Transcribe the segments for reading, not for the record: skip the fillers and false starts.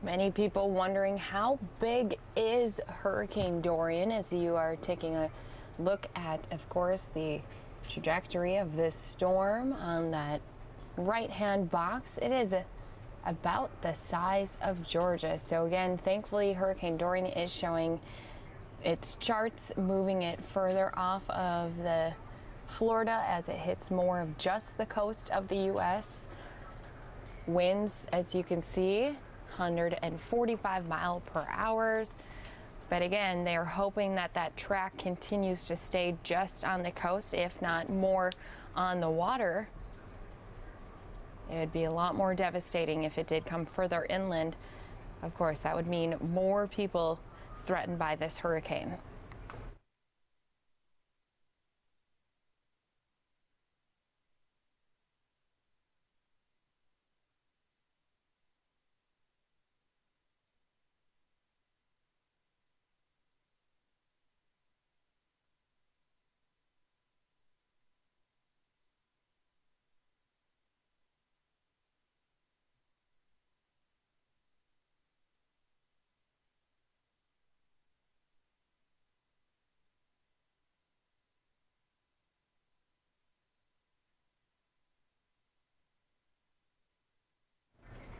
Many people wondering how big is Hurricane Dorian, as you are taking a look at, of course, the trajectory of this storm on that right-hand box. It is about the size of Georgia. So again, thankfully, Hurricane Dorian is showing its charts, moving it further off of the Florida as it hits more of just the coast of the U.S. Winds, as you can see, 145 mile per hour. But again, they are hoping that that track continues to stay just on the coast, if not more on the water. It would be a lot more devastating if it did come further inland. Of course, that would mean more people threatened by this hurricane.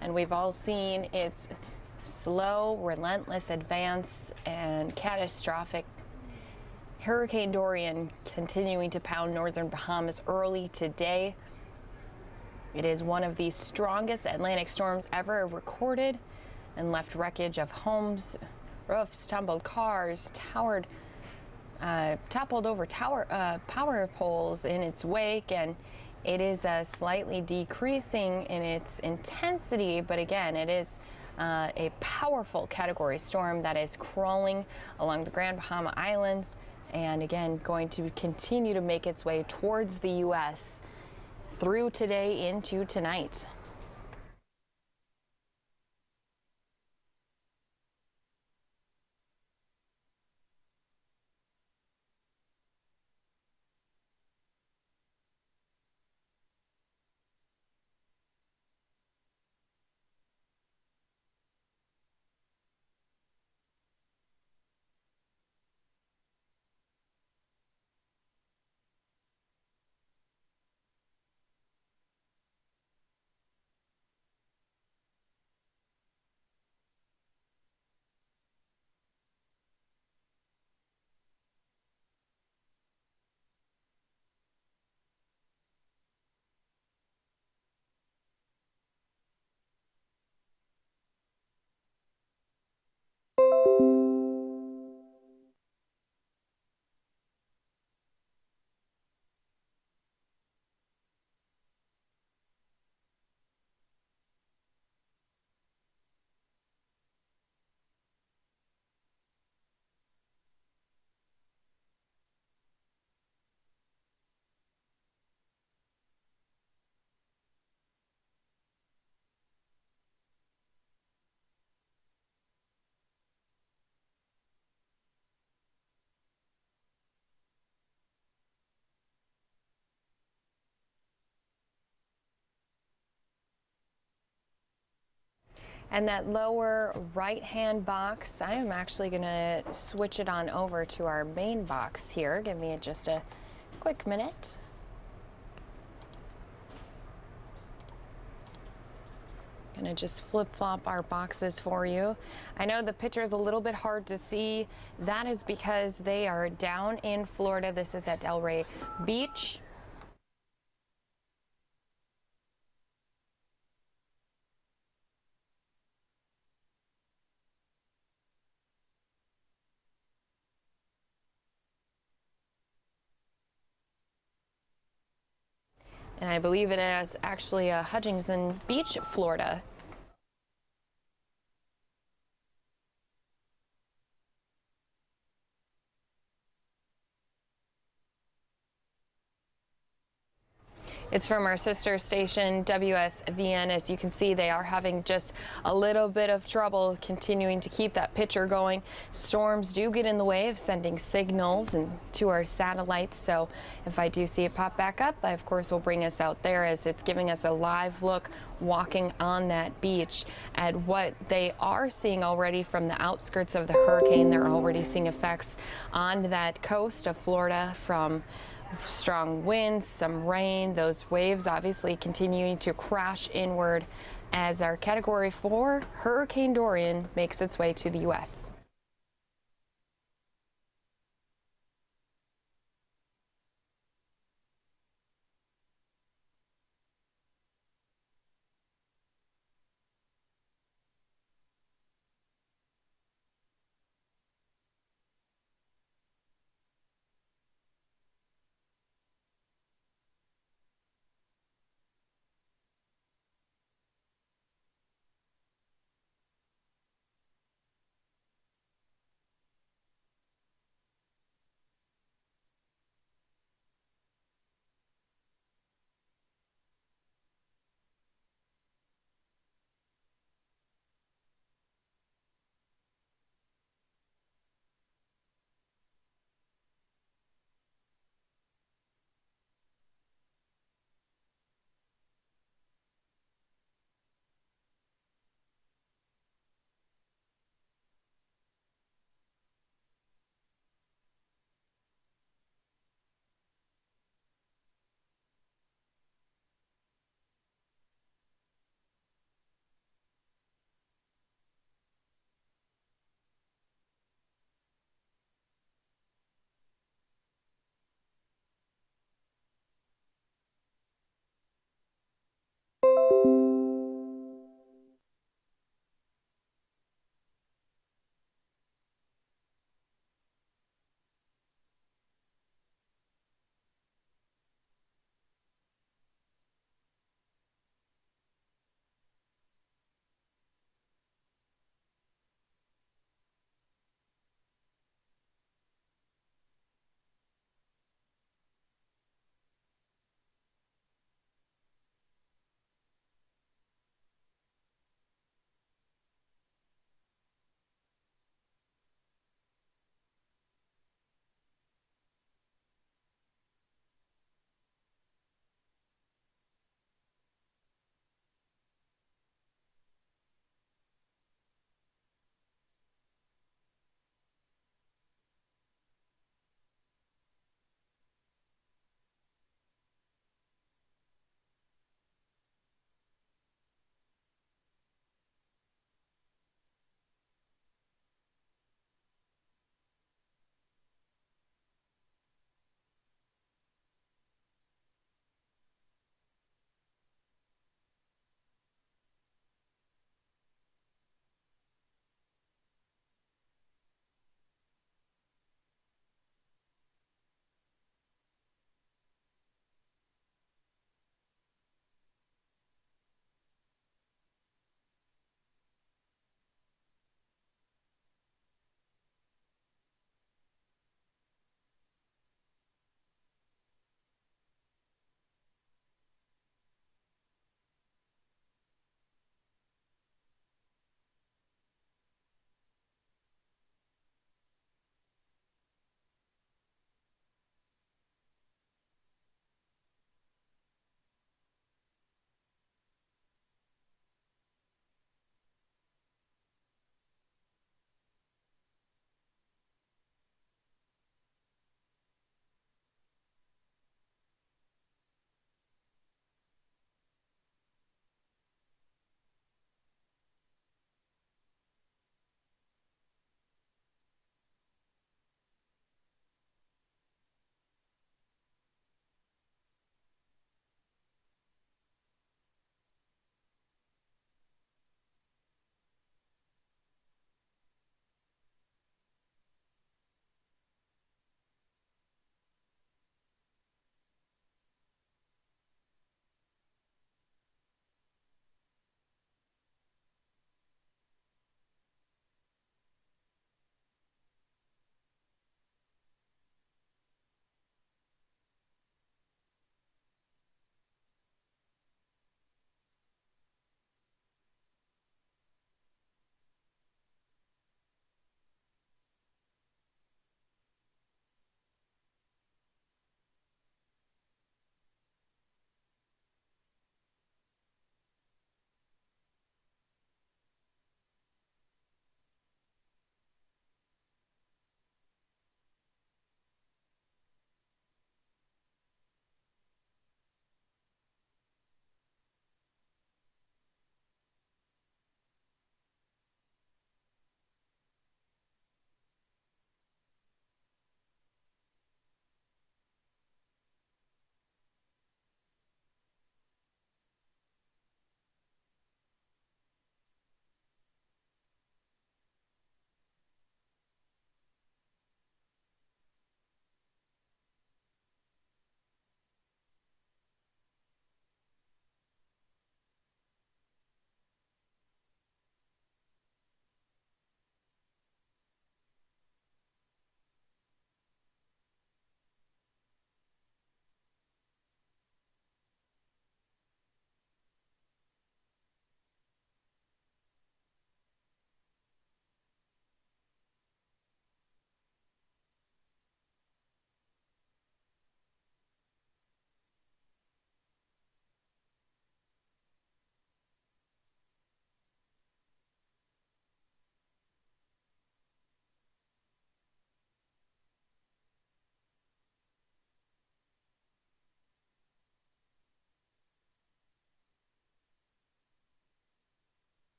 And we've all seen its slow, relentless advance and catastrophic. Hurricane Dorian continuing to pound northern Bahamas early today. It is one of the strongest Atlantic storms ever recorded and left wreckage of homes, roofs, tumbled cars, toppled over power poles in its wake, and it is slightly decreasing in its intensity, but again, it is a powerful category storm that is crawling along the Grand Bahama Islands, and again, going to continue to make its way towards the U.S. through today into tonight. And that lower right-hand box, I am actually going to switch it on over to our main box here. Give me just a quick minute. Going to just flip-flop our boxes for you. I know the picture is a little bit hard to see. That is because they are down in Florida. This is at Delray Beach. And I believe it is actually Hutchinson Beach, Florida. It's from our sister station, WSVN. As you can see, they are having just a little bit of trouble continuing to keep that picture going. Storms do get in the way of sending signals and to our satellites. So if I do see it pop back up, I of course will bring us out there as it's giving us a live look walking on that beach at what they are seeing already from the outskirts of the hurricane. They're already seeing effects on that coast of Florida from strong winds, some rain, those waves obviously continuing to crash inward as our Category 4 Hurricane Dorian makes its way to the U.S.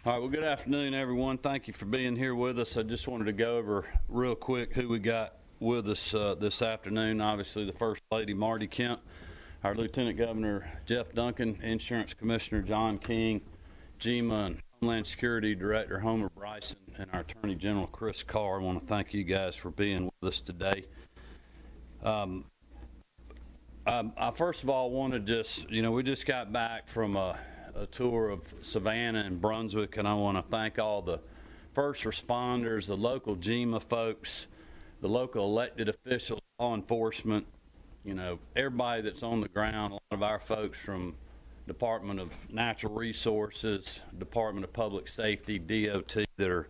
All right, well, good afternoon, everyone. Thank you for being here with us. I just wanted to go over real quick who we got with us this afternoon. Obviously, the First Lady, Marty Kemp, our Lieutenant Governor, Jeff Duncan, Insurance Commissioner, John King, GEMA and Homeland Security Director, Homer Bryson, and our Attorney General, Chris Carr. I want to thank you guys for being with us today. I first of all want to just, we just got back from a tour of Savannah and Brunswick, and I want to thank all the first responders, the local GEMA folks, the local elected officials, law enforcement, everybody that's on the ground, a lot of our folks from Department of Natural Resources, Department of Public Safety, DOT, that are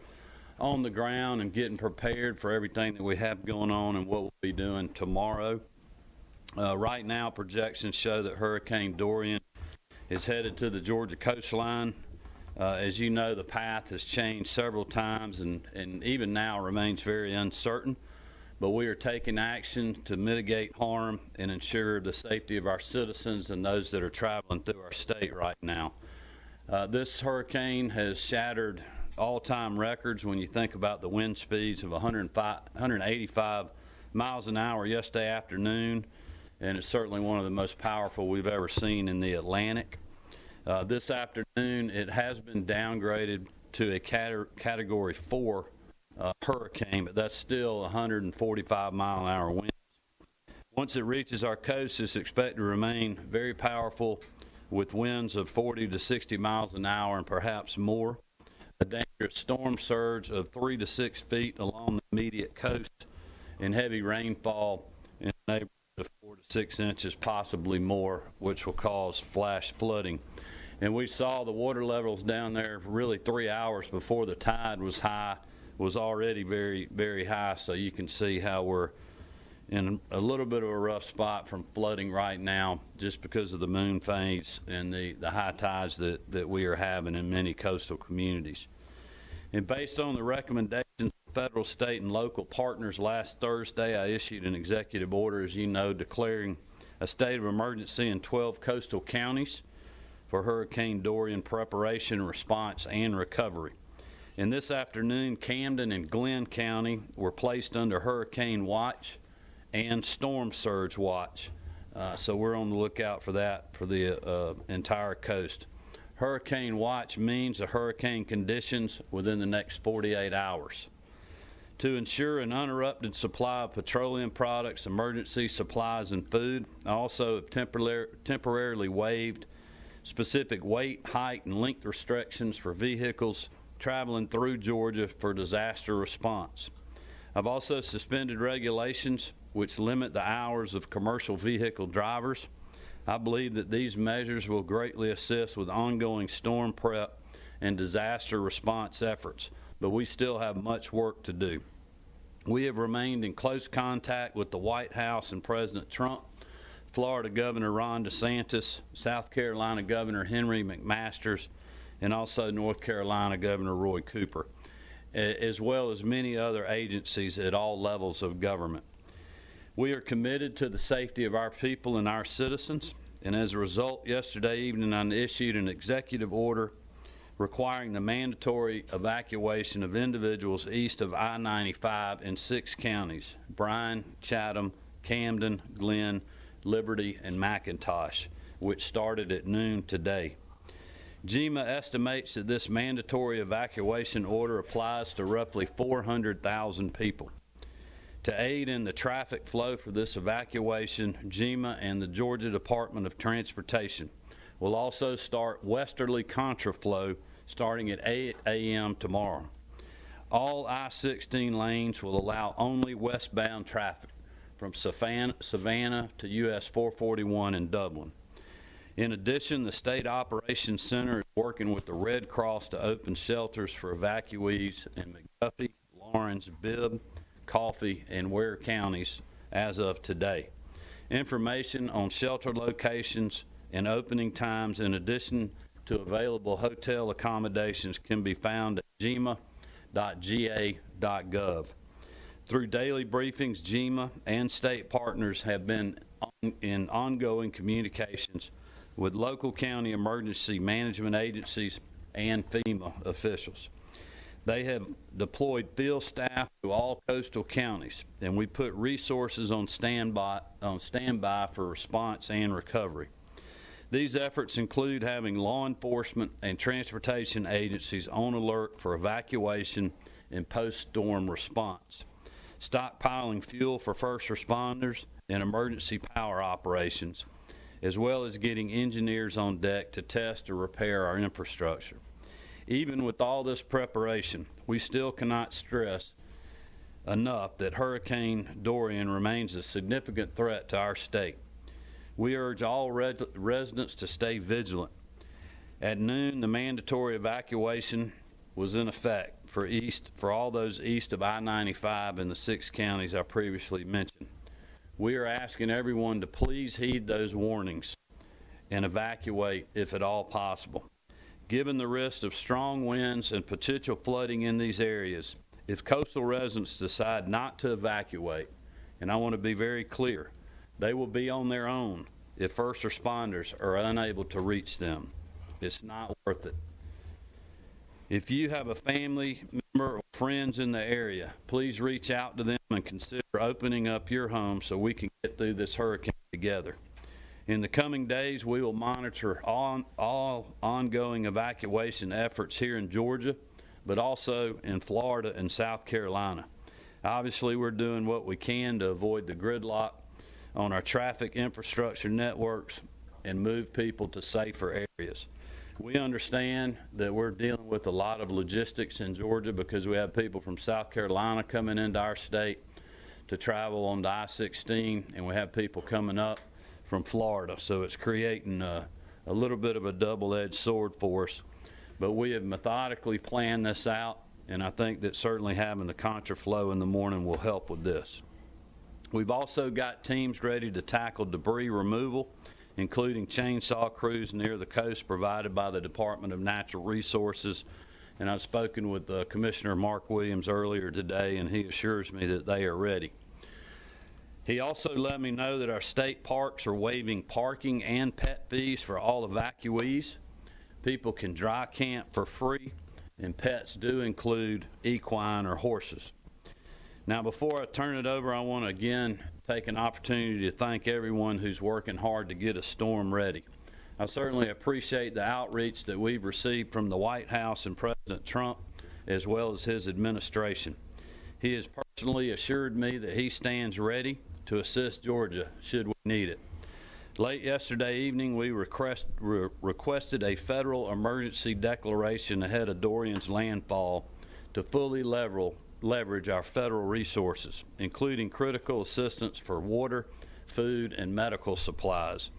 on the ground and getting prepared for everything that we have going on and what we'll be doing tomorrow. Right now, projections show that Hurricane Dorian is headed to the Georgia coastline. As you know, the path has changed several times and even now remains very uncertain, but we are taking action to mitigate harm and ensure the safety of our citizens and those that are traveling through our state right now. This hurricane has shattered all-time records when you think about the wind speeds of 185 miles an hour yesterday afternoon, and it's certainly one of the most powerful we've ever seen in the Atlantic. This afternoon, it has been downgraded to a Category 4 hurricane, but that's still 145 mile an hour winds. Once it reaches our coast, it's expected to remain very powerful with winds of 40 to 60 miles an hour and perhaps more. A dangerous storm surge of 3 to 6 feet along the immediate coast and heavy rainfall in the neighborhood of 4 to 6 inches, possibly more, which will cause flash flooding. And we saw the water levels down there really 3 hours before the tide was high, was already very, very high. So you can see how we're in a little bit of a rough spot from flooding right now just because of the moon phase and the high tides that we are having in many coastal communities. And based on the recommendations of federal, state, and local partners last Thursday, I issued an executive order, as you know, declaring a state of emergency in 12 coastal counties for Hurricane Dorian preparation, response, and recovery. And this afternoon, Camden and Glenn County were placed under hurricane watch and storm surge watch. So we're on the lookout for that for the entire coast. Hurricane watch means the hurricane conditions within the next 48 hours. To ensure an uninterrupted supply of petroleum products, emergency supplies, and food, I also have temporarily waived specific weight, height, and length restrictions for vehicles traveling through Georgia for disaster response. I've also suspended regulations which limit the hours of commercial vehicle drivers. I believe that these measures will greatly assist with ongoing storm prep and disaster response efforts, but we still have much work to do. We have remained in close contact with the White House and President Trump, Florida Governor Ron DeSantis, South Carolina Governor Henry McMaster's, and also North Carolina Governor Roy Cooper, as well as many other agencies at all levels of government. We are committed to the safety of our people and our citizens, and as a result, yesterday evening I issued an executive order requiring the mandatory evacuation of individuals east of I-95 in 6 counties: Bryan, Chatham, Camden, Glenn, Liberty, and McIntosh, which started at noon today. GEMA estimates that this mandatory evacuation order applies to roughly 400,000 people. To aid in the traffic flow for this evacuation, GEMA and the Georgia Department of Transportation will also start westerly contraflow starting at 8 a.m. tomorrow. All I-16 lanes will allow only westbound traffic from Savannah to US 441 in Dublin. In addition, the State Operations Center is working with the Red Cross to open shelters for evacuees in McDuffie, Lawrence, Bibb, Coffee, and Ware counties as of today. Information on shelter locations and opening times, in addition to available hotel accommodations, can be found at gema.ga.gov. Through daily briefings, GEMA and state partners have been in ongoing communications with local county emergency management agencies and FEMA officials. They have deployed field staff to all coastal counties, and we put resources on standby for response and recovery. These efforts include having law enforcement and transportation agencies on alert for evacuation and post-storm response, stockpiling fuel for first responders and emergency power operations, as well as getting engineers on deck to test or repair our infrastructure. Even with all this preparation, we still cannot stress enough that Hurricane Dorian remains a significant threat to our state. We urge all residents to stay vigilant. At noon, the mandatory evacuation was in effect for all those east of I-95 in the 6 counties I previously mentioned. We are asking everyone to please heed those warnings and evacuate if at all possible. Given the risk of strong winds and potential flooding in these areas, if coastal residents decide not to evacuate, and I want to be very clear, they will be on their own if first responders are unable to reach them. It's not worth it. If you have a family member or friends in the area, please reach out to them and consider opening up your home so we can get through this hurricane together. In the coming days, we will monitor all ongoing evacuation efforts here in Georgia, but also in Florida and South Carolina. Obviously, we're doing what we can to avoid the gridlock on our traffic infrastructure networks and move people to safer areas. We understand that we're dealing with a lot of logistics in Georgia because we have people from South Carolina coming into our state to travel on the I-16, and we have people coming up from Florida. So it's creating a little bit of a double-edged sword for us. But we have methodically planned this out, and I think that certainly having the contraflow in the morning will help with this. We've also got teams ready to tackle debris removal, including chainsaw crews near the coast provided by the Department of Natural Resources. And I've spoken with Commissioner Mark Williams earlier today, and he assures me that they are ready. He also let me know that our state parks are waiving parking and pet fees for all evacuees. People can dry camp for free, and pets do include equine or horses. Now, before I turn it over, I want to again take an opportunity to thank everyone who's working hard to get a storm ready. I certainly appreciate the outreach that we've received from the White House and President Trump, as well as his administration. He has personally assured me that he stands ready to assist Georgia should we need it. Late yesterday evening, we requested a federal emergency declaration ahead of Dorian's landfall to fully leverage our federal resources, including critical assistance for water, food, and medical supplies,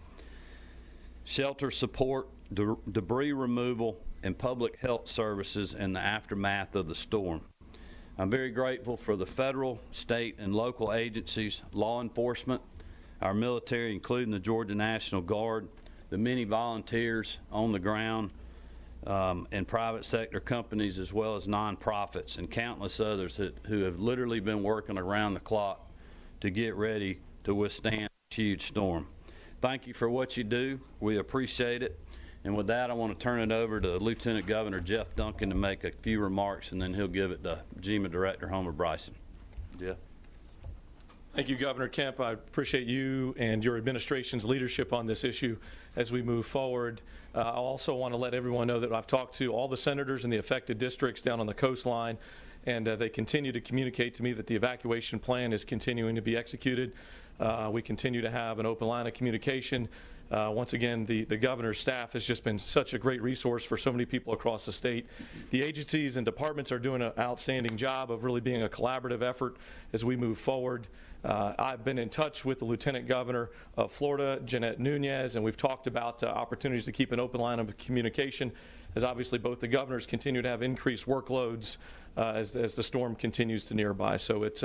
shelter support, debris removal, and public health services in the aftermath of the storm. I'm very grateful for the federal, state, and local agencies, law enforcement, our military, including the Georgia National Guard, the many volunteers on the ground, and private sector companies, as well as nonprofits and countless others who have literally been working around the clock to get ready to withstand this huge storm. Thank you for what you do. We appreciate it. And with that, I want to turn it over to Lieutenant Governor Jeff Duncan to make a few remarks, and then he'll give it to GEMA Director Homer Bryson. Jeff. Thank you, Governor Kemp. I appreciate you and your administration's leadership on this issue as we move forward. I also want to let everyone know that I've talked to all the senators in the affected districts down on the coastline, and they continue to communicate to me that the evacuation plan is continuing to be executed. We continue to have an open line of communication. Once again, the governor's staff has just been such a great resource for so many people across the state. The agencies and departments are doing an outstanding job of really being a collaborative effort as we move forward. I've been in touch with the Lieutenant Governor of Florida, Jeanette Nunez, and we've talked about opportunities to keep an open line of communication, as obviously both the governors continue to have increased workloads as the storm continues to nearby. So it's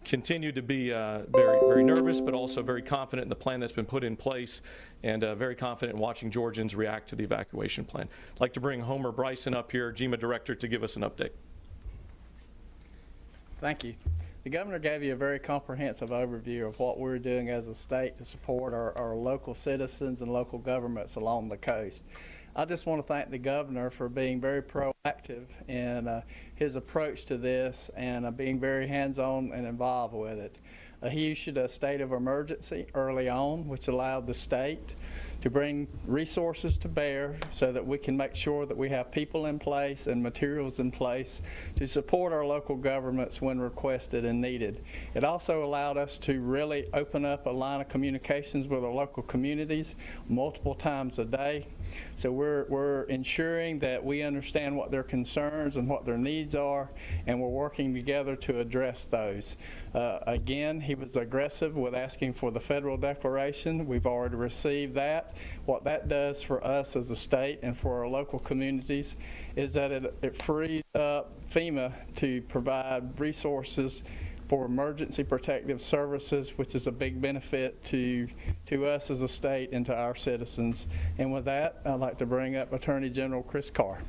continued to be very nervous, but also very confident in the plan that's been put in place, and very confident in watching Georgians react to the evacuation plan. I'd like to bring Homer Bryson up here, GEMA Director, to give us an update. Thank you. The governor gave you a very comprehensive overview of what we're doing as a state to support our local citizens and local governments along the coast. I just want to thank the governor for being very proactive in his approach to this and being very hands-on and involved with it. He issued a state of emergency early on, which allowed the state to bring resources to bear so that we can make sure that we have people in place and materials in place to support our local governments when requested and needed. It also allowed us to really open up a line of communications with our local communities multiple times a day. So we're ensuring that we understand what their concerns and what their needs are, and we're working together to address those. Again, he was aggressive with asking for the federal declaration. We've already received that. What that does for us as a state and for our local communities is that it frees up FEMA to provide resources for emergency protective services, which is a big benefit to us as a state and to our citizens. And with that, I'd like to bring up Attorney General Chris Carr.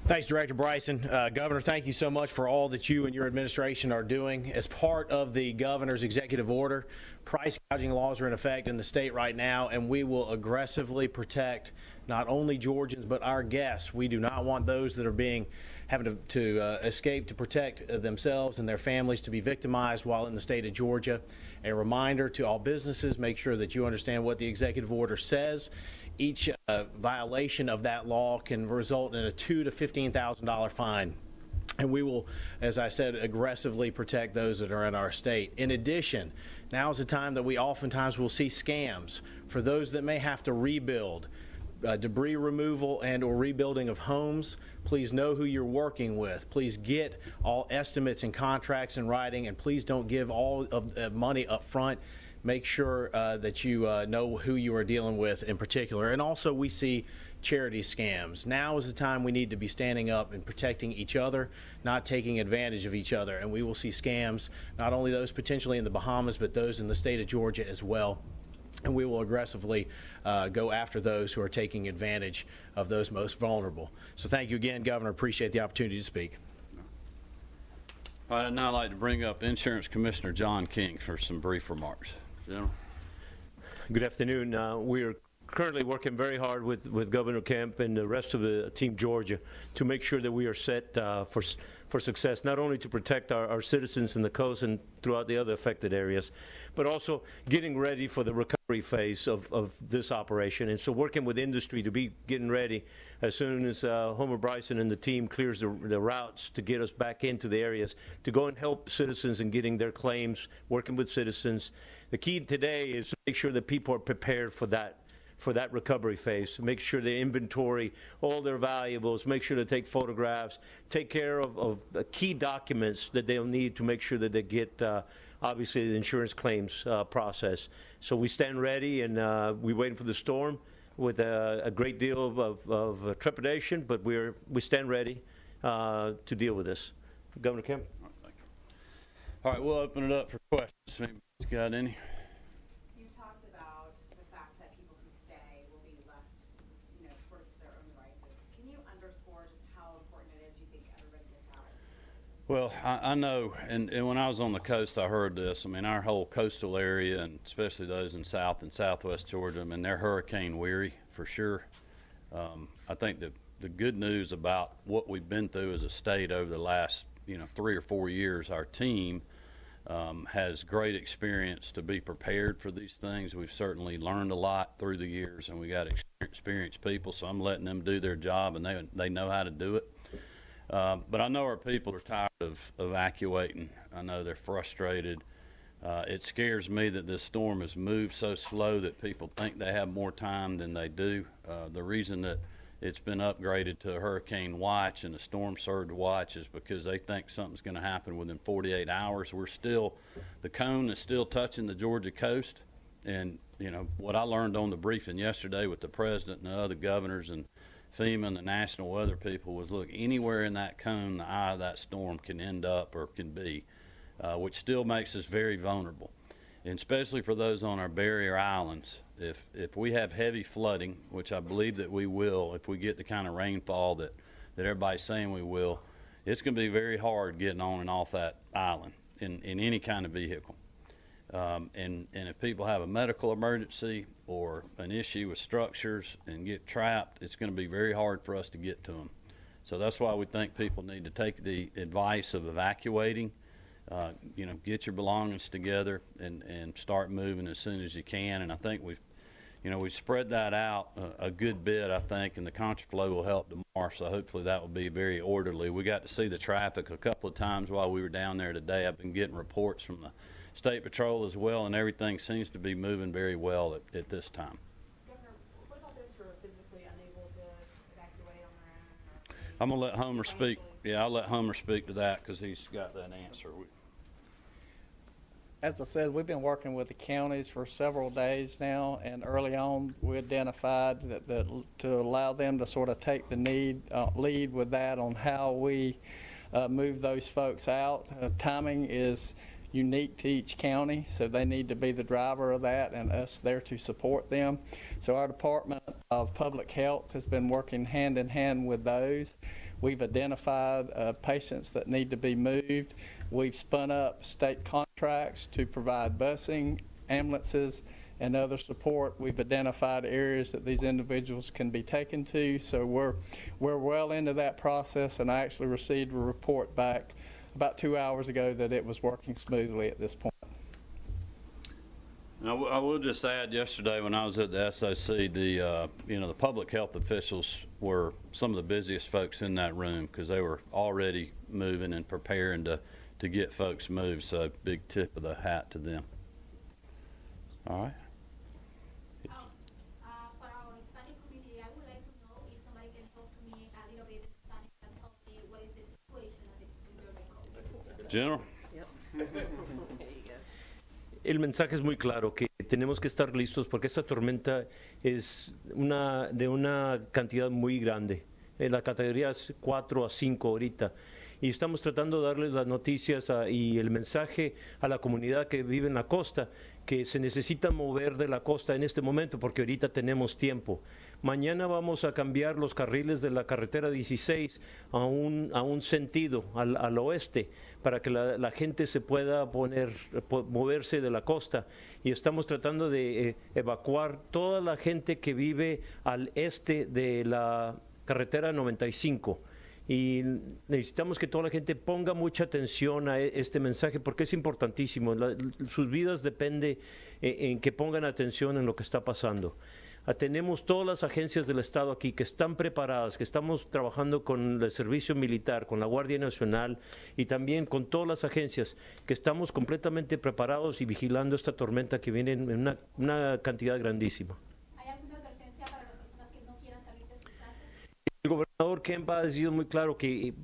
Thanks, Director Bryson. Governor, thank you so much for all that you and your administration are doing. As part of the governor's executive order, price gouging laws are in effect in the state right now, and we will aggressively protect not only Georgians but our guests. We do not want those that are having to escape to protect themselves and their families to be victimized while in the state of Georgia. A reminder to all businesses, make sure that you understand what the executive order says. Each violation of that law can result in a $2,000 to $15,000 fine. And we will, as I said, aggressively protect those that are in our state. In addition, now is the time that we oftentimes will see scams for those that may have to rebuild. Debris removal and or rebuilding of homes. Please know who you're working with. Please get all estimates and contracts in writing, and please don't give all of the money up front. Make sure that you know who you are dealing with in particular. And also, we see charity scams. Now is the time we need to be standing up and protecting each other, not taking advantage of each other. And we will see scams, not only those potentially in the Bahamas, but those in the state of Georgia as well. And we will aggressively go after those who are taking advantage of those most vulnerable. So thank you again, Governor. Appreciate the opportunity to speak. All right, I'd now like to bring up Insurance Commissioner John King for some brief remarks. General. Good afternoon. We are currently working very hard with Governor Kemp and the rest of the Team Georgia to make sure that we are set for success, not only to protect our citizens in the coast and throughout the other affected areas, but also getting ready for the recovery phase of this operation. And so working with industry to be getting ready as soon as Homer Bryson and the team clears the routes to get us back into the areas, to go and help citizens in getting their claims, working with citizens. The key today is to make sure that people are prepared for that recovery phase, to make sure they inventory all their valuables, make sure to take photographs, take care of key documents that they'll need to make sure that they get, obviously, the insurance claims process. So we stand ready, and we're waiting for the storm with a great deal of trepidation, but we stand ready to deal with this. Governor Kemp? All right, we'll open it up for questions. If anybody's got any? You talked about the fact that people who stay will be left, sort of to their own devices. Can you underscore just how important it is you think everybody gets out? Well, I know, and when I was on the coast, I heard this. I mean, our whole coastal area, and especially those in South and Southwest Georgia, I mean, they're hurricane weary for sure. I think the good news about what we've been through as a state over the last 3 or 4 years, our team has great experience to be prepared for these things. We've certainly learned a lot through the years, and we got experienced people, so I'm letting them do their job, and they know how to do it. But I know our people are tired of evacuating. I know they're frustrated. It scares me that this storm has moved so slow that people think they have more time than they do. The reason that it's been upgraded to a hurricane watch and a storm surge watch is because they think something's going to happen within 48 hours. The cone is still touching the Georgia coast. And, what I learned on the briefing yesterday with the president and the other governors and FEMA and the national weather people was, look, anywhere in that cone, the eye of that storm can end up or can be, which still makes us very vulnerable. And especially for those on our barrier islands, if we have heavy flooding, which I believe that we will, if we get the kind of rainfall that everybody's saying we will, it's going to be very hard getting on and off that island in any kind of vehicle. And if people have a medical emergency or an issue with structures and get trapped, it's going to be very hard for us to get to them. So that's why we think people need to take the advice of evacuating. Get your belongings together and start moving as soon as you can. And I think we've spread that out a good bit, I think, and the contraflow will help tomorrow. So hopefully that will be very orderly. We got to see the traffic a couple of times while we were down there today. I've been getting reports from the State Patrol as well, and everything seems to be moving very well at this time. Governor, what about those who are physically unable to evacuate on their own? I'm going to let Homer speak. Yeah, I'll let Homer speak to that because he's got that answer. As I said, we've been working with the counties for several days now, and early on, we identified that to allow them to sort of take the lead with that on how we move those folks out. Timing is unique to each county, so they need to be the driver of that and us there to support them. So our Department of Public Health has been working hand in hand with those. We've identified patients that need to be moved. We've spun up state contracts to provide busing, ambulances, and other support. We've identified areas that these individuals can be taken to. So we're well into that process, and I actually received a report back about 2 hours ago that it was working smoothly at this point. Now, I will just add, yesterday when I was at the SOC, the public health officials were some of the busiest folks in that room because they were already moving and preparing to get folks moved. So big tip of the hat to them. All right. For our Hispanic community, I would like to know if somebody can talk to me a little bit in Spanish and tell me what is the situation in the coast. General? El mensaje es muy claro, que tenemos que estar listos porque esta tormenta es de una cantidad muy grande. La categoría es 4 a 5 ahorita. Y estamos tratando de darles las noticias y el mensaje a la comunidad que vive en la costa, que se necesita mover de la costa en este momento porque ahorita tenemos tiempo. Mañana vamos a cambiar los carriles de la carretera 16 a un sentido, al oeste, para que la gente se pueda moverse de la costa. Y estamos tratando de evacuar toda la gente que vive al este de la carretera 95. Y necesitamos que toda la gente ponga mucha atención a este mensaje porque es importantísimo. Sus vidas dependen en que pongan atención en lo que está pasando. Tenemos todas las agencias del Estado aquí que están preparadas, que estamos trabajando con el Servicio Militar, con la Guardia Nacional y también con todas las agencias que estamos completamente preparados y vigilando esta tormenta que viene en una cantidad grandísima. ¿Hay alguna advertencia para las personas que no quieran salir de sus casas? El gobernador Kemp ha decidido muy claro que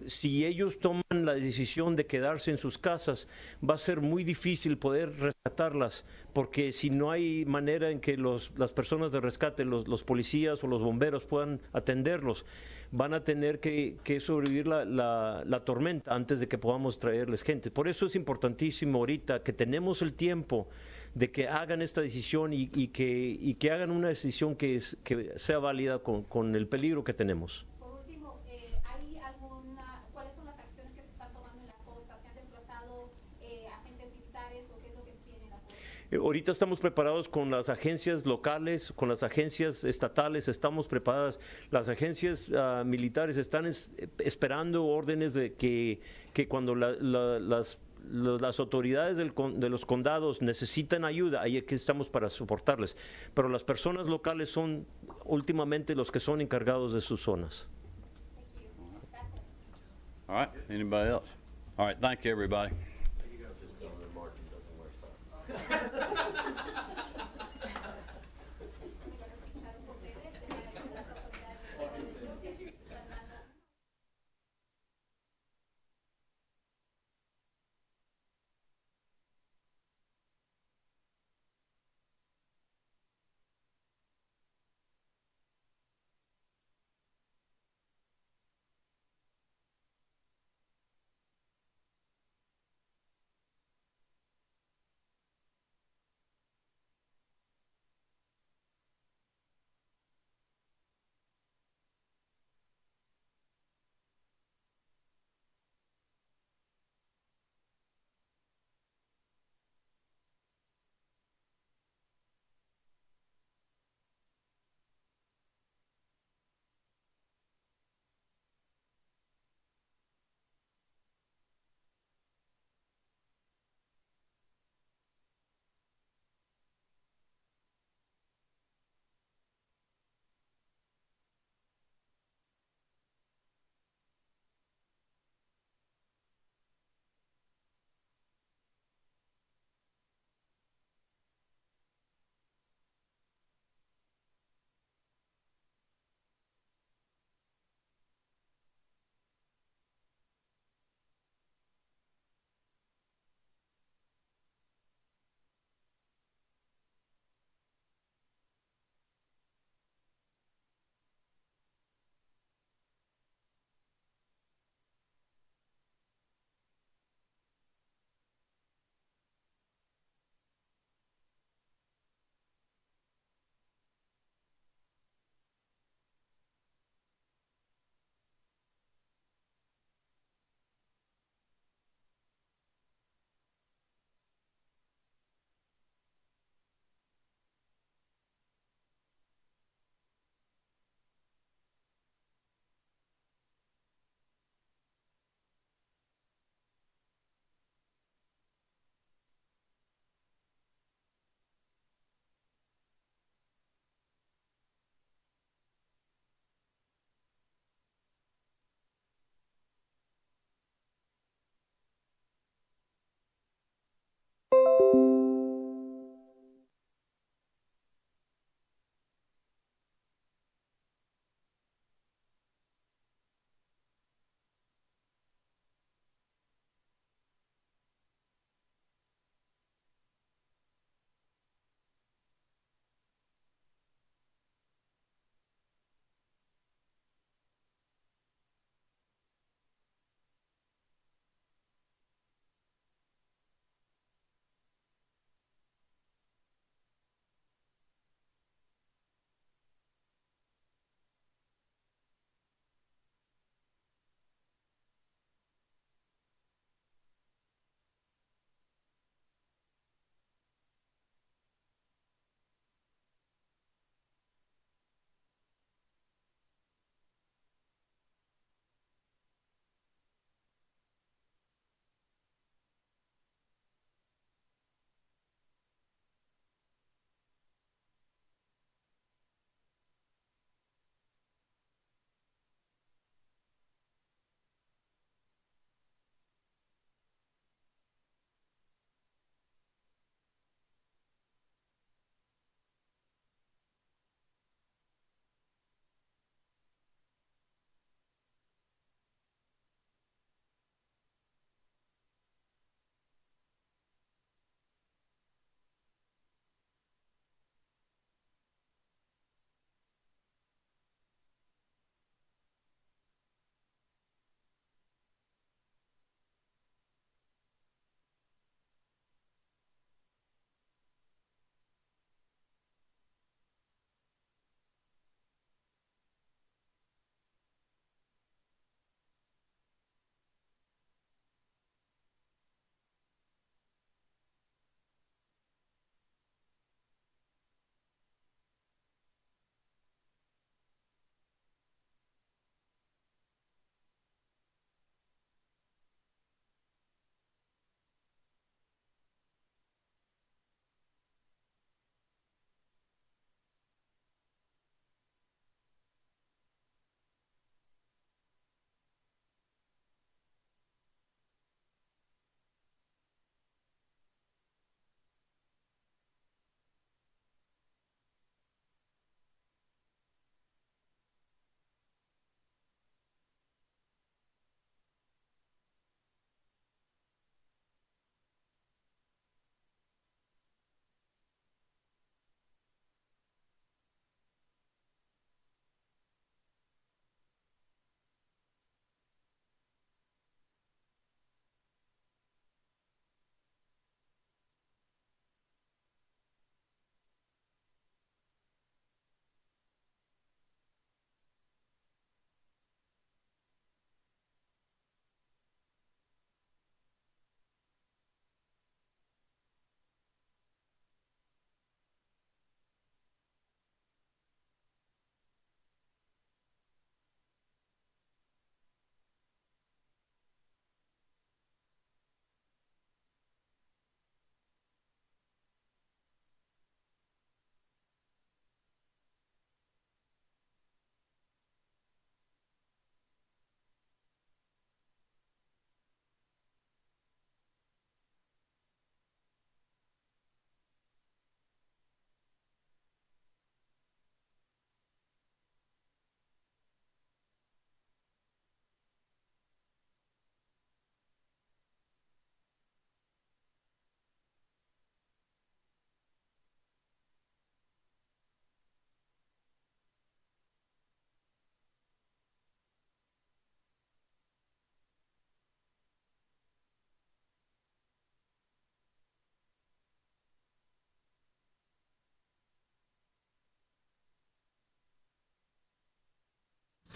si ellos toman la decisión de quedarse en sus casas, va a ser muy difícil poder rescatarlas, porque si no hay manera en que las personas de rescate, los policías o los bomberos puedan atenderlos, van a tener que sobrevivir la tormenta antes de que podamos traerles gente. Por eso es importantísimo ahorita que tenemos el tiempo de que hagan esta decisión y que hagan una decisión que sea válida con el peligro que tenemos. Por último, ¿cuáles son las acciones que se están tomando en la costa? ¿Se han desplazado agentes militares o qué es lo que se tiene en la costa? Ahorita estamos preparados con las agencias locales, con las agencias estatales, estamos preparadas. Las agencias militares están esperando órdenes de que cuando las autoridades de los condados necesitan ayuda, ahí aquí estamos para soportarles. Pero las personas locales son últimamente los que son encargados de sus zonas. All right. Anybody else? All right. Thank you, everybody.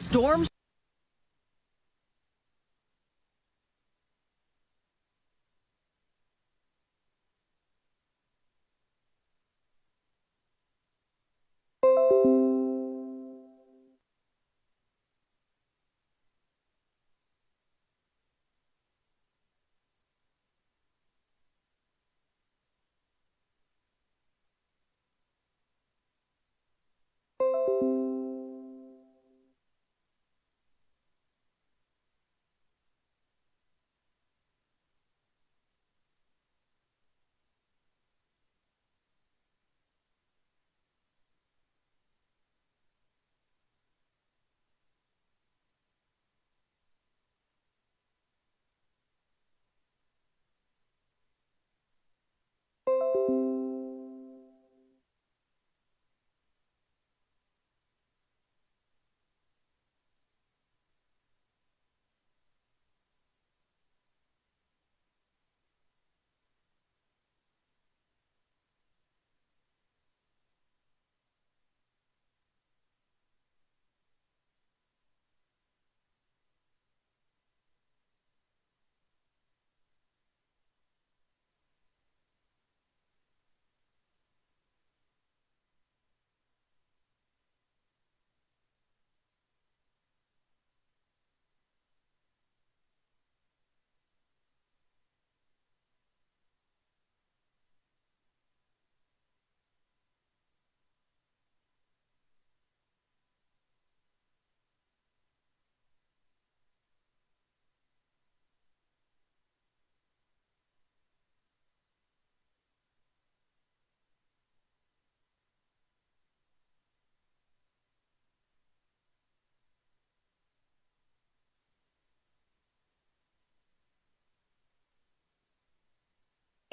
storm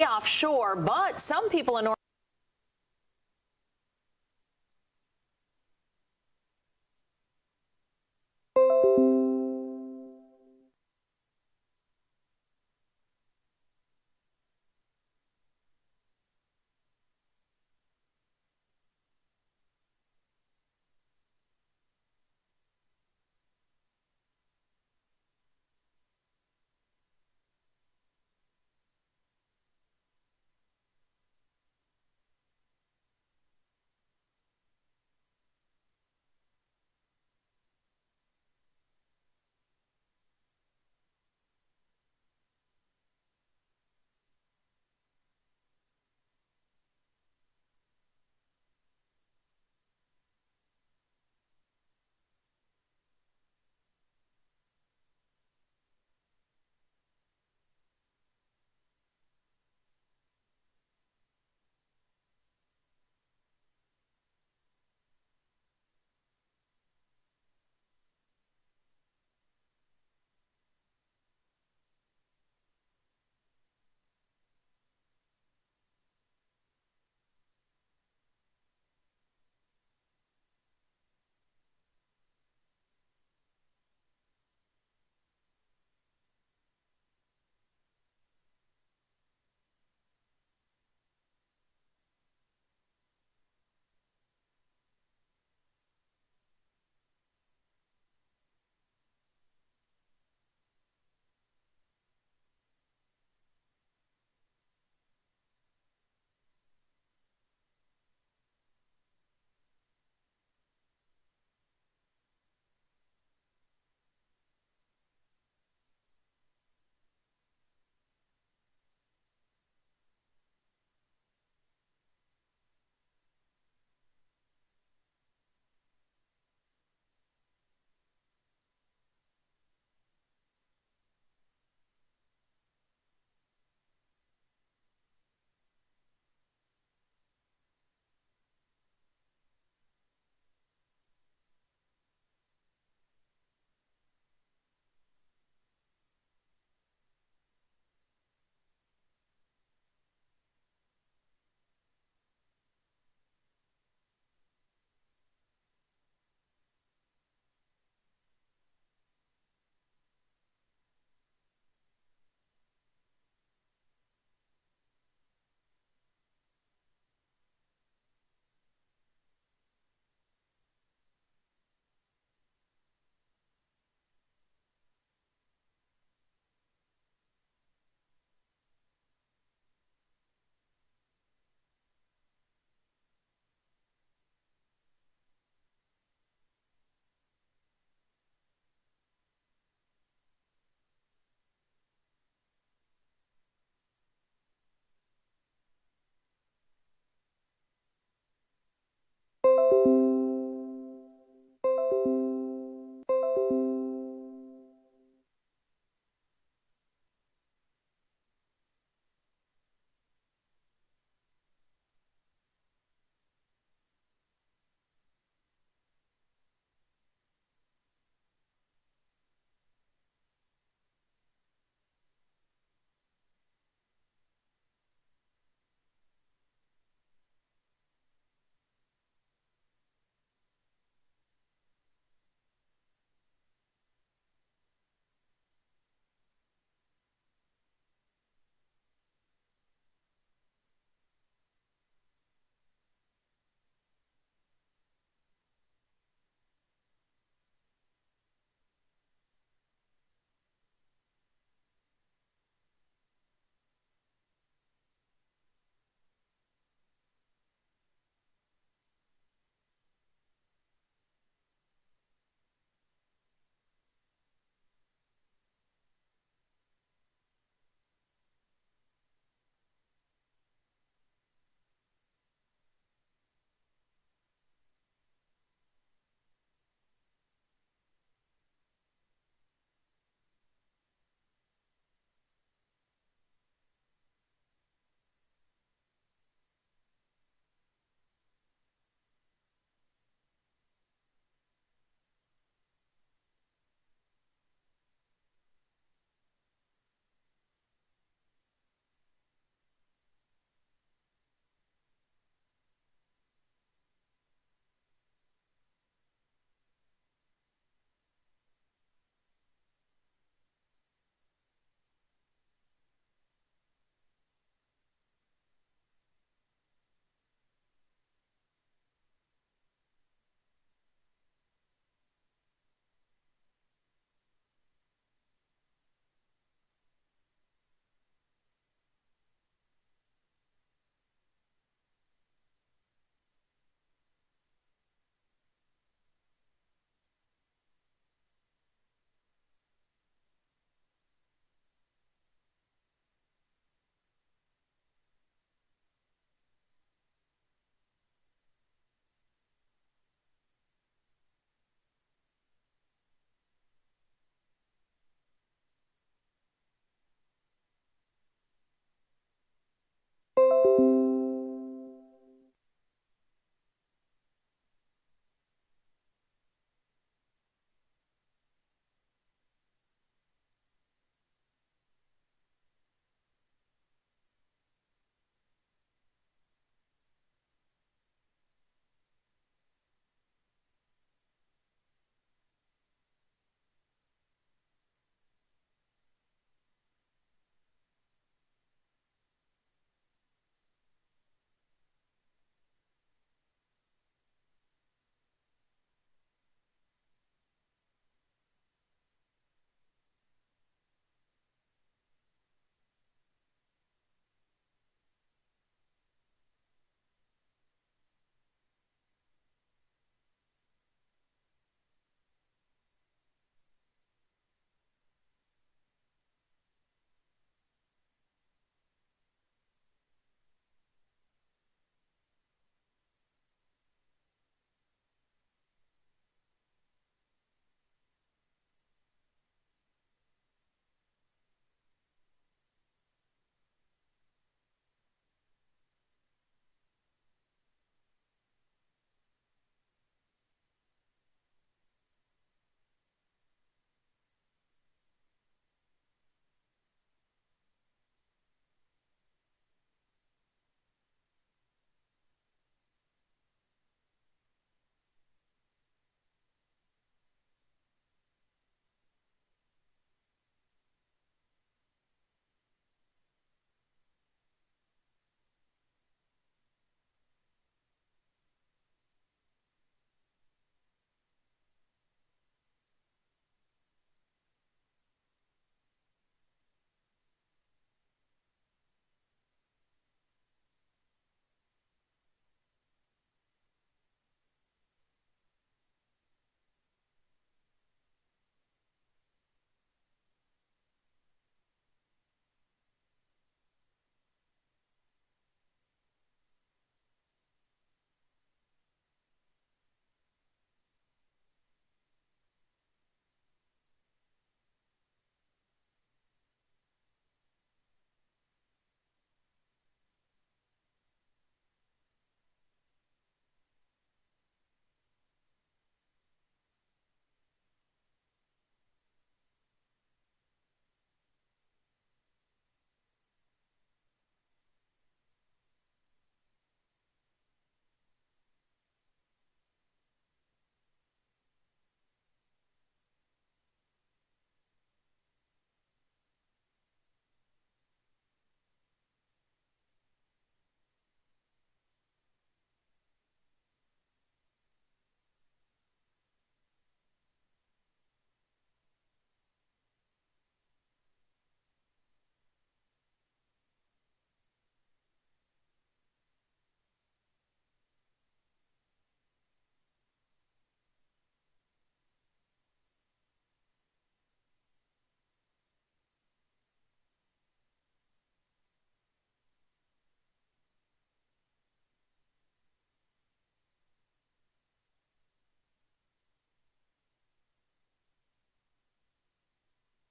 offshore, but some people in North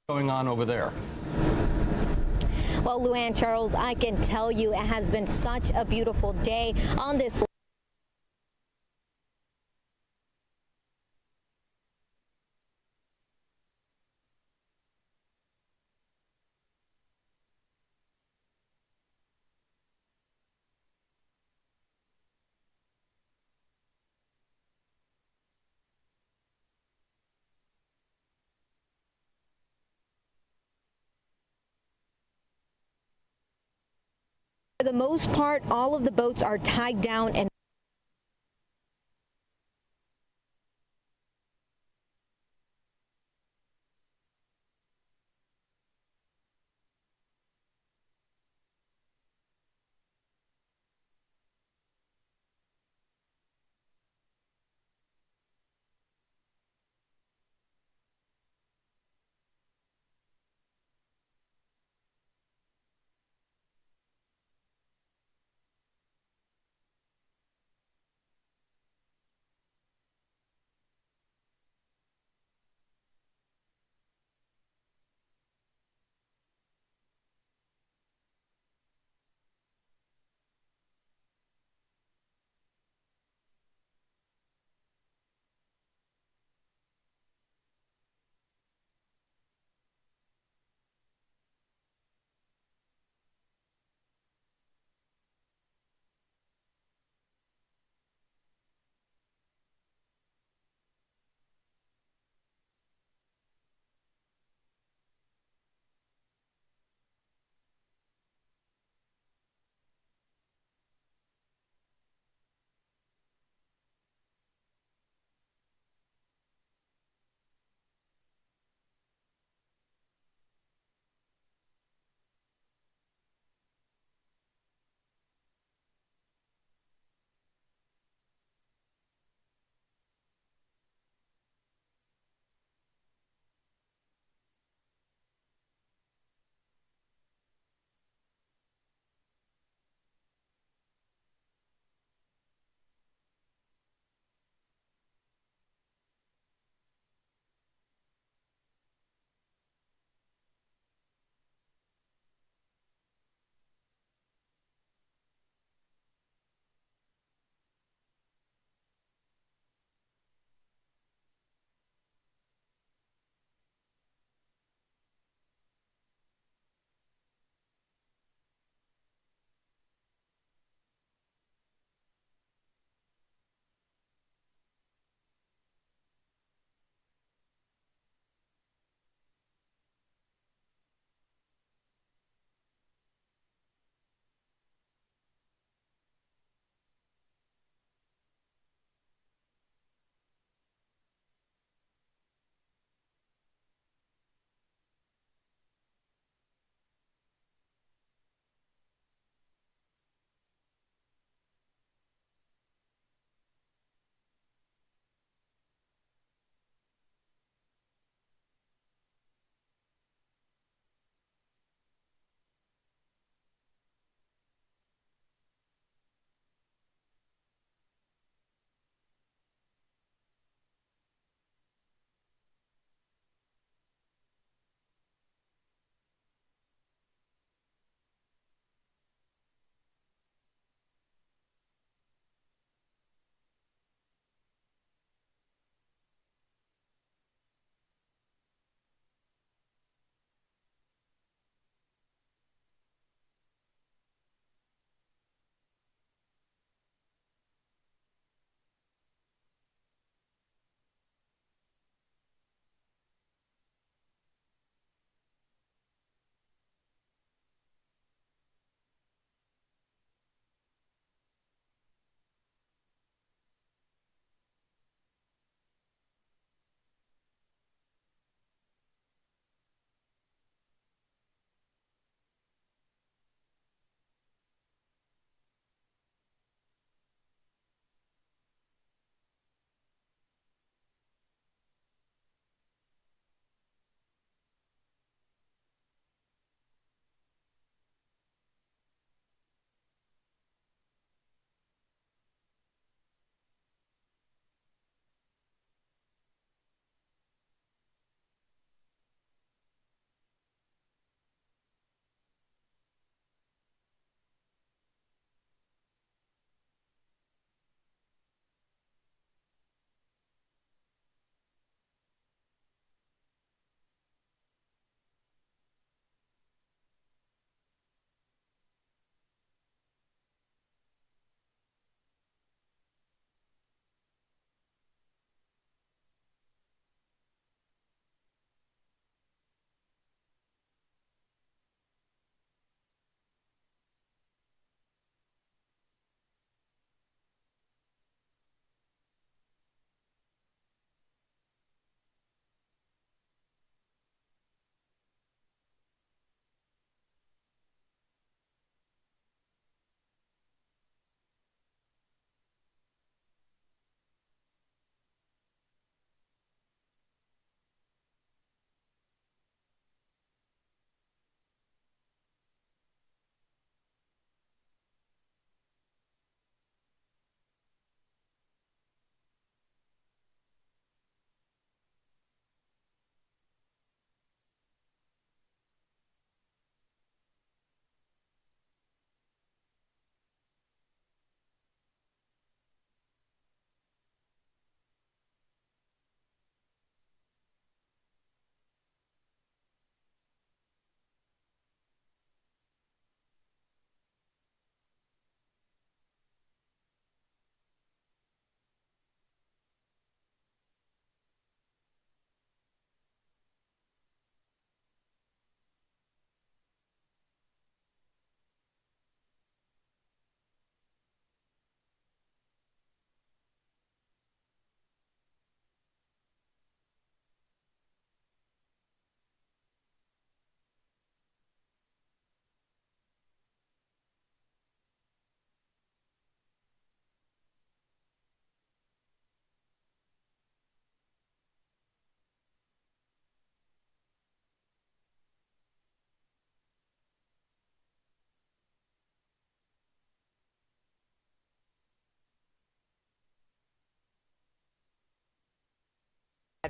going on over there? Well, Luann, Charles, I can tell you it has been such a beautiful day on this. For the most part, all of the boats are tied down and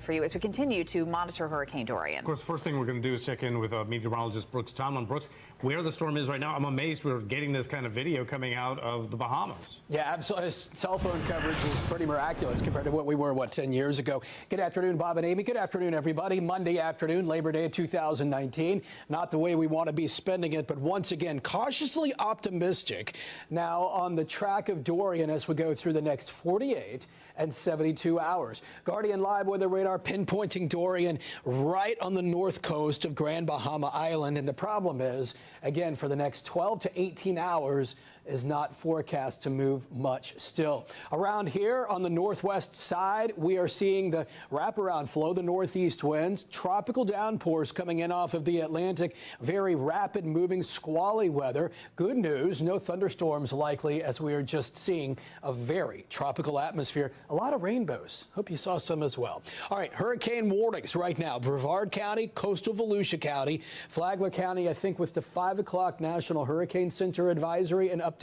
for you as we continue to monitor Hurricane Dorian. Of course, the first thing we're going to do is check in with meteorologist Brooks Tomlin. Brooks, where the storm is right now, I'm amazed we're getting this kind of video coming out of the Bahamas. Yeah, absolutely. Cell phone coverage is pretty miraculous compared to what we were, 10 years ago. Good afternoon, Bob and Amy. Good afternoon, everybody. Monday afternoon, Labor Day of 2019. Not the way we want to be spending it, but once again, cautiously optimistic now on the track of Dorian as we go through the next 48 and 72 hours. Guardian Live weather radar pinpointing Dorian right on the north coast of Grand Bahama Island. And the problem is, again, for the next 12 to 18 hours, is not forecast to move much still. Around here on the northwest side, we are seeing the wraparound flow, the northeast winds, tropical downpours coming in off of the Atlantic, very rapid moving squally weather. Good news, no thunderstorms likely as we are just seeing a very tropical atmosphere. A lot of rainbows. Hope you saw some as well. All right, hurricane warnings right now. Brevard County, coastal Volusia County, Flagler County, I think with the 5 o'clock National Hurricane Center advisory and update,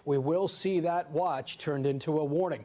we will see that watch turned into a warning.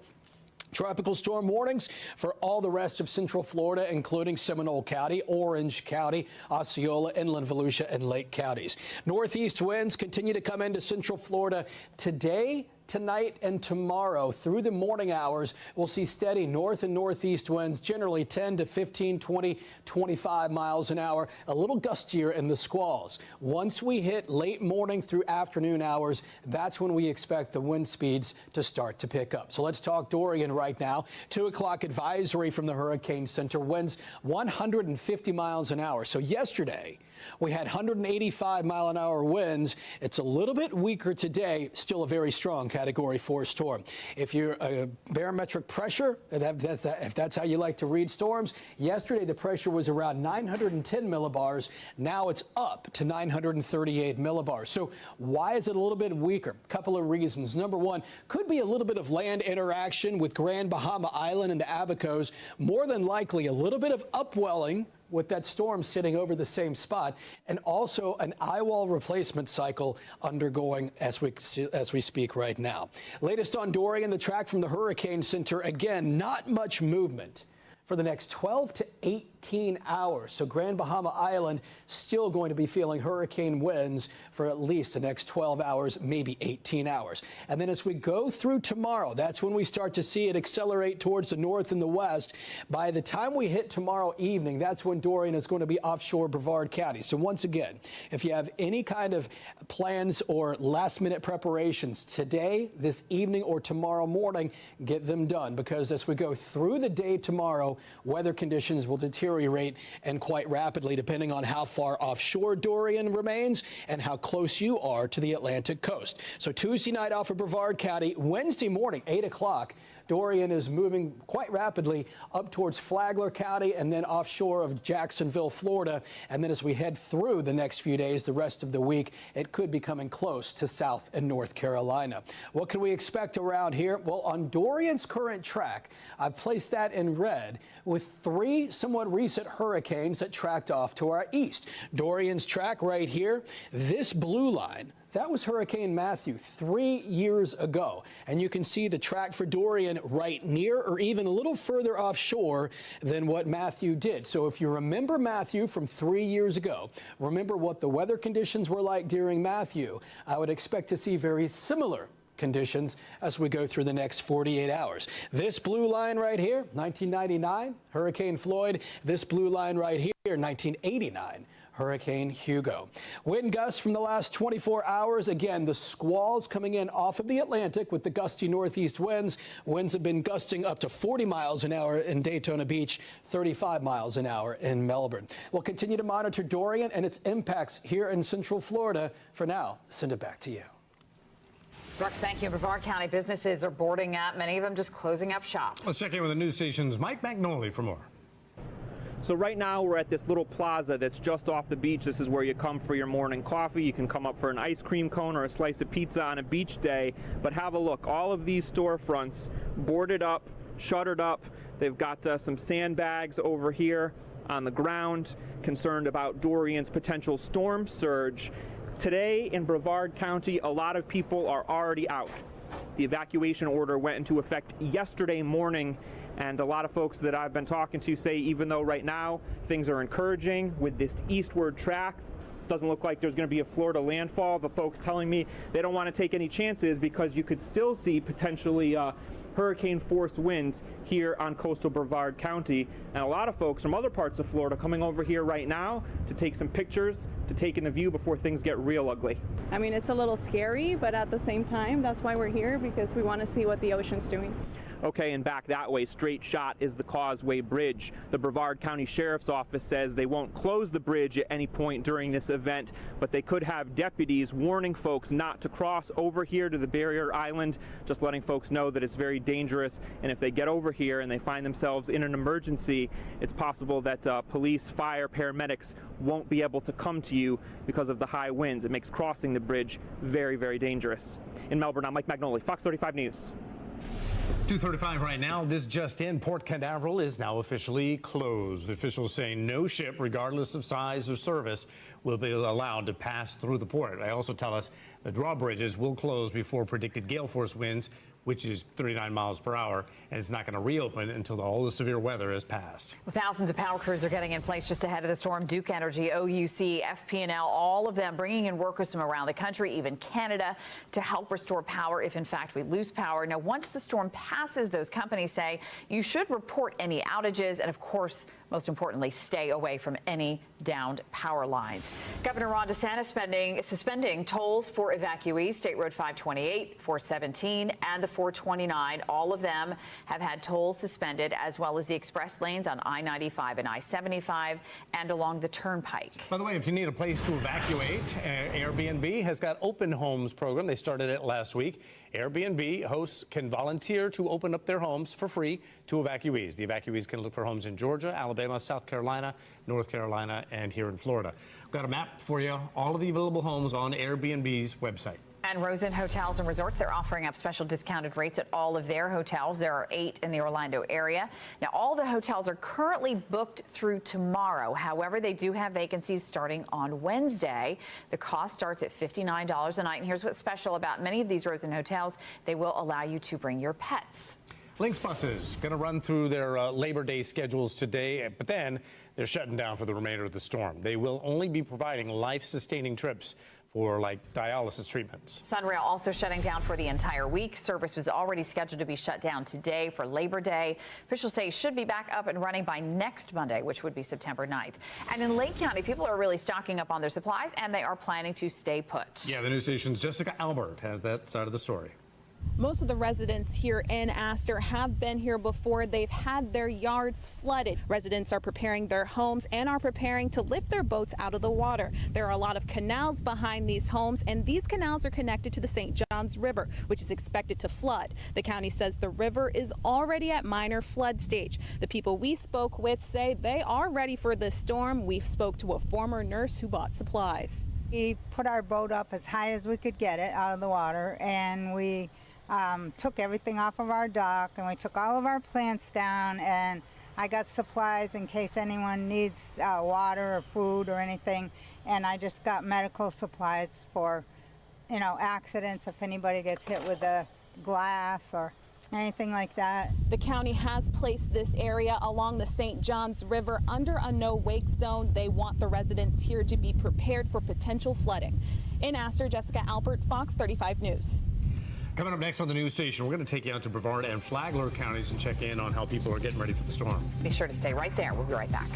Tropical storm warnings for all the rest of Central Florida, including Seminole County, Orange County, Osceola, Inland Volusia, and Lake counties. Northeast winds continue to come into Central Florida today, tonight, and tomorrow. Through the morning hours, we'll see steady north and northeast winds, generally 10 to 15, 20, 25 miles an hour, a little gustier in the squalls. Once we hit late morning through afternoon hours, that's when we expect the wind speeds to start to pick up. So let's talk Dorian right now. 2 o'clock advisory from the Hurricane Center, winds 150 miles an hour. So yesterday, we had 185 mile an hour winds. It's a little bit weaker today, still a very strong Category 4 storm. If you're a barometric pressure, if that's how you like to read storms, yesterday the pressure was around 910 millibars. Now it's up to 938 millibars. So why is it a little bit weaker? Couple of reasons. Number one, could be a little bit of land interaction with Grand Bahama Island and the Abacos. More than likely, a little bit of upwelling with that storm sitting over the same spot, and also an eye wall replacement cycle undergoing as we speak right now. Latest on Dorian, the track from the Hurricane Center, again, not much movement for the next 12 to 18 hours. So Grand Bahama Island still going to be feeling hurricane winds for at least the next 12 hours, maybe 18 hours. And then as we go through tomorrow, that's when we start to see it accelerate towards the north and the west. By the time we hit tomorrow evening, that's when Dorian is going to be offshore Brevard County. So once again, if you have any kind of plans or last minute preparations today, this evening, or tomorrow morning, get them done, because as we go through the day tomorrow, weather conditions will deteriorate, and quite rapidly, depending on how far offshore Dorian remains and how close you are to the Atlantic coast. So Tuesday night off of Brevard County, Wednesday morning, 8 o'clock, Dorian is moving quite rapidly up towards Flagler County and then offshore of Jacksonville, Florida. And then as we head through the next few days, the rest of the week, it could be coming close to South and North Carolina. What can we expect around here? Well, on Dorian's current track, I've placed that in red with 3 somewhat recent hurricanes that tracked off to our east. Dorian's track right here, this blue line, that was Hurricane Matthew 3 years ago. And you can see the track for Dorian right near or even a little further offshore than what Matthew did. So if you remember Matthew from 3 years ago, remember what the weather conditions were like during Matthew, I would expect to see very similar conditions as we go through the next 48 hours. This blue line right here, 1999, Hurricane Floyd. This blue line right here, 1989. Hurricane Hugo. Wind gusts from the last 24 hours. Again, the squalls coming in off of the Atlantic with the gusty northeast winds. Winds have been gusting up to 40 miles an hour in Daytona Beach, 35 miles an hour in Melbourne. We'll continue to monitor Dorian and its impacts here in Central Florida. For now, send it back to you. Brooks, thank you. Brevard County businesses are boarding up, many of them just closing up shop. Let's check in with the news station's Mike McNolly for more. So right now we're at this little plaza that's just off the beach. This is where you come for your morning coffee. You can come up for an ice cream cone or a slice of pizza on a beach day. But have a look. All of these storefronts boarded up, shuttered up. They've got some sandbags over here on the ground, concerned about Dorian's potential storm surge. Today in Brevard County, a lot of people are already out. The evacuation order went into effect yesterday morning. And a lot of folks that I've been talking to say even though right now things are encouraging with this eastward track, doesn't look like there's going to be a Florida landfall, the folks telling me they don't want to take any chances because you could still see potentially hurricane force winds here on coastal Brevard County. And a lot of folks from other parts of Florida coming over here right now to take some pictures, to take in the view before things get real ugly. I mean, it's a little scary, but at the same time, that's why we're here, because we want to see what the ocean's doing. Okay, and back that way, straight shot, is the Causeway Bridge. The Brevard County Sheriff's Office says they won't close the bridge at any point during this event, but they could have deputies warning folks not to cross over here to the barrier island, just letting folks know that it's very dangerous, and if they get over here and they find themselves in an emergency, it's possible that police, fire, paramedics won't be able to come to you because of the high winds. It makes crossing the bridge very, very dangerous. In Melbourne, I'm Mike Magnoli, Fox 35 News. 2:35 right now. This just in, Port Canaveral is now officially closed. Officials saying no ship, regardless of size or service, will be allowed to pass through the port. They also tell us the drawbridges will close before predicted gale force winds, which is 39 miles per hour, and it's not going to reopen until all the severe weather has passed. Well, thousands of power crews are getting in place just ahead of the storm. Duke Energy, OUC, FP&L, all of them bringing in workers from around the country, even Canada, to help restore power if, in fact, we lose power. Now, once the storm passes, those companies say you should report any outages and, of course, most importantly, stay away from any downed power lines. Governor Ron DeSantis suspending tolls for evacuees, State Road 528, 417, and the 429. All of them have had tolls suspended, as well as the express lanes on I-95 and I-75 and along the Turnpike. By the way, if you need a place to evacuate, Airbnb has got Open Homes program. They started it last week. Airbnb hosts can volunteer to open up their homes for free to evacuees. The evacuees can look for homes in Georgia, Alabama, South Carolina, North Carolina, and here in Florida. We've got a map for you, all of the available homes on Airbnb's website. And Rosen Hotels and Resorts, they're offering up special discounted rates at all of their hotels. There are 8 in the Orlando area. Now, all the hotels are currently booked through tomorrow. However, they do have vacancies starting on Wednesday. The cost starts at $59 a night. And here's what's special about many of these Rosen hotels. They will allow you to bring your pets. Lynx buses going to run through their Labor Day schedules today, but then they're shutting down for the remainder of the storm. They will only be providing life-sustaining trips for like dialysis treatments. Sunrail also shutting down for the entire week. Service was already scheduled to be shut down today for Labor Day. Officials say it should be back up and running by next Monday, which would be September 9th. And in Lake County, people are really stocking up on their supplies, and they are planning to stay put. Yeah, the news station's Jessica Albert has that side of the story. Most of the residents here in Astor have been here before. They've had their yards flooded. Residents are preparing their homes and are preparing to lift their boats out of the water. There are a lot of canals behind these homes, and these canals are connected to the St. Johns River, which is expected to flood. The county says the river is already at minor flood stage. The people we spoke with say they are ready for this storm. We spoke to a former nurse who bought supplies. We put our boat up as high as we could get it out of the water, and we took everything off of our dock, and we took all of our plants down, and I got supplies in case anyone needs water or food or anything, and I just got medical supplies for, you know, accidents if anybody gets hit with a glass or anything like that. The county has placed this area along the St. Johns River under a no-wake zone. They want the residents here to be prepared for potential flooding. In Astor, Jessica Albert, Fox 35 News. Coming up next on the news station, we're going to take you out to Brevard and Flagler counties and check in on how people are getting ready for the storm. Be sure to stay right there. We'll be right back.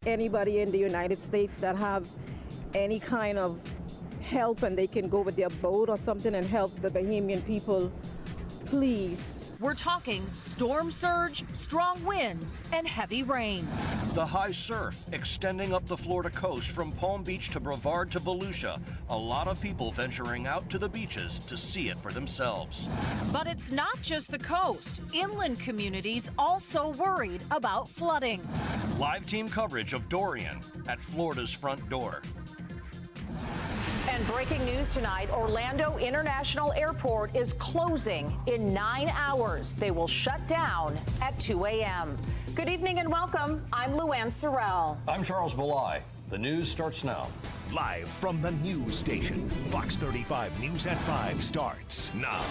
anybody in the United States that have any kind of help and they can go with their boat or something and help the Bahamian people, please. We're talking storm surge, strong winds, and heavy rain. The high surf extending up the Florida coast from Palm Beach to Brevard to Volusia. A lot of people venturing out to the beaches to see it for themselves. But it's not just the coast. Inland communities also worried about flooding. Live team coverage of Dorian at Florida's front door. And breaking news tonight, Orlando International Airport is closing in 9 hours. They will shut down at 2 a.m. Good evening and welcome. I'm Luann Sorrell. I'm Charles Belay. The news starts now. Live from the news station, Fox 35 News at 5 starts now.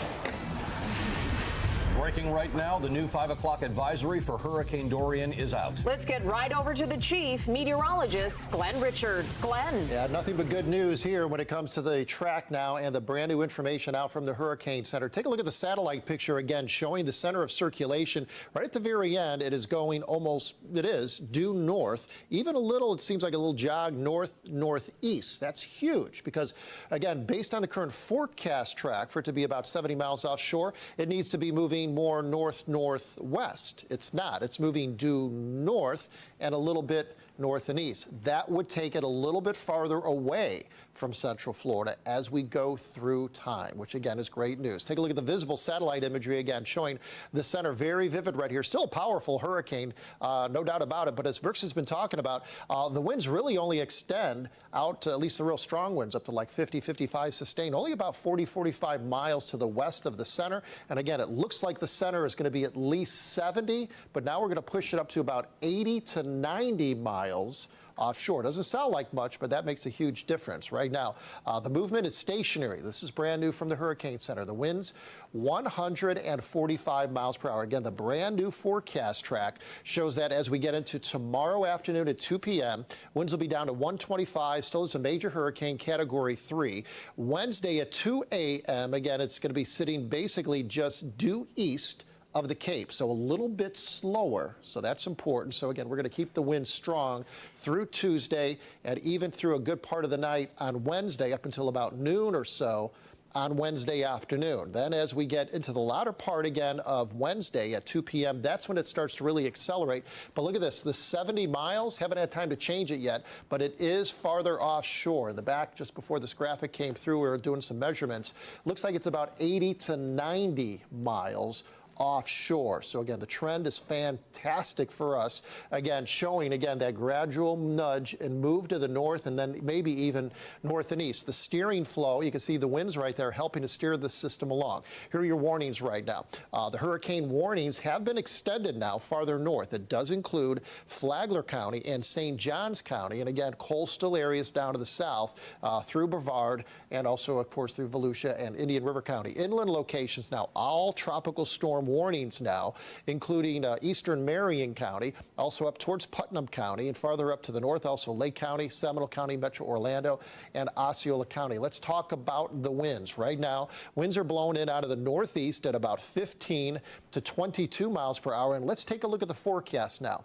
Breaking right now, the new 5 o'clock advisory for Hurricane Dorian is out. Let's get right over to the chief meteorologist, Glenn Richards. Glenn. Yeah, nothing but good news here when it comes to the track now and the brand new information out from the Hurricane Center. Take a look at the satellite picture again, showing the center of circulation right at the very end. It is going due north, even a little, it seems like a little jog northeast. That's huge because, again, based on the current forecast track for it to be about 70 miles offshore, it needs to be moving more north-northwest. It's not. It's moving due north and a little bit north and east. That would take it a little bit farther away from Central Florida as we go through time, which again is great news. Take a look at the visible satellite imagery again, showing the center very vivid right here. Still a powerful hurricane, no doubt about it. But as Brooks has been talking about, the winds really only extend out to, at least the real strong winds, up to like 50, 55 sustained, only about 40, 45 miles to the west of the center. And again, it looks like the center is going to be at least 70, but now we're going to push it up to about 80 to 90 miles offshore. Doesn't sound like much, but that makes a huge difference. Right now, the movement is stationary. This is brand new from the Hurricane Center. The winds 145 miles per hour. Again, the brand new forecast track shows that as we get into tomorrow afternoon at 2 p.m., winds will be down to 125. Still is a major hurricane, Category 3. Wednesday at 2 a.m., again, it's going to be sitting basically just due east of the Cape, so a little bit slower, so that's important. So again, we're going to keep the wind strong through Tuesday and even through a good part of the night on Wednesday up until about noon or so on Wednesday afternoon. Then as we get into the latter part again of Wednesday at 2 p.m., that's when it starts to really accelerate. But look at this, the 70 miles, haven't had time to change it yet, but it is farther offshore. In the back, just before this graphic came through, we were doing some measurements. Looks like it's about 80 to 90 miles offshore. So again, the trend is fantastic for us. Again, showing again that gradual nudge and move to the north and then maybe even north and east. The steering flow, you can see the winds right there helping to steer the system along. Here are your warnings right now. The hurricane warnings have been extended now farther north. It does include Flagler County and St. Johns County. And again, coastal areas down to the south through Brevard and also, of course, through Volusia and Indian River County. Inland locations now, all tropical storm warnings now, including eastern Marion County, also up towards Putnam County, and farther up to the north, also Lake County, Seminole County, Metro Orlando, and Osceola County. Let's talk about the winds. Right now, winds are blowing in out of the northeast at about 15 to 22 miles per hour. And let's take a look at the forecast now.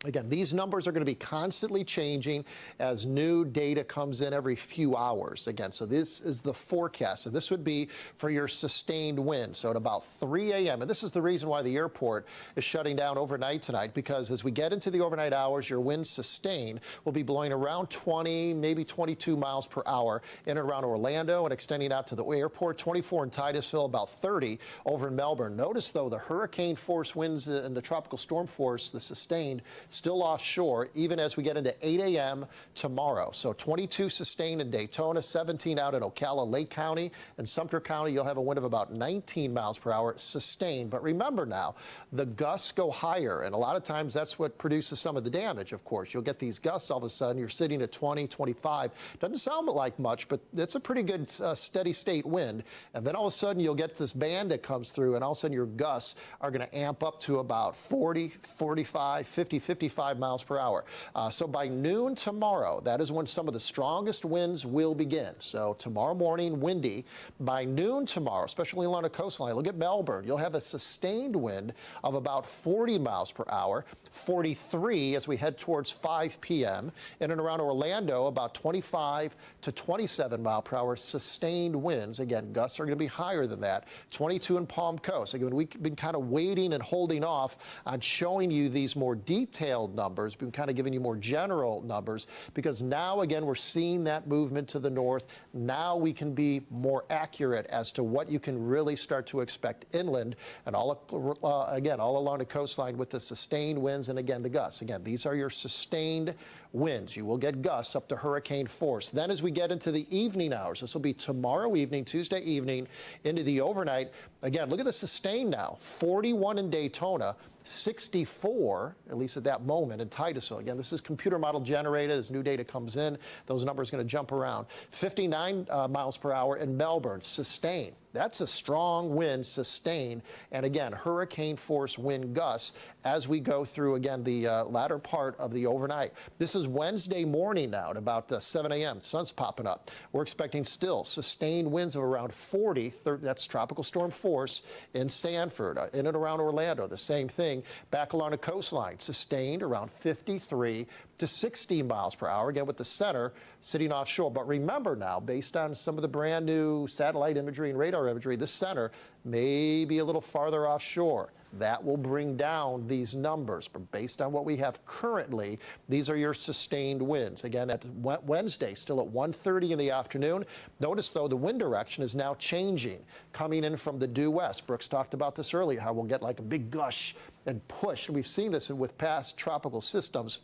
Again, these numbers are going to be constantly changing as new data comes in every few hours. Again, so this is the forecast. And this would be for your sustained wind. So at about 3 a.m., and this is the reason why the airport is shutting down overnight tonight, because as we get into the overnight hours, your winds sustained will be blowing around 20, maybe 22 miles per hour in and around Orlando and extending out to the airport, 24 in Titusville, about 30 over in Melbourne. Notice, though, the hurricane force winds and the tropical storm force, the sustained, still offshore, even as we get into 8 a.m. tomorrow. So 22 sustained in Daytona, 17 out in Ocala, Lake County, and Sumter County. You'll have a wind of about 19 miles per hour sustained. But remember now, the gusts go higher, and a lot of times that's what produces some of the damage, of course. You'll get these gusts all of a sudden. You're sitting at 20, 25. Doesn't sound like much, but it's a pretty good steady state wind. And then all of a sudden you'll get this band that comes through, and all of a sudden your gusts are going to amp up to about 40, 45, 50, 55 55 miles per hour. So by noon tomorrow, that is when some of the strongest winds will begin. So tomorrow morning, windy. By noon tomorrow, especially along the coastline, look at Melbourne. You'll have a sustained wind of about 40 miles per hour, 43 as we head towards 5 p.m. In and around Orlando, about 25 to 27 mile per hour sustained winds. Again, gusts are going to be higher than that. 22 in Palm Coast. Again, we've been kind of waiting and holding off on showing you these more detailed numbers. We've been kind of giving you more general numbers because now, again, we're seeing that movement to the north. Now we can be more accurate as to what you can really start to expect inland and again, all along the coastline with the sustained winds and, again, the gusts. Again, these are your sustained winds. You will get gusts up to hurricane force. Then as we get into the evening hours, this will be tomorrow evening, Tuesday evening, into the overnight. Again, look at the sustained now. 41 in Daytona, 64, at least at that moment, in Titusville. Again, this is computer model generated. As new data comes in, those numbers are going to jump around. 59 miles per hour in Melbourne, sustained. That's a strong wind, sustained, and again, hurricane force wind gusts as we go through, again, the latter part of the overnight. This is Wednesday morning now at about 7 a.m. Sun's popping up. We're expecting still sustained winds of around 40. That's tropical storm force in Sanford, in and around Orlando. The same thing back along the coastline, sustained around 53 to 60 miles per hour, again with the center sitting offshore. But remember now, based on some of the brand new satellite imagery and radar imagery, the center may be a little farther offshore. That will bring down these numbers. But based on what we have currently, these are your sustained winds. Again, at Wednesday, still at 1:30 in the afternoon. Notice, though, the wind direction is now changing, coming in from the due west. Brooks talked about this earlier, how we'll get like a big gush and push. We've seen this with past tropical systems.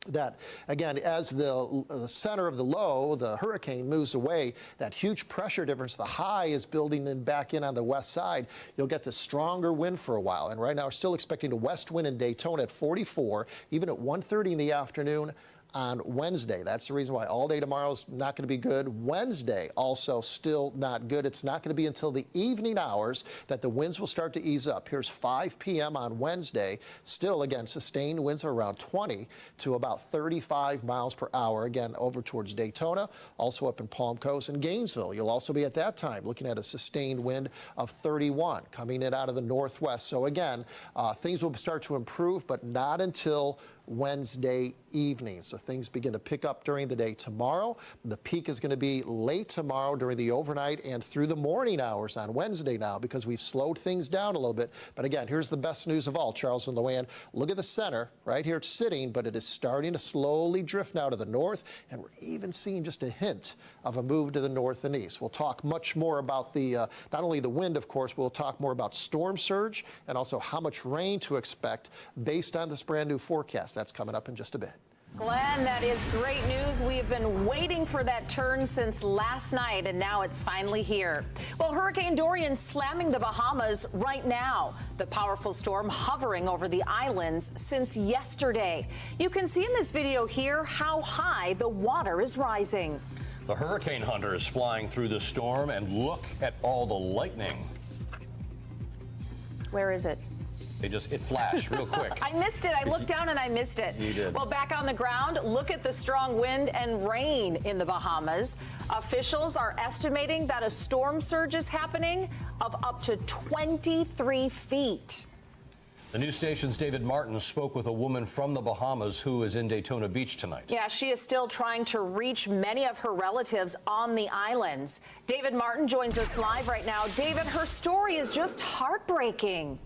That, again, as the center of the low, the hurricane moves away, that huge pressure difference, the high is building in back in on the west side. You'll get the stronger wind for a while. And right now, we're still expecting a west wind in Daytona at 44, even at 1:30 in the afternoon on Wednesday. That's the reason why all day tomorrow is not going to be good. Wednesday also still not good. It's not going to be until the evening hours that the winds will start to ease up. Here's 5 p.m. on Wednesday. Still, again, sustained winds are around 20 to about 35 miles per hour. Again, over towards Daytona, also up in Palm Coast and Gainesville. You'll also be at that time looking at a sustained wind of 31 coming in out of the northwest. So again, things will start to improve, but not until Wednesday evening. So things begin to pick up during the day tomorrow. The peak is going to be late tomorrow during the overnight and through the morning hours on Wednesday now because we've slowed things down a little bit. But again, here's the best news of all, Charles and Luann. Look at the center right here. It's sitting, but it is starting to slowly drift now to the north. And we're even seeing just a hint of a move to the north and east. We'll talk much more about the, not only the wind, of course, we'll talk more about storm surge and also how much rain to expect based on this brand new forecast. That's coming up in just a bit. Glenn, that is great news. We have been waiting for that turn since last night, and now it's finally here. Well, Hurricane Dorian slamming the Bahamas right now. The powerful storm hovering over the islands since yesterday. You can see in this video here how high the water is rising. The hurricane hunter is flying through the storm, and look at all the lightning. Where is it? It flashed real quick. I missed it. I looked down and I missed it. You did. Well, back on the ground, look at the strong wind and rain in the Bahamas. Officials are estimating that a storm surge is happening of up to 23 feet. The news station's David Martin spoke with a woman from the Bahamas who is in Daytona Beach tonight. Yeah, she is still trying to reach many of her relatives on the islands. David Martin joins us live right now. David, her story is just heartbreaking.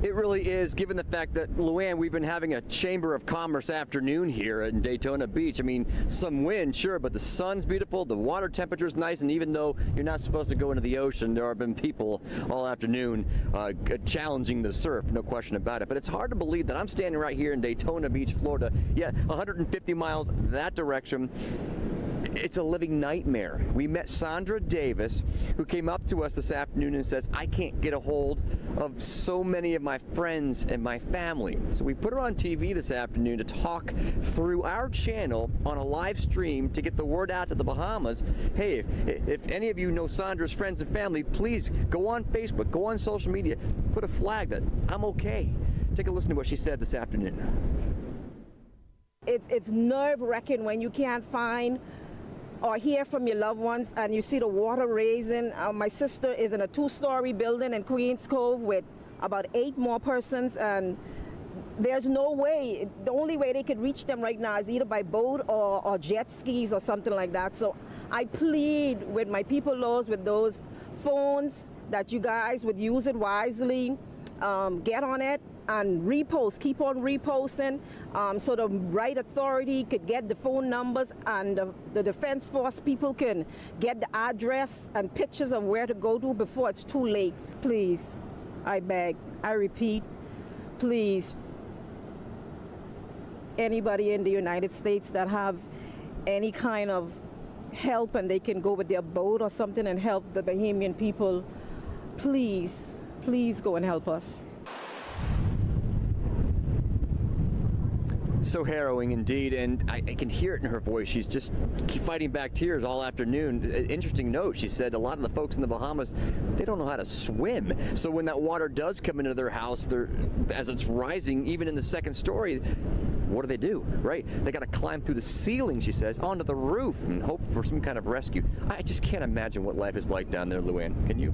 It really is, given the fact that, Luann, we've been having a Chamber of Commerce afternoon here in Daytona Beach. I mean, some wind, sure, but the sun's beautiful, the water temperature's nice, and even though you're not supposed to go into the ocean, there have been people all afternoon challenging the surf, no question about it. But it's hard to believe that I'm standing right here in Daytona Beach, Florida, 150 miles that direction. It's a living nightmare. We met Sandra Davis, who came up to us this afternoon and says, I can't get a hold of so many of my friends and my family. So we put her on TV this afternoon to talk through our channel on a live stream to get the word out to the Bahamas. Hey, if any of you know Sandra's friends and family, please go on Facebook, go on social media, put a flag that I'm okay. Take a listen to what she said this afternoon. It's nerve-wracking when you can't find or hear from your loved ones and you see the water raising. My sister is in a 2-story building in Queens Cove with about 8 more persons, and there's no way. The only way they could reach them right now is either by boat or jet skis or something like that. So I plead with my people laws, with those phones, that you guys would use it wisely, get on it and repost, keep on reposting, so the right authority could get the phone numbers and the Defense Force people can get the address and pictures of where to go to before it's too late. Please, I beg, I repeat, please, anybody in the United States that have any kind of help and they can go with their boat or something and help the Bahamian people, please, please go and help us. So harrowing indeed, and I can hear it in her voice. She's just fighting back tears all afternoon. Interesting note, she said a lot of the folks in the Bahamas, they don't know how to swim. So when that water does come into their house, as it's rising, even in the 2nd story, what do? Right? They got to climb through the ceiling, she says, onto the roof and hope for some kind of rescue. I just can't imagine what life is like down there, Luann. Can you?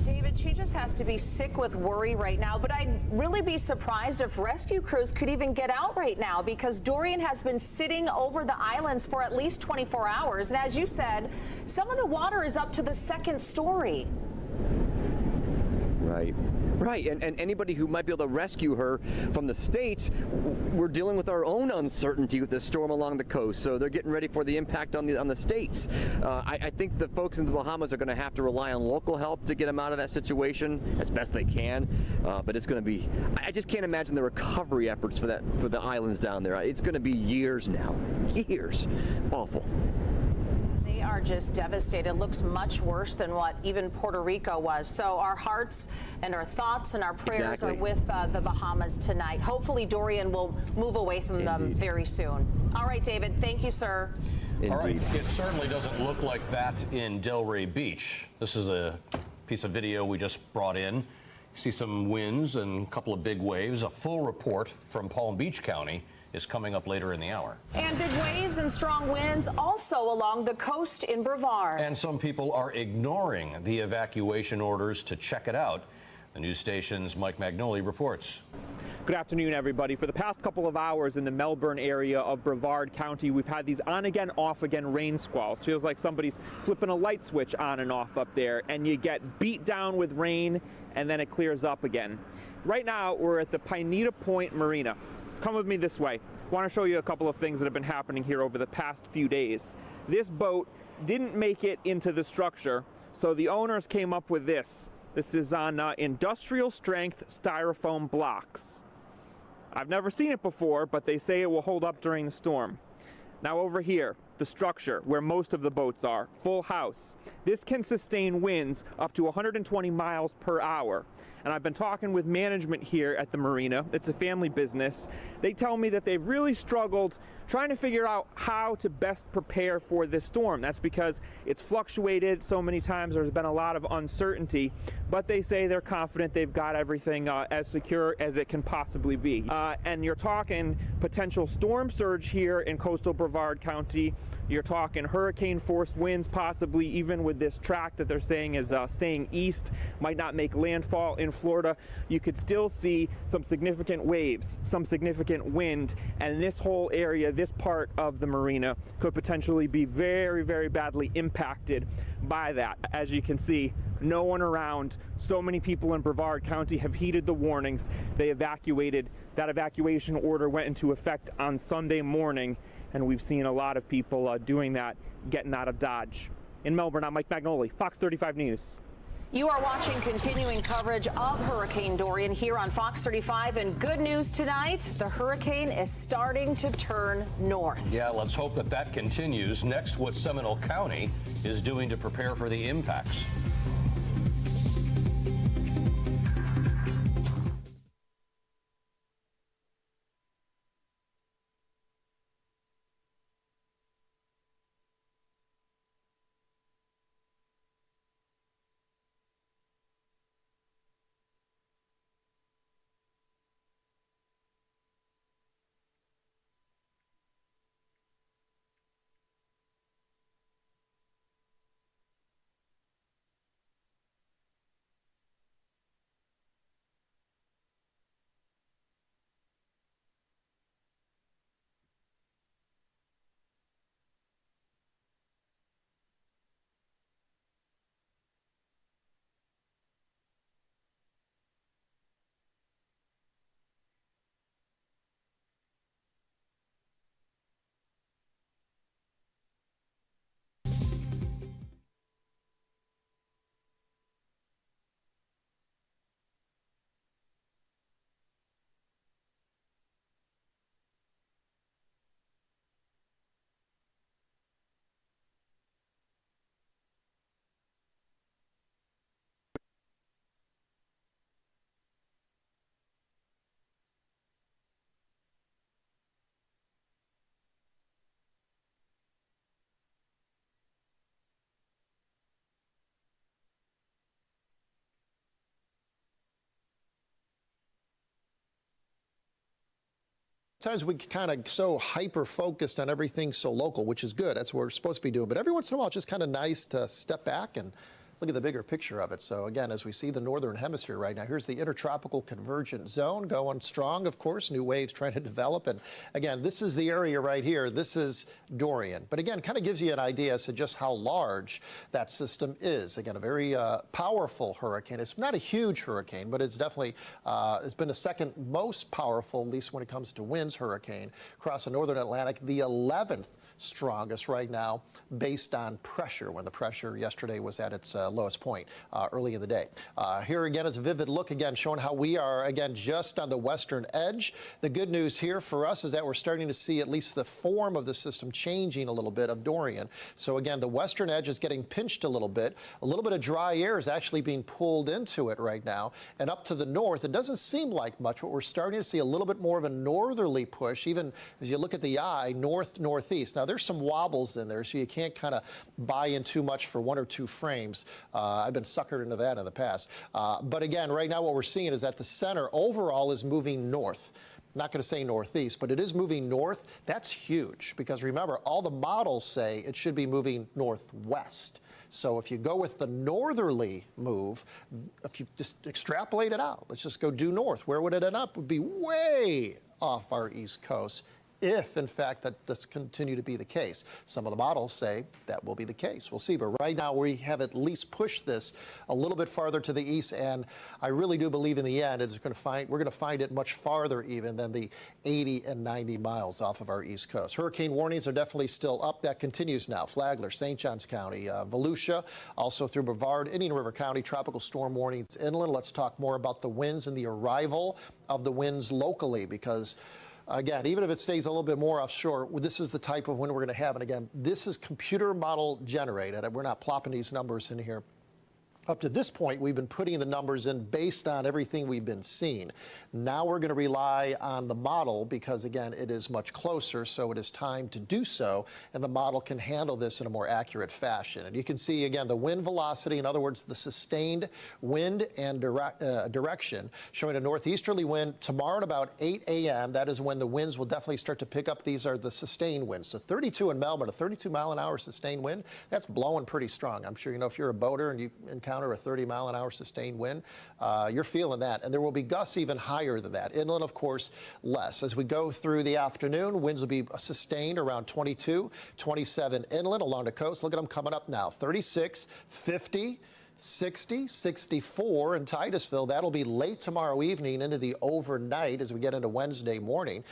David, she just has to be sick with worry right now, but I'd really be surprised if rescue crews could even get out right now, because Dorian has been sitting over the islands for at least 24 hours. And as you said, some of the water is up to the 2nd story. Right, and anybody who might be able to rescue her from the States, we're dealing with our own uncertainty with the storm along the coast, so they're getting ready for the impact on the States. I think the folks in the Bahamas are going to have to rely on local help to get them out of that situation as best they can, but it's going to be, I just can't imagine the recovery efforts for the islands down there. It's going to be years now. Years. Awful. They are just devastated. It looks much worse than what even Puerto Rico was. So our hearts and our thoughts and our prayers are with the Bahamas tonight. Hopefully Dorian will move away from them very soon. All right, David. Thank you, sir. All right. It certainly doesn't look like that in Delray Beach. This is a piece of video we just brought in. You see some winds and a couple of big waves. A full report from Palm Beach County is coming up later in the hour. And big waves and strong winds also along the coast in Brevard. And some people are ignoring the evacuation orders to check it out. The news station's Mike Magnoli reports. Good afternoon, everybody. For the past couple of hours in the Melbourne area of Brevard County, we've had these on-again, off-again rain squalls. Feels like somebody's flipping a light switch on and off up there, and you get beat down with rain, and then it clears up again. Right now, we're at the Pineda Point Marina. Come with me this way. I want to show you a couple of things that have been happening here over the past few days. This boat didn't make it into the structure, so the owners came up with this. This is on industrial strength styrofoam blocks. I've never seen it before, but they say it will hold up during the storm. Now over here, the structure where most of the boats are, full house. This can sustain winds up to 120 miles per hour. And I've been talking with management here at the marina. It's a family business. They tell me that they've really struggled trying to figure out how to best prepare for this storm. That's because it's fluctuated so many times. There's been a lot of uncertainty, but they say they're confident they've got everything as secure as it can possibly be. And you're talking potential storm surge here in coastal Brevard County. You're talking hurricane force winds, possibly even with this track that they're saying is staying east, might not make landfall in Florida. You could still see some significant waves, some significant wind, and this whole area, this part of the marina could potentially be very, very badly impacted by that. As you can see, no one around. So many people in Brevard County have heeded the warnings. They evacuated. That evacuation order went into effect on Sunday morning, and we've seen a lot of people doing that, getting out of Dodge. In Melbourne, I'm Mike Magnoli, Fox 35 News. You are watching continuing coverage of Hurricane Dorian here on Fox 35, and good news tonight, the hurricane is starting to turn north. Yeah, let's hope that that continues. Next, what Seminole County is doing to prepare for the impacts. sometimes we kind of so hyper-focused on everything so local, which is good. That's what we're supposed to be doing. But every once in a while, it's just kind of nice to step back and look at the bigger picture of it. So again, as we see the northern hemisphere right now, here's the intertropical convergent zone going strong, of course, new waves trying to develop. And again, this is the area right here. This is Dorian. But again, kind of gives you an idea as to just how large that system is. Again, a very powerful hurricane. It's not a huge hurricane, but it's definitely, it's been the second most powerful, at least when it comes to winds, hurricane across the northern Atlantic, the 11th strongest right now based on pressure, when the pressure yesterday was at its lowest point early in the day. Here again is a vivid look again showing how we are again just on the western edge. The good news here for us is that we're starting to see at least the form of the system changing a little bit of Dorian. So again, the western edge is getting pinched a little bit. A little bit of dry air is actually being pulled into it right now. And up to the north, it doesn't seem like much, but we're starting to see a little bit more of a northerly push, even as you look at the eye, north-northeast. Now, there's some wobbles in there, so you can't kind of buy in too much for 1 or 2 frames. I've been suckered into that in the past. But again, right now what we're seeing is that the center overall is moving north. Not going to say northeast, but it is moving north. That's huge because remember, all the models say it should be moving northwest. So if you go with the northerly move, if you just extrapolate it out, let's just go due north. Where would it end up? It would be way off our east coast, if, in fact, that does continue to be the case. Some of the models say that will be the case. We'll see. But right now, we have at least pushed this a little bit farther to the east, and I really do believe in the end we're going to find it much farther even than the 80 and 90 miles off of our east coast. Hurricane warnings are definitely still up. That continues now. Flagler, St. Johns County, Volusia, also through Brevard, Indian River County, tropical storm warnings inland. Let's talk more about the winds and the arrival of the winds locally, because again, even if it stays a little bit more offshore, this is the type of wind we're going to have. And again, this is computer model generated. We're not plopping these numbers in here. Up to this point, we've been putting the numbers in based on everything we've been seeing. Now we're going to rely on the model because, again, it is much closer, so it is time to do so, and the model can handle this in a more accurate fashion. And you can see, again, the wind velocity, in other words, the sustained wind and direction, showing a northeasterly wind tomorrow at about 8 a.m. That is when the winds will definitely start to pick up. These are the sustained winds. So 32 in Melbourne, a 32-mile-an-hour sustained wind, that's blowing pretty strong. I'm sure you know if you're a boater and you encounter a 30-mile-an-hour sustained wind, you're feeling that. And there will be gusts even higher than that. Inland, of course, less. As we go through the afternoon, winds will be sustained around 22, 27 inland along the coast. Look at them coming up now. 36, 50, 60, 64 in Titusville. That'll be late tomorrow evening into the overnight as we get into Wednesday morning.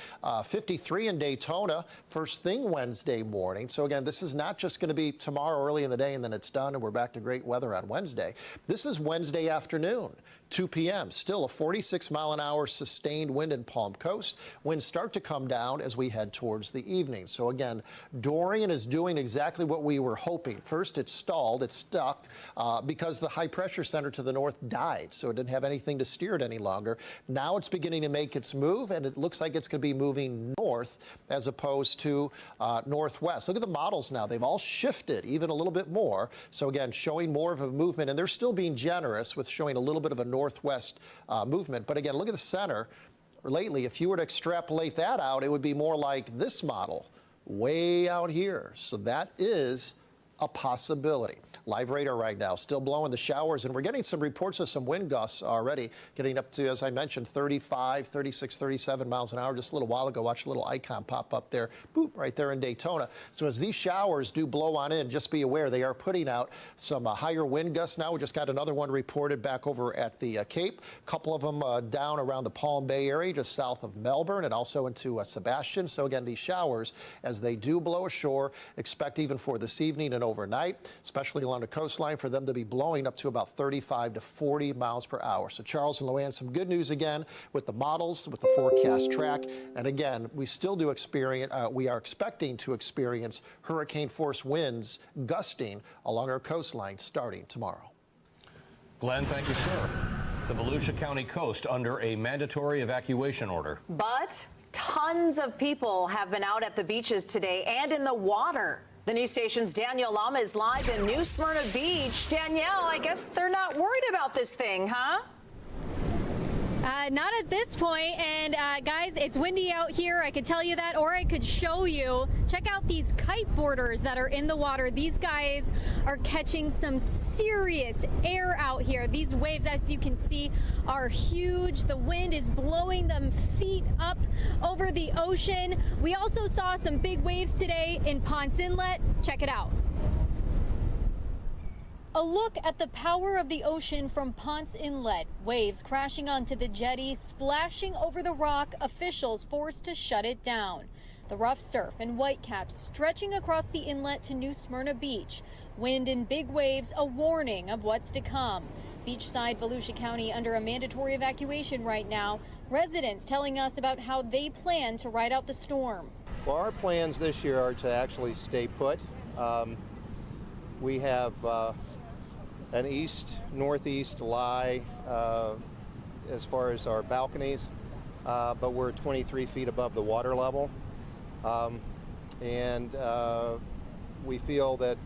53 in Daytona, first thing Wednesday morning. So again, this is not just going to be tomorrow early in the day and then it's done and we're back to great weather on Wednesday. This is Wednesday afternoon, 2 p.m. Still a 46-mile-an-hour sustained wind in Palm Coast. Winds start to come down as we head towards the evening. So again, Dorian is doing exactly what we were hoping. First, it stalled, it stuck because the high pressure center to the north died, so it didn't have anything to steer it any longer. Now it's beginning to make its move, and it looks like it's going to be moving north as opposed to northwest. Look at the models now. They've all shifted even a little bit more. So again, showing more of a movement, and they're still being generous with showing a little bit of a northwest movement. But again, look at the center. Lately, if you were to extrapolate that out, it would be more like this model, way out here. So that is a possibility. Live radar right now still blowing the showers, and we're getting some reports of some wind gusts already, getting up to, as I mentioned, 35, 36, 37 miles an hour just a little while ago. Watch a little icon pop up there, boop, right there in Daytona. So as these showers do blow on in, just be aware they are putting out some higher wind gusts now. We just got another one reported back over at the Cape. A couple of them down around the Palm Bay area, just south of Melbourne, and also into Sebastian. So again, these showers, as they do blow ashore, expect even for this evening and overnight, especially along the coastline, for them to be blowing up to about 35 to 40 miles per hour. So Charles and Luann, some good news again with the models, with the forecast track. And again, we still do experience, we are expecting to experience hurricane force winds gusting along our coastline starting tomorrow. Glenn, thank you, sir. The Volusia County coast under a mandatory evacuation order. But tons of people have been out at the beaches today and in the water. The news station's Danielle Lama is live in New Smyrna Beach. Danielle, I guess they're not worried about this thing, huh? Not at this point. And guys, it's windy out here. I could tell you that, or I could show you. Check out these kite boarders that are in the water. These guys are catching some serious air out here. These waves, as you can see, are huge. The wind is blowing them feet up over the ocean. We also saw some big waves today in Ponce Inlet. Check it out. A look at the power of the ocean from Ponce Inlet. Waves crashing onto the jetty, splashing over the rock, officials forced to shut it down. The rough surf and whitecaps stretching across the inlet to New Smyrna Beach. Wind and big waves, a warning of what's to come. Beachside Volusia County under a mandatory evacuation right now. Residents telling us about how they plan to ride out the storm. Well, our plans this year are to actually stay put. We have an east-northeast lie as far as our balconies, but we're 23 feet above the water level. We feel that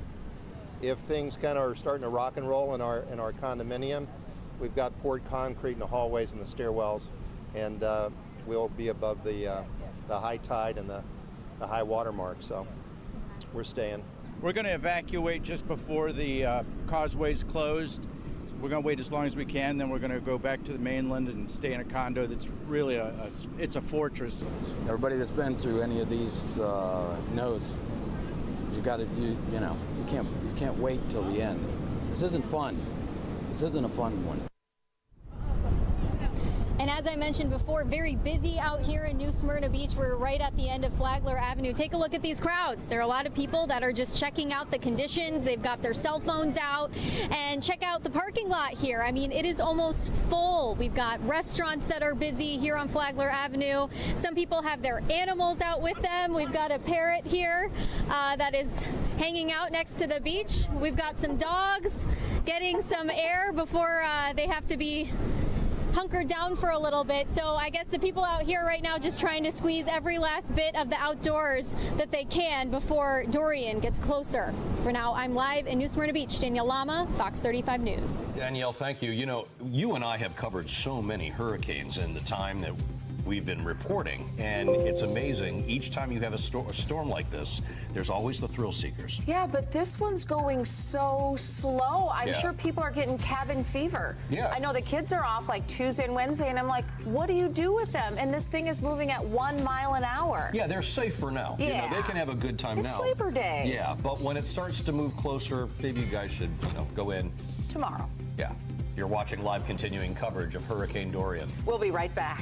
if things kind of are starting to rock and roll in our condominium, we've got poured concrete in the hallways and the stairwells, and we'll be above the high tide and the high water mark, so we're staying. We're going to evacuate just before the causeway's closed. We're going to wait as long as we can, then we're going to go back to the mainland and stay in a condo that's really it's a fortress. Everybody that's been through any of these knows you can't wait till the end. This isn't fun. This isn't a fun one. And as I mentioned before, very busy out here in New Smyrna Beach. We're right at the end of Flagler Avenue. Take a look at these crowds. There are a lot of people that are just checking out the conditions. They've got their cell phones out. And check out the parking lot here. I mean, it is almost full. We've got restaurants that are busy here on Flagler Avenue. Some people have their animals out with them. We've got a parrot here that is hanging out next to the beach. We've got some dogs getting some air before they have to be hunkered down for a little bit. So I guess the people out here right now just trying to squeeze every last bit of the outdoors that they can before Dorian gets closer. For now, I'm live in New Smyrna Beach. Danielle Lama, Fox 35 News. Danielle, thank you. You know, you and I have covered so many hurricanes in the time that we've been reporting, and it's amazing. Each time you have a storm like this, there's always the thrill seekers. Yeah, but this one's going so slow. I'm sure people are getting cabin fever. Yeah. I know the kids are off like Tuesday and Wednesday, and I'm like, what do you do with them? And this thing is moving at 1 mile an hour. Yeah, they're safe for now. Yeah. You know, they can have a good time now. It's Labor Day. Yeah, but when it starts to move closer, maybe you guys should, go in. Tomorrow. Yeah. You're watching live continuing coverage of Hurricane Dorian. We'll be right back.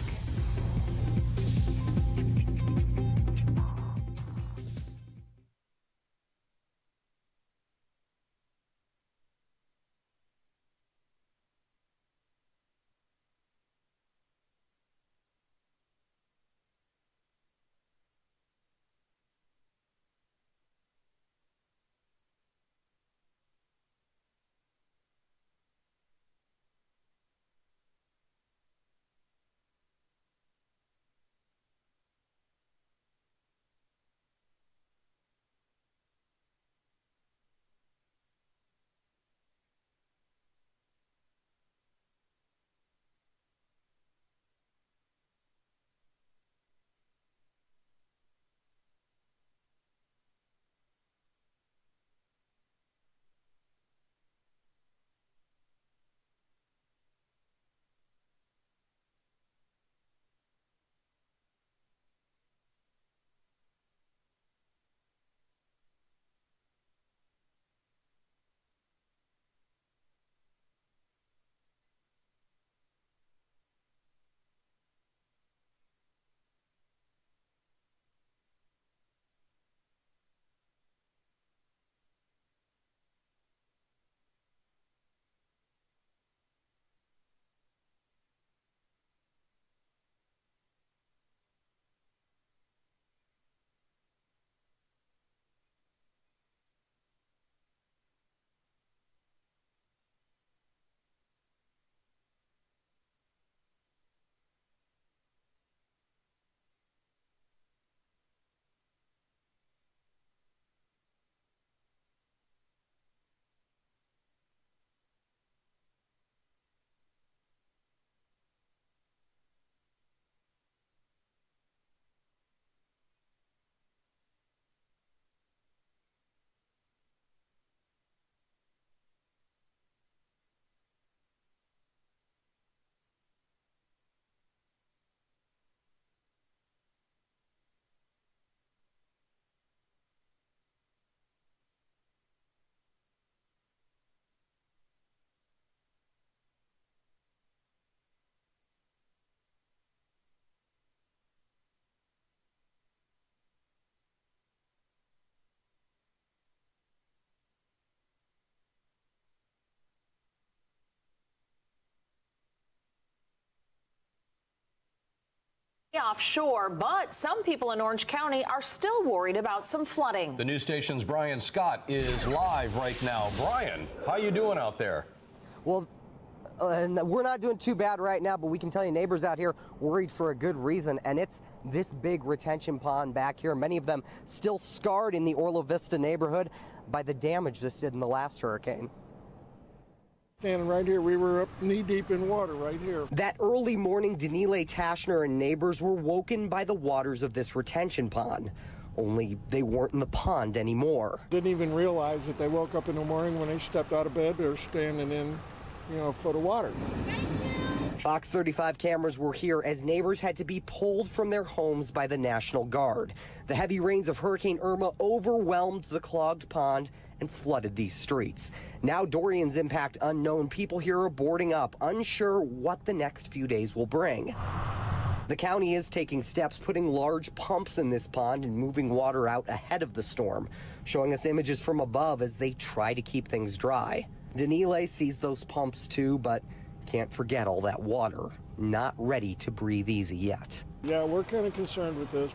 offshore, but some people in Orange County are still worried about some flooding. The news station's Brian Scott is live right now. Brian, how you doing out there? Well, and we're not doing too bad right now, but we can tell you neighbors out here worried for a good reason, and it's this big retention pond back here. Many of them still scarred in the Orla Vista neighborhood by the damage this did in the last hurricane. Standing right here, we were up knee deep in water right here. That early morning, Danile Tashner and neighbors were woken by the waters of this retention pond. Only they weren't in the pond anymore. Didn't even realize that they woke up in the morning when they stepped out of bed, they were standing in, a foot of water. Fox 35 cameras were here as neighbors had to be pulled from their homes by the National Guard. The heavy rains of Hurricane Irma overwhelmed the clogged pond and flooded these streets. Now Dorian's impact unknown, people here are boarding up, unsure what the next few days will bring. The county is taking steps, putting large pumps in this pond and moving water out ahead of the storm, showing us images from above as they try to keep things dry. Danile sees those pumps too, but can't forget all that water. Not ready to breathe easy yet. Yeah, we're kind of concerned with this.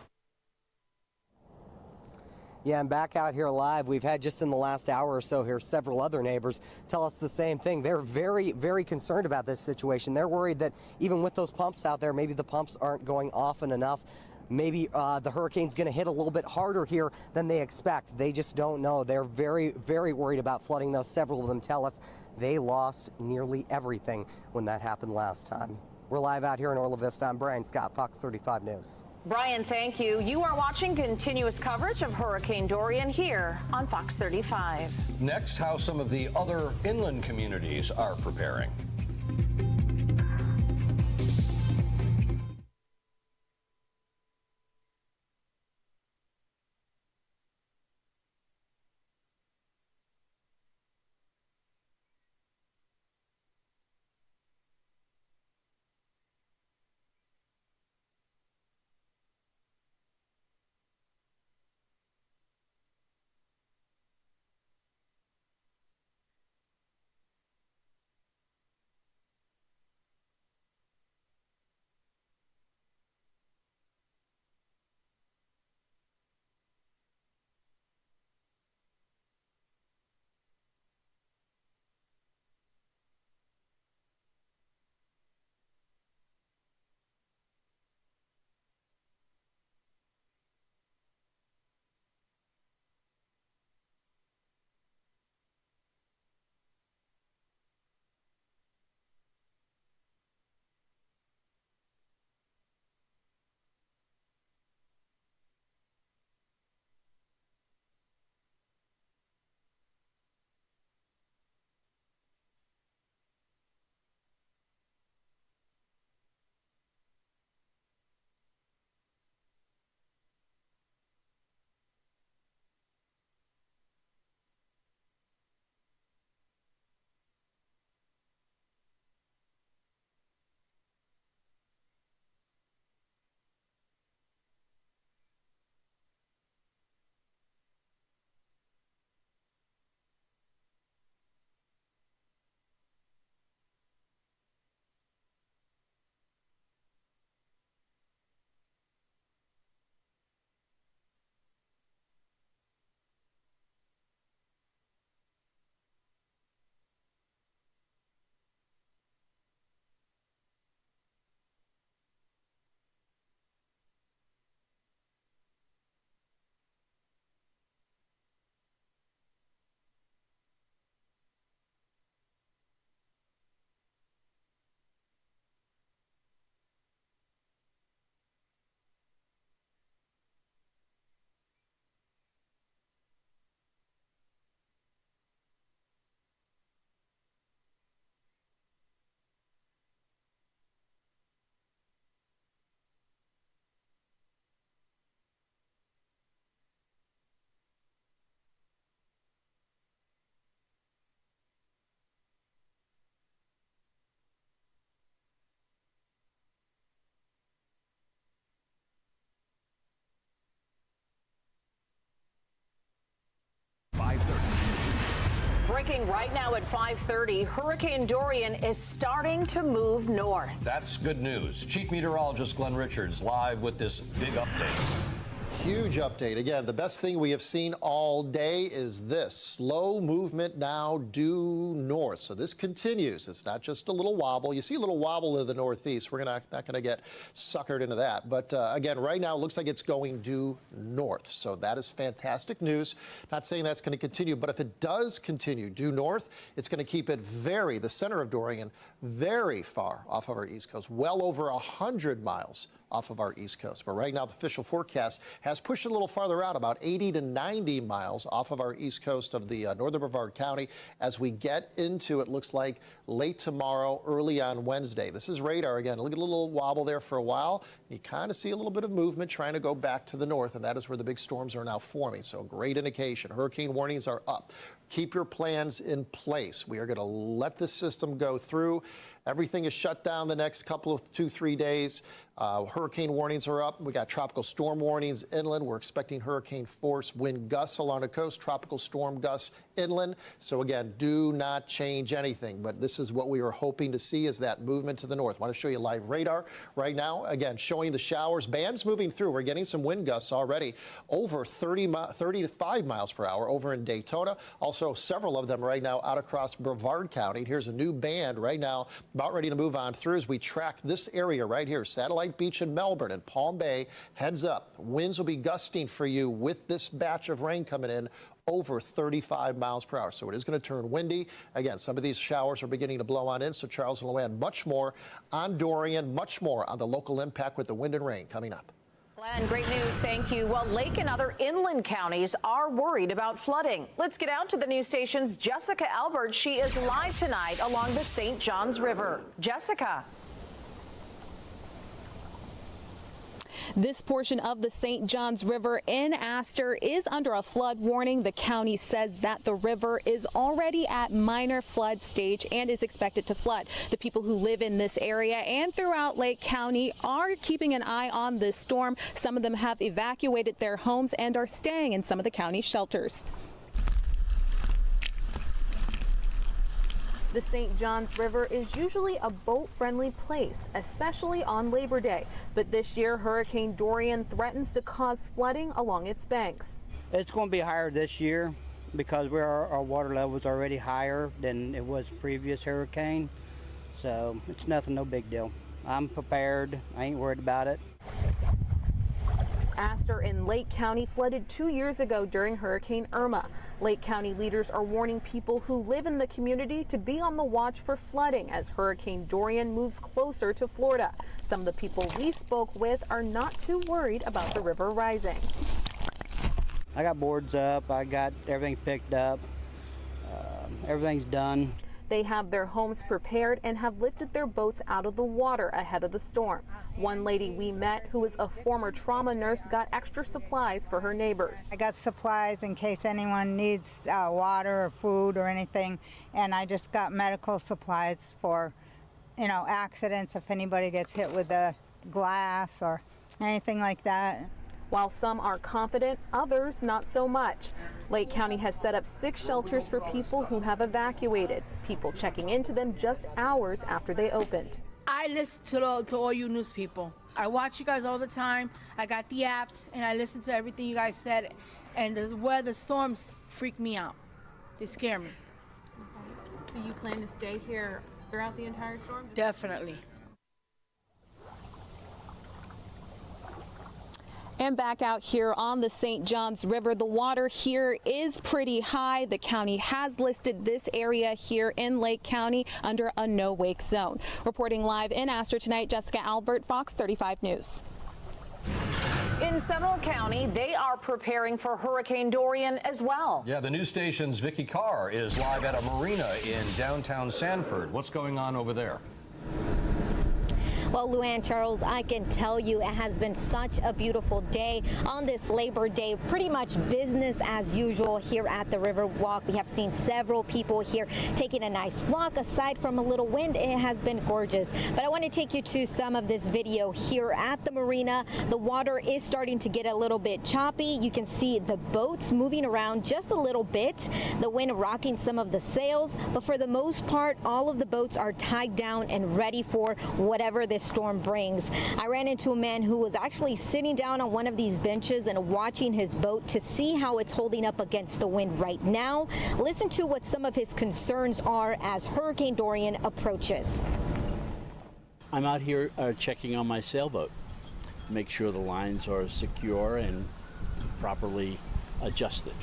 Yeah, and back out here live, we've had just in the last hour or so here several other neighbors tell us the same thing. They're very, very concerned about this situation. They're worried that even with those pumps out there, maybe the pumps aren't going often enough. Maybe the hurricane's going to hit a little bit harder here than they expect. They just don't know. They're very, very worried about flooding, though. Several of them tell us they lost nearly everything when that happened last time. We're live out here in Orla Vista. I'm Brian Scott, Fox 35 News. Brian, thank you. You are watching continuous coverage of Hurricane Dorian here on Fox 35. Next, how some of the other inland communities are preparing. breaking right now at 5:30. Hurricane Dorian is starting to move north. That's good news. Chief Meteorologist Glenn Richards live with this big update. Huge update. Again, the best thing we have seen all day is this slow movement now due north. So this continues. It's not just a little wobble. You see a little wobble to the northeast. We're not going to get suckered into that. But again, right now it looks like it's going due north. So that is fantastic news. Not saying that's going to continue, but if it does continue due north, it's going to keep it the center of Dorian, very far off of our east coast, well over 100 miles off of our east coast. But right now, the official forecast has pushed it a little farther out, about 80 to 90 miles off of our east coast of the northern Brevard County as we get into, it looks like, late tomorrow, early on Wednesday. This is radar again. Look at a little wobble there for a while. You kind of see a little bit of movement trying to go back to the north, and that is where the big storms are now forming. So great indication. Hurricane warnings are up. Keep your plans in place. We are going to let this system go through. Everything is shut down the next couple of 2-3 days. Hurricane warnings are up. We got tropical storm warnings inland. We're expecting hurricane force wind gusts along the coast, tropical storm gusts inland. So again, do not change anything. But this is what we are hoping to see, is that movement to the north. I want to show you live radar right now. Again, showing the showers. Bands moving through. We're getting some wind gusts already over 35 miles per hour over in Daytona. Also, several of them right now out across Brevard County. Here's a new band right now about ready to move on through as we track this area right here, Satellite Beach in Melbourne and Palm Bay. Heads up, winds will be gusting for you with this batch of rain coming in over 35 miles per hour. So it is going to turn windy. Again, some of these showers are beginning to blow on in. So Charles and Luann, much more on Dorian, much more on the local impact with the wind and rain coming up. Glenn, great news. Thank you. Well, Lake and other inland counties are worried about flooding. Let's get out to the news station's Jessica Albert. She is live tonight along the St. Johns River. Jessica. This portion of the St. Johns River in Astor is under a flood warning. The county says that the river is already at minor flood stage and is expected to flood. The people who live in this area and throughout Lake County are keeping an eye on this storm. Some of them have evacuated their homes and are staying in some of the county shelters. The St. Johns River is usually a boat-friendly place, especially on Labor Day. But this year, Hurricane Dorian threatens to cause flooding along its banks. It's going to be higher this year because our water level is already higher than it was previous hurricane. So it's nothing, no big deal. I'm prepared. I ain't worried about it. Astor in Lake County flooded 2 years ago during Hurricane Irma. Lake County leaders are warning people who live in the community to be on the watch for flooding as Hurricane Dorian moves closer to Florida. Some of the people we spoke with are not too worried about the river rising. I got boards up. I got everything picked up. Everything's done. They have their homes prepared and have lifted their boats out of the water ahead of the storm. One lady we met, who is a former trauma nurse, got extra supplies for her neighbors. I got supplies in case anyone needs water or food or anything, and I just got medical supplies for, accidents if anybody gets hit with a glass or anything like that. While some are confident, others not so much. Lake County has set up 6 shelters for people who have evacuated, people checking into them just hours after they opened. I listen to all you news people. I watch you guys all the time. I got the apps and I listen to everything you guys said, and the weather storms freak me out. They scare me. So you plan to stay here throughout the entire storm? Definitely. And back out here on the St. Johns River, the water here is pretty high. The county has listed this area here in Lake County under a no-wake zone. Reporting live in Astor tonight, Jessica Albert, Fox 35 News. In Seminole County, they are preparing for Hurricane Dorian as well. Yeah, the news station's Vicky Carr is live at a marina in downtown Sanford. What's going on over there? Well, Luann, Charles, I can tell you it has been such a beautiful day on this Labor Day. Pretty much business as usual here at the Riverwalk. We have seen several people here taking a nice walk. Aside from a little wind, it has been gorgeous. But I want to take you to some of this video here at the marina. The water is starting to get a little bit choppy. You can see the boats moving around just a little bit. The wind rocking some of the sails, but for the most part, all of the boats are tied down and ready for whatever this storm brings. I ran into a man who was actually sitting down on one of these benches and watching his boat to see how it's holding up against the wind right now. Listen to what some of his concerns are as Hurricane Dorian approaches. I'm out here checking on my sailboat, make sure the lines are secure and properly adjusted.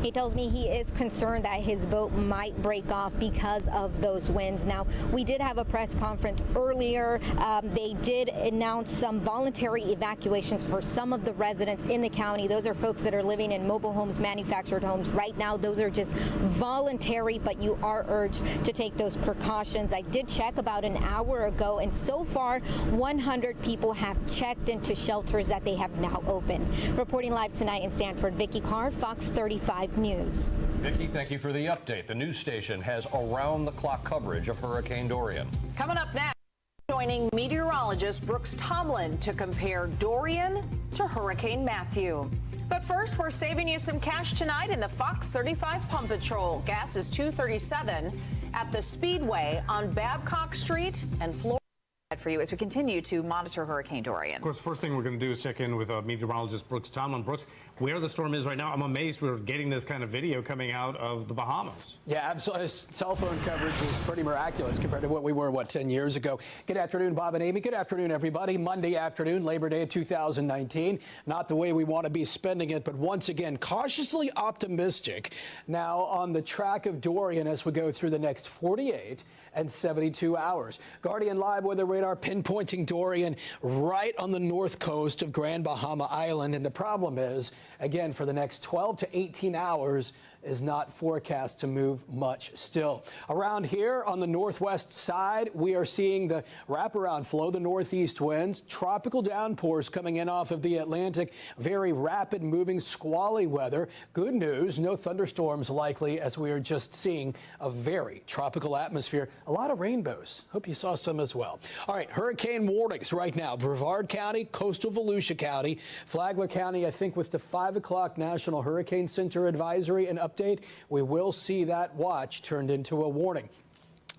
He tells me he is concerned that his boat might break off because of those winds. Now, we did have a press conference earlier. They did announce some voluntary evacuations for some of the residents in the county. Those are folks that are living in mobile homes, manufactured homes. Right now, those are just voluntary, but you are urged to take those precautions. I did check about an hour ago, and so far, 100 people have checked into shelters that they have now opened. Reporting live tonight in Sanford, Vicki Carr, Fox 35 News. Vicki, thank you for the update. The news station has around-the-clock coverage of Hurricane Dorian. Coming up next, joining meteorologist Brooks Tomlin to compare Dorian to Hurricane Matthew. But first, we're saving you some cash tonight in the Fox 35 Pump Patrol. Gas is $2.37 at the Speedway on Babcock Street and Florida. For you as we continue to monitor Hurricane Dorian. Of course, the first thing we're going to do is check in with meteorologist Brooks Tomlin. Brooks, where the storm is right now, I'm amazed we're getting this kind of video coming out of the Bahamas. Yeah, absolutely. Cell phone coverage is pretty miraculous compared to what we were, 10 years ago. Good afternoon, Bob and Amy. Good afternoon, everybody. Monday afternoon, Labor Day of 2019. Not the way we want to be spending it, but once again, cautiously optimistic now on the track of Dorian as we go through the next 48 and 72 hours. Guardian Live weather radar pinpointing Dorian right on the north coast of Grand Bahama Island. And the problem is, again, for the next 12 to 18 hours, is not forecast to move much still. Around here on the northwest side, we are seeing the wraparound flow, the northeast winds, tropical downpours coming in off of the Atlantic, very rapid moving squally weather. Good news, no thunderstorms likely as we are just seeing a very tropical atmosphere. A lot of rainbows. Hope you saw some as well. All right, hurricane warnings right now. Brevard County, coastal Volusia County, Flagler County, I think with the 5 o'clock National Hurricane Center advisory and update, we will see that watch turned into a warning.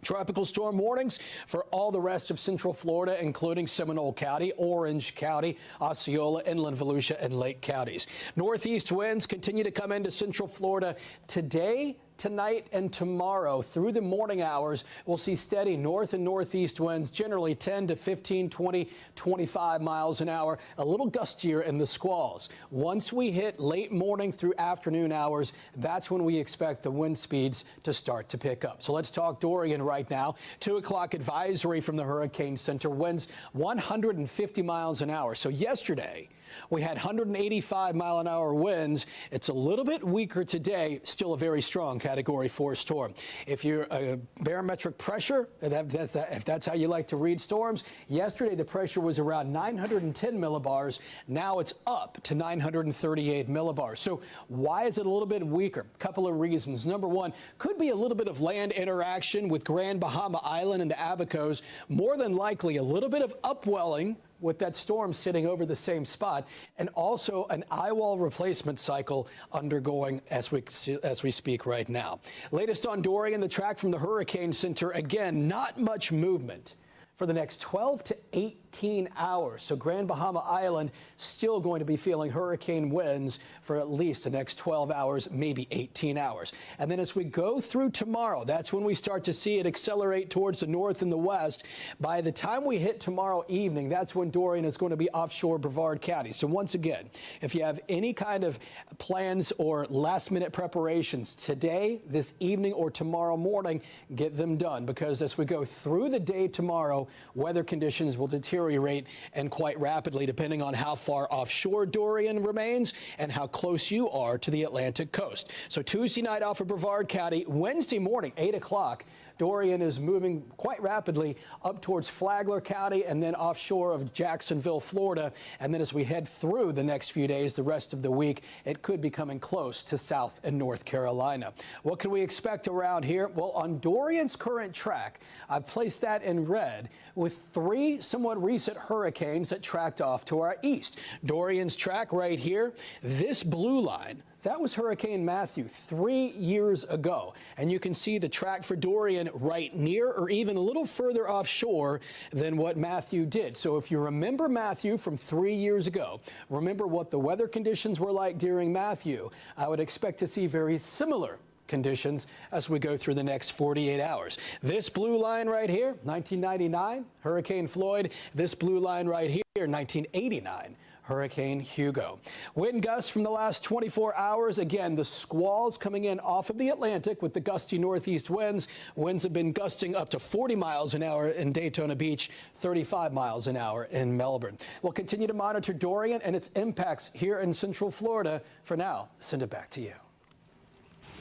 Tropical storm warnings for all the rest of Central Florida, including Seminole County, Orange County, Osceola, Inland Volusia, and Lake counties. Northeast winds continue to come into Central Florida today, tonight, and tomorrow. Through the morning hours, we'll see steady north and northeast winds, generally 10 to 15, 20, 25 miles an hour, a little gustier in the squalls. Once we hit late morning through afternoon hours, that's when we expect the wind speeds to start to pick up. So let's talk Dorian right now. 2 o'clock advisory from the Hurricane Center, winds 150 miles an hour. So yesterday, we had 185-mile-an-hour winds. It's a little bit weaker today, still a very strong Category 4 storm. If you're a barometric pressure, if that's how you like to read storms, yesterday the pressure was around 910 millibars. Now it's up to 938 millibars. So why is it a little bit weaker? Couple of reasons. Number one, could be a little bit of land interaction with Grand Bahama Island and the Abacos. More than likely, a little bit of upwelling with that storm sitting over the same spot, and also an eye wall replacement cycle undergoing as we speak right now. Latest on Dorian, the track from the Hurricane Center, again, not much movement for the next 12 to 18 hours. So Grand Bahama Island still going to be feeling hurricane winds for at least the next 12 hours, maybe 18 hours. And then as we go through tomorrow, that's when we start to see it accelerate towards the north and the west. By the time we hit tomorrow evening, that's when Dorian is going to be offshore Brevard County. So once again, if you have any kind of plans or last-minute preparations today, this evening, or tomorrow morning, get them done, because as we go through the day tomorrow, weather conditions will deteriorate, and quite rapidly, depending on how far offshore Dorian remains and how close you are to the Atlantic coast. So Tuesday night off of Brevard County, Wednesday morning, 8 o'clock, Dorian is moving quite rapidly up towards Flagler County and then offshore of Jacksonville, Florida. And then as we head through the next few days, the rest of the week, it could be coming close to South and North Carolina. What can we expect around here? Well, on Dorian's current track, I've placed that in red with 3 somewhat recent hurricanes that tracked off to our east. Dorian's track right here, this blue line, that was Hurricane Matthew 3 years ago. And you can see the track for Dorian right near or even a little further offshore than what Matthew did. So if you remember Matthew from 3 years ago, remember what the weather conditions were like during Matthew, I would expect to see very similar conditions as we go through the next 48 hours. This blue line right here, 1999, Hurricane Floyd. This blue line right here, 1989. Hurricane Hugo. Wind gusts from the last 24 hours. Again, the squalls coming in off of the Atlantic with the gusty northeast winds. Winds have been gusting up to 40 miles an hour in Daytona Beach, 35 miles an hour in Melbourne. We'll continue to monitor Dorian and its impacts here in Central Florida. For now, send it back to you.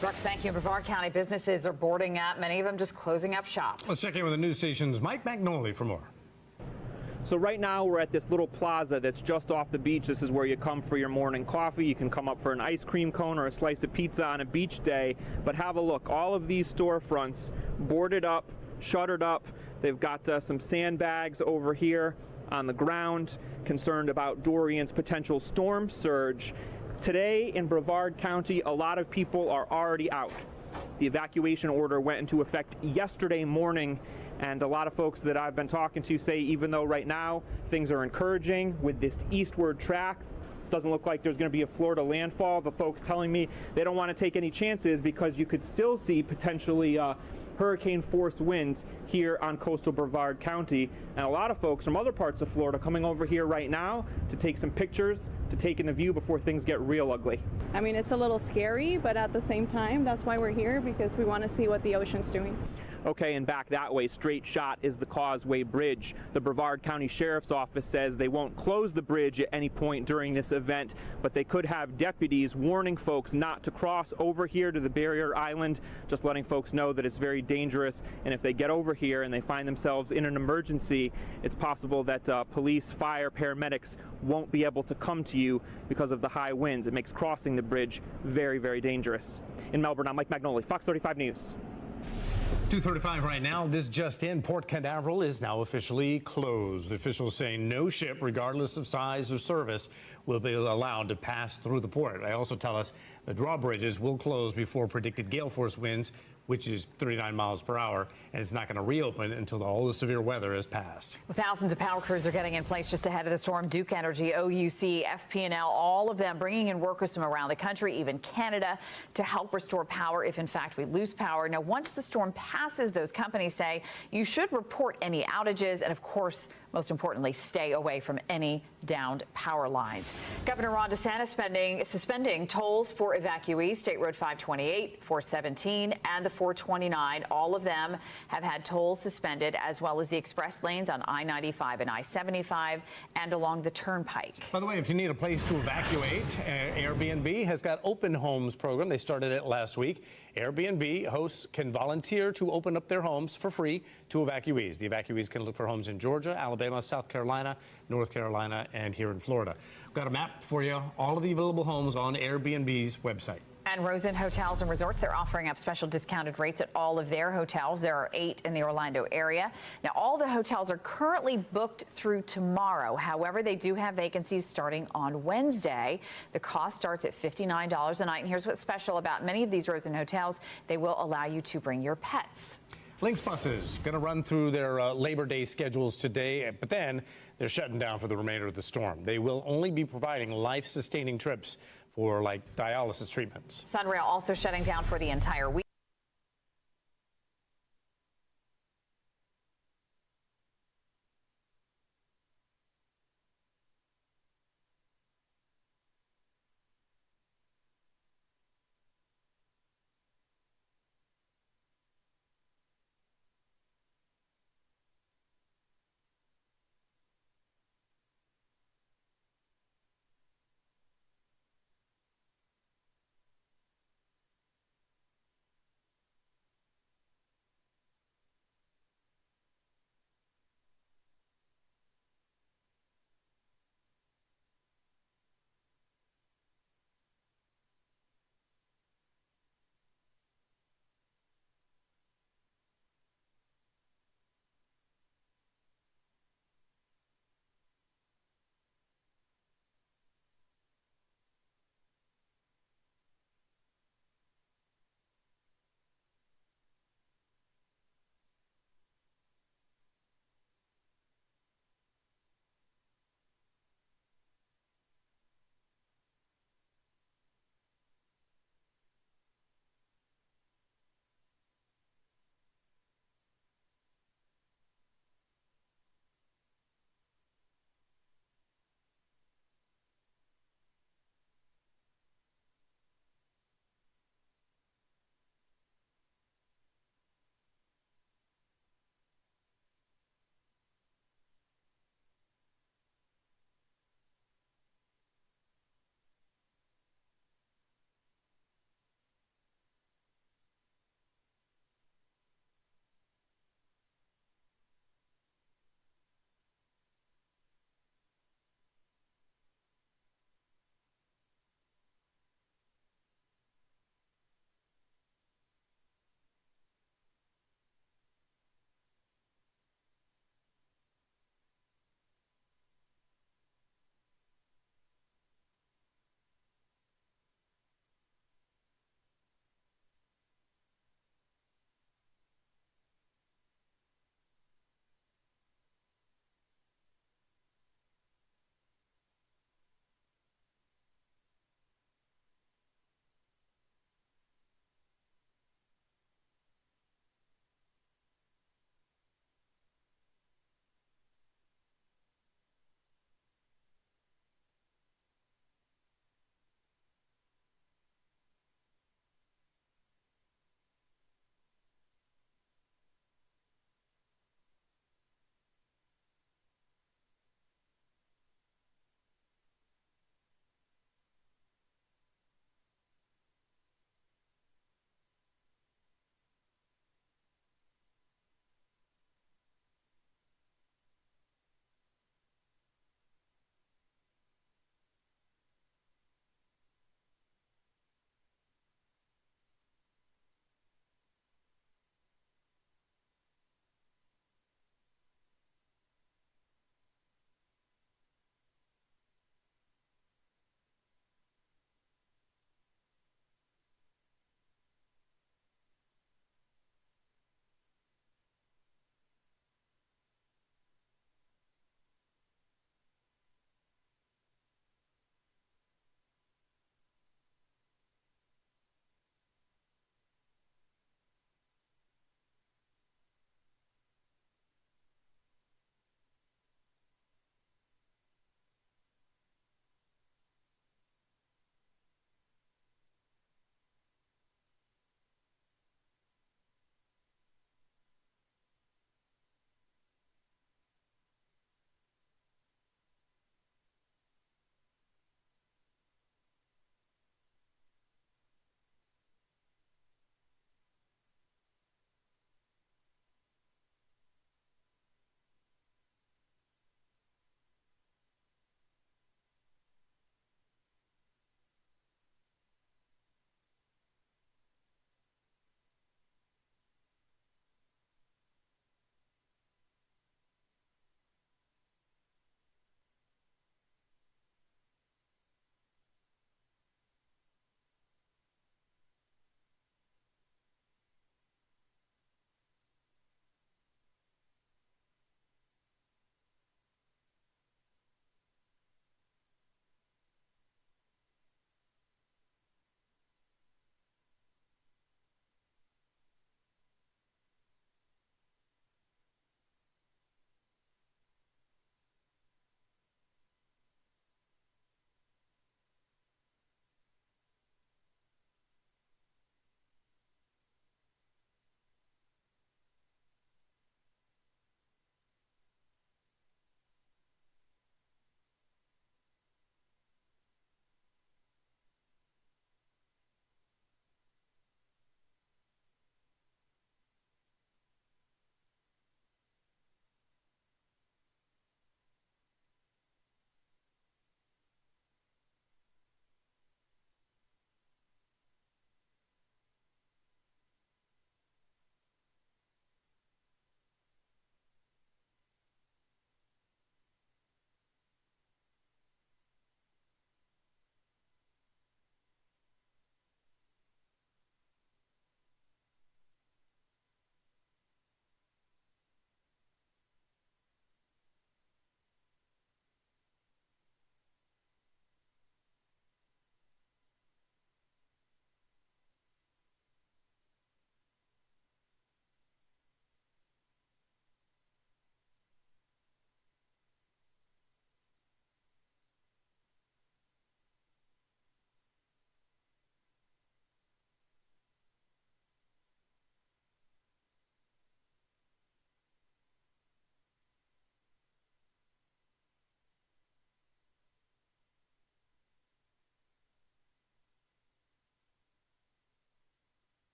Brooks, thank you. Brevard County businesses are boarding up, many of them just closing up shop. Let's check in with the news station's Mike Magnoli for more. So right now we're at this little plaza that's just off the beach. This is where you come for your morning coffee. You can come up for an ice cream cone or a slice of pizza on a beach day. But have a look. All of these storefronts boarded up, shuttered up. They've got some sandbags over here on the ground, concerned about Dorian's potential storm surge. Today in Brevard County, a lot of people are already out. The evacuation order went into effect yesterday morning. And a lot of folks that I've been talking to say even though right now things are encouraging with this eastward track, doesn't look like there's going to be a Florida landfall. The folks telling me they don't want to take any chances because you could still see potentially hurricane force winds here on coastal Brevard County. And a lot of folks from other parts of Florida coming over here right now to take some pictures, to take in the view before things get real ugly. I mean, it's a little scary, but at the same time, that's why we're here, because we want to see what the ocean's doing. Okay, and back that way, straight shot, is the Causeway Bridge. The Brevard County Sheriff's Office says they won't close the bridge at any point during this event, but they could have deputies warning folks not to cross over here to the barrier island, just letting folks know that it's very dangerous. And if they get over here and they find themselves in an emergency, it's possible that police, fire, paramedics won't be able to come to you because of the high winds. It makes crossing the bridge very, very dangerous. In Melbourne, I'm Mike Magnoli, Fox 35 News. 2:35 right now. This just in, Port Canaveral is now officially closed. Officials say no ship, regardless of size or service, will be allowed to pass through the port. They also tell us the drawbridges will close before predicted gale force winds, which is 39 miles per hour, and it's not going to reopen until all the severe weather has passed. Well, thousands of power crews are getting in place just ahead of the storm. Duke Energy, OUC, FP&L, all of them bringing in workers from around the country, even Canada, to help restore power if, in fact, we lose power. Now, once the storm passes, those companies say you should report any outages and, of course, most importantly, stay away from any downed power lines. Governor Ron DeSantis suspending tolls for evacuees, State Road 528, 417, and the 429. All of them have had tolls suspended, as well as the express lanes on I-95 and I-75 and along the Turnpike. By the way, if you need a place to evacuate, Airbnb has got Open Homes program. They started it last week. Airbnb hosts can volunteer to open up their homes for free to evacuees. The evacuees can look for homes in Georgia, Alabama, South Carolina, North Carolina, and here in Florida. We've got a map for you, all of the available homes on Airbnb's website. And Rosen Hotels and Resorts, they're offering up special discounted rates at all of their hotels. There are 8 in the Orlando area. Now, all the hotels are currently booked through tomorrow. However, they do have vacancies starting on Wednesday. The cost starts at $59 a night. And here's what's special about many of these Rosen hotels. They will allow you to bring your pets. Lynx buses going to run through their Labor Day schedules today, but then they're shutting down for the remainder of the storm. They will only be providing life-sustaining trips for like dialysis treatments. Sunrail also shutting down for the entire week.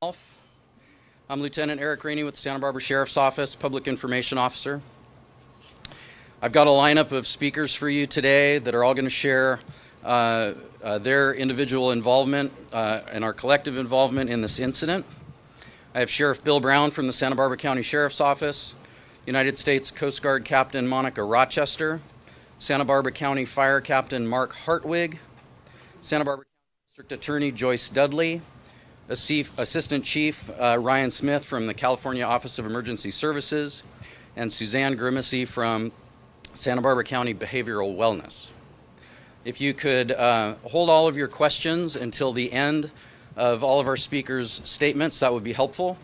I'm Lieutenant Eric Rainey with the Santa Barbara Sheriff's Office, Public Information Officer. I've got a lineup of speakers for you today that are all going to share their individual involvement and our collective involvement in this incident. I have Sheriff Bill Brown from the Santa Barbara County Sheriff's Office, United States Coast Guard Captain Monica Rochester, Santa Barbara County Fire Captain Mark Hartwig, Santa Barbara District Attorney Joyce Dudley, Assistant Chief Ryan Smith from the California Office of Emergency Services, and Suzanne Grimacy from Santa Barbara County Behavioral Wellness. If you could hold all of your questions until the end of all of our speakers' statements, that would be helpful.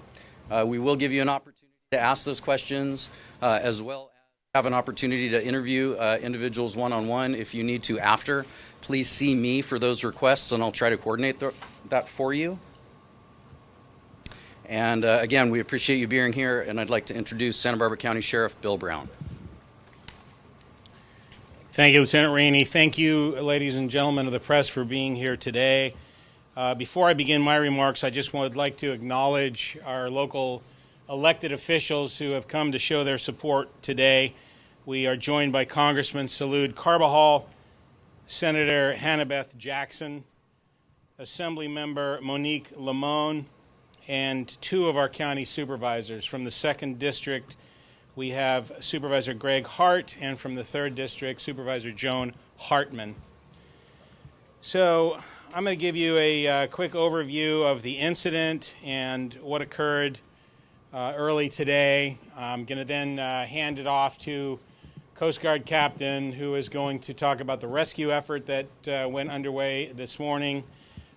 We will give you an opportunity to ask those questions as well as have an opportunity to interview individuals one-on-one if you need to after. Please see me for those requests and I'll try to coordinate that for you. And again, we appreciate you being here, and I'd like to introduce Santa Barbara County Sheriff Bill Brown. Thank you, Lieutenant Rainey. Thank you, ladies and gentlemen of the press, for being here today. Before I begin my remarks, I just would like to acknowledge our local elected officials who have come to show their support today. We are joined by Congressman Salud Carbajal, Senator Hannibeth Jackson, Assembly Member Monique Limon, and two of our county supervisors. From the 2nd District, we have Supervisor Greg Hart, and from the 3rd District, Supervisor Joan Hartman. So I'm going to give you a quick overview of the incident and what occurred early today. I'm going to then hand it off to Coast Guard Captain, who is going to talk about the rescue effort that went underway this morning.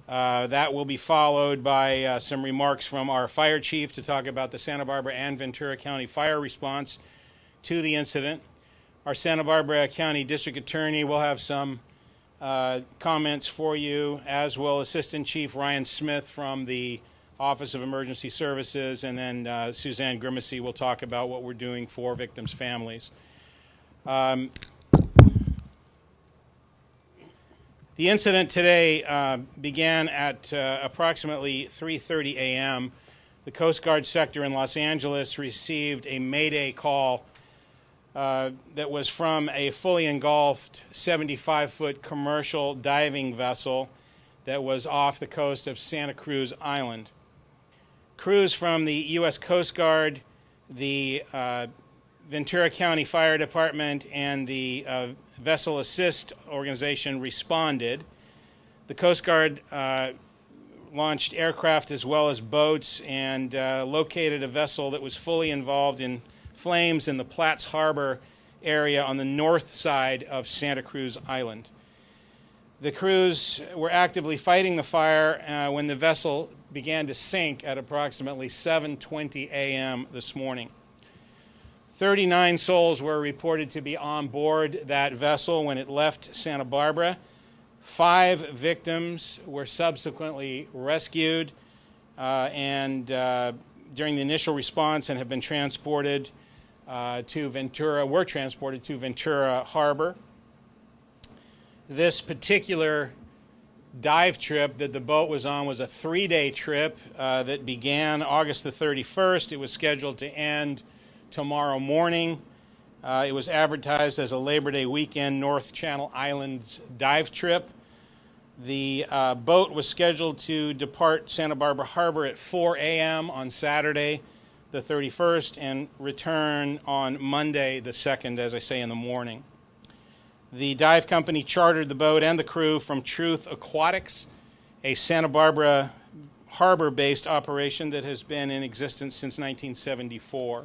That will be followed by some remarks from our fire chief to talk about the Santa Barbara and Ventura County fire response to the incident. Our Santa Barbara County District Attorney will have some comments for you, as will Assistant Chief Ryan Smith from the Office of Emergency Services, and then Suzanne Grimacy will talk about what we're doing for victims' families. The incident today began at approximately 3:30 a.m. The Coast Guard sector in Los Angeles received a Mayday call that was from a fully engulfed 75-foot commercial diving vessel that was off the coast of Santa Cruz Island. Crews from the U.S. Coast Guard, the Ventura County Fire Department, and the Vessel Assist Organization responded. The Coast Guard launched aircraft as well as boats and located a vessel that was fully involved in flames in the Platts Harbor area on the north side of Santa Cruz Island. The crews were actively fighting the fire when the vessel began to sink at approximately 7:20 a.m. this morning. 39 souls were reported to be on board that vessel when it left Santa Barbara. 5 victims were subsequently rescued during the initial response and have been transported to Ventura Harbor. This particular dive trip that the boat was on was a 3-day trip that began August the 31st. It was scheduled to end tomorrow morning. It was advertised as a Labor Day weekend North Channel Islands dive trip. The boat was scheduled to depart Santa Barbara Harbor at 4 a.m. on Saturday the 31st and return on Monday the 2nd, as I say, in the morning. The dive company chartered the boat and the crew from Truth Aquatics, a Santa Barbara harbor-based operation that has been in existence since 1974.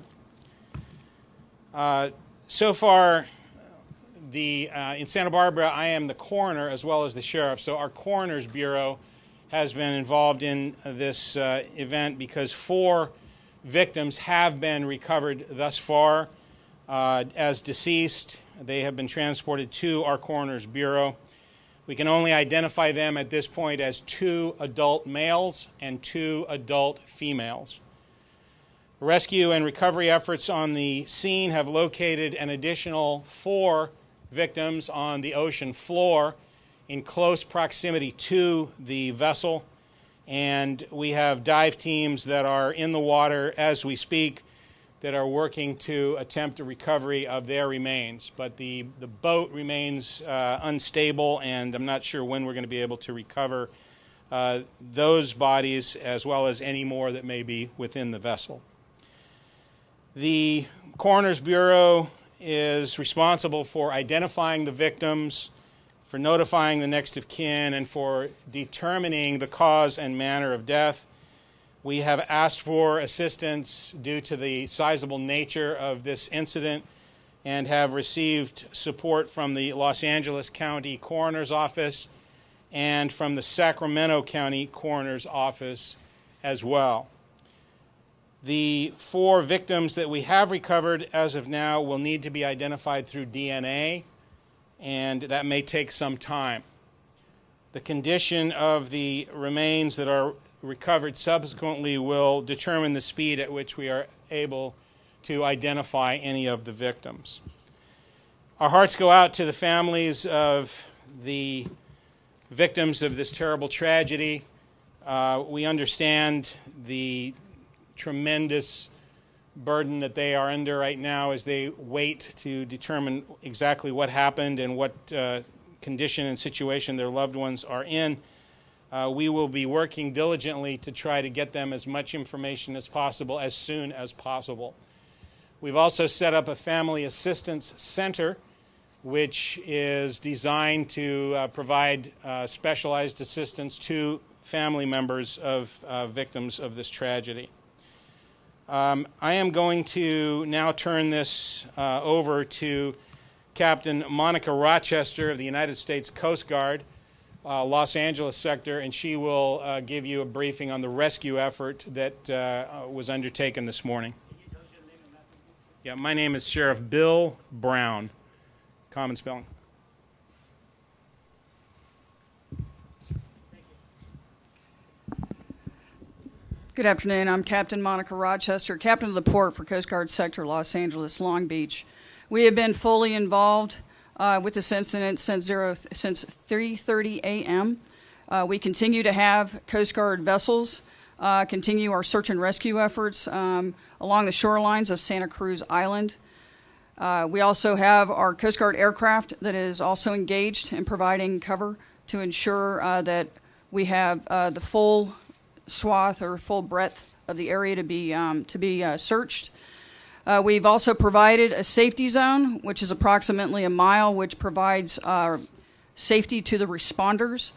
So far, in Santa Barbara, I am the coroner as well as the sheriff. So our coroner's bureau has been involved in this event because 4 victims have been recovered thus far as deceased. They have been transported to our coroner's bureau. We can only identify them at this point as 2 adult males and 2 adult females. Rescue and recovery efforts on the scene have located an additional 4 victims on the ocean floor in close proximity to the vessel. And we have dive teams that are in the water as we speak that are working to attempt a recovery of their remains. But the boat remains unstable, and I'm not sure when we're going to be able to recover those bodies as well as any more that may be within the vessel. The Coroner's Bureau is responsible for identifying the victims, for notifying the next of kin, and for determining the cause and manner of death. We have asked for assistance due to the sizable nature of this incident and have received support from the Los Angeles County Coroner's Office and from the Sacramento County Coroner's Office as well. The 4 victims that we have recovered as of now will need to be identified through DNA, and that may take some time. The condition of the remains that are recovered subsequently will determine the speed at which we are able to identify any of the victims. Our hearts go out to the families of the victims of this terrible tragedy. We understand the tremendous burden that they are under right now as they wait to determine exactly what happened and what condition and situation their loved ones are in. We will be working diligently to try to get them as much information as possible as soon as possible. We've also set up a family assistance center, which is designed to provide specialized assistance to family members of victims of this tragedy. I am going to now turn this over to Captain Monica Rochester of the United States Coast Guard, Los Angeles sector, and she will give you a briefing on the rescue effort that was undertaken this morning. Yeah, my name is Sheriff Bill Brown, common spelling. Good afternoon. I'm Captain Monica Rochester, Captain of the Port for Coast Guard Sector Los Angeles, Long Beach. We have been fully involved with this incident since 3:30 a.m. We continue to have Coast Guard vessels continue our search and rescue efforts along the shorelines of Santa Cruz Island. We also have our Coast Guard aircraft that is also engaged in providing cover to ensure that we have the full swath or full breadth of the area to be searched. We've also provided a safety zone, which is approximately a mile, which provides safety to the responders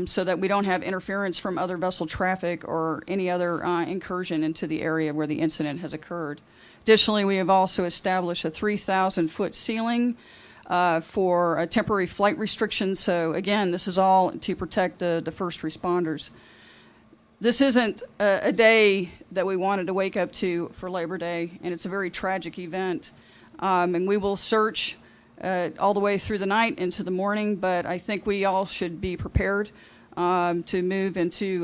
so that we don't have interference from other vessel traffic or any other incursion into the area where the incident has occurred. Additionally, we have also established a 3,000-foot ceiling for temporary flight restrictions. So again, this is all to protect the first responders. This isn't a day that we wanted to wake up to for Labor Day, and it's a very tragic event. And we will search all the way through the night into the morning, but I think we all should be prepared to move into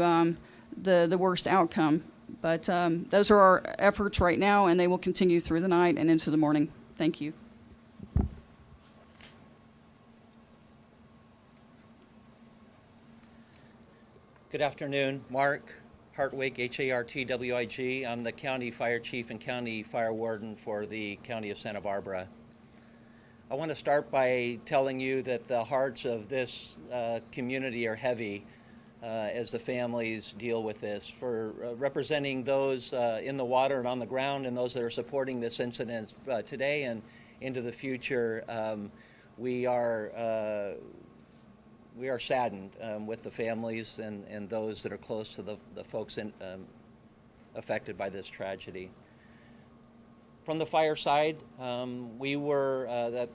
the worst outcome. But those are our efforts right now, and they will continue through the night and into the morning. Thank you. Good afternoon. Mark Hartwig, Hartwig. I'm the County Fire Chief and County Fire Warden for the County of Santa Barbara. I want to start by telling you that the hearts of this community are heavy as the families deal with this. For representing those in the water and on the ground and those that are supporting this incident today and into the future, we are saddened with the families and those that are close to the folks affected by this tragedy. From the fire side, we were,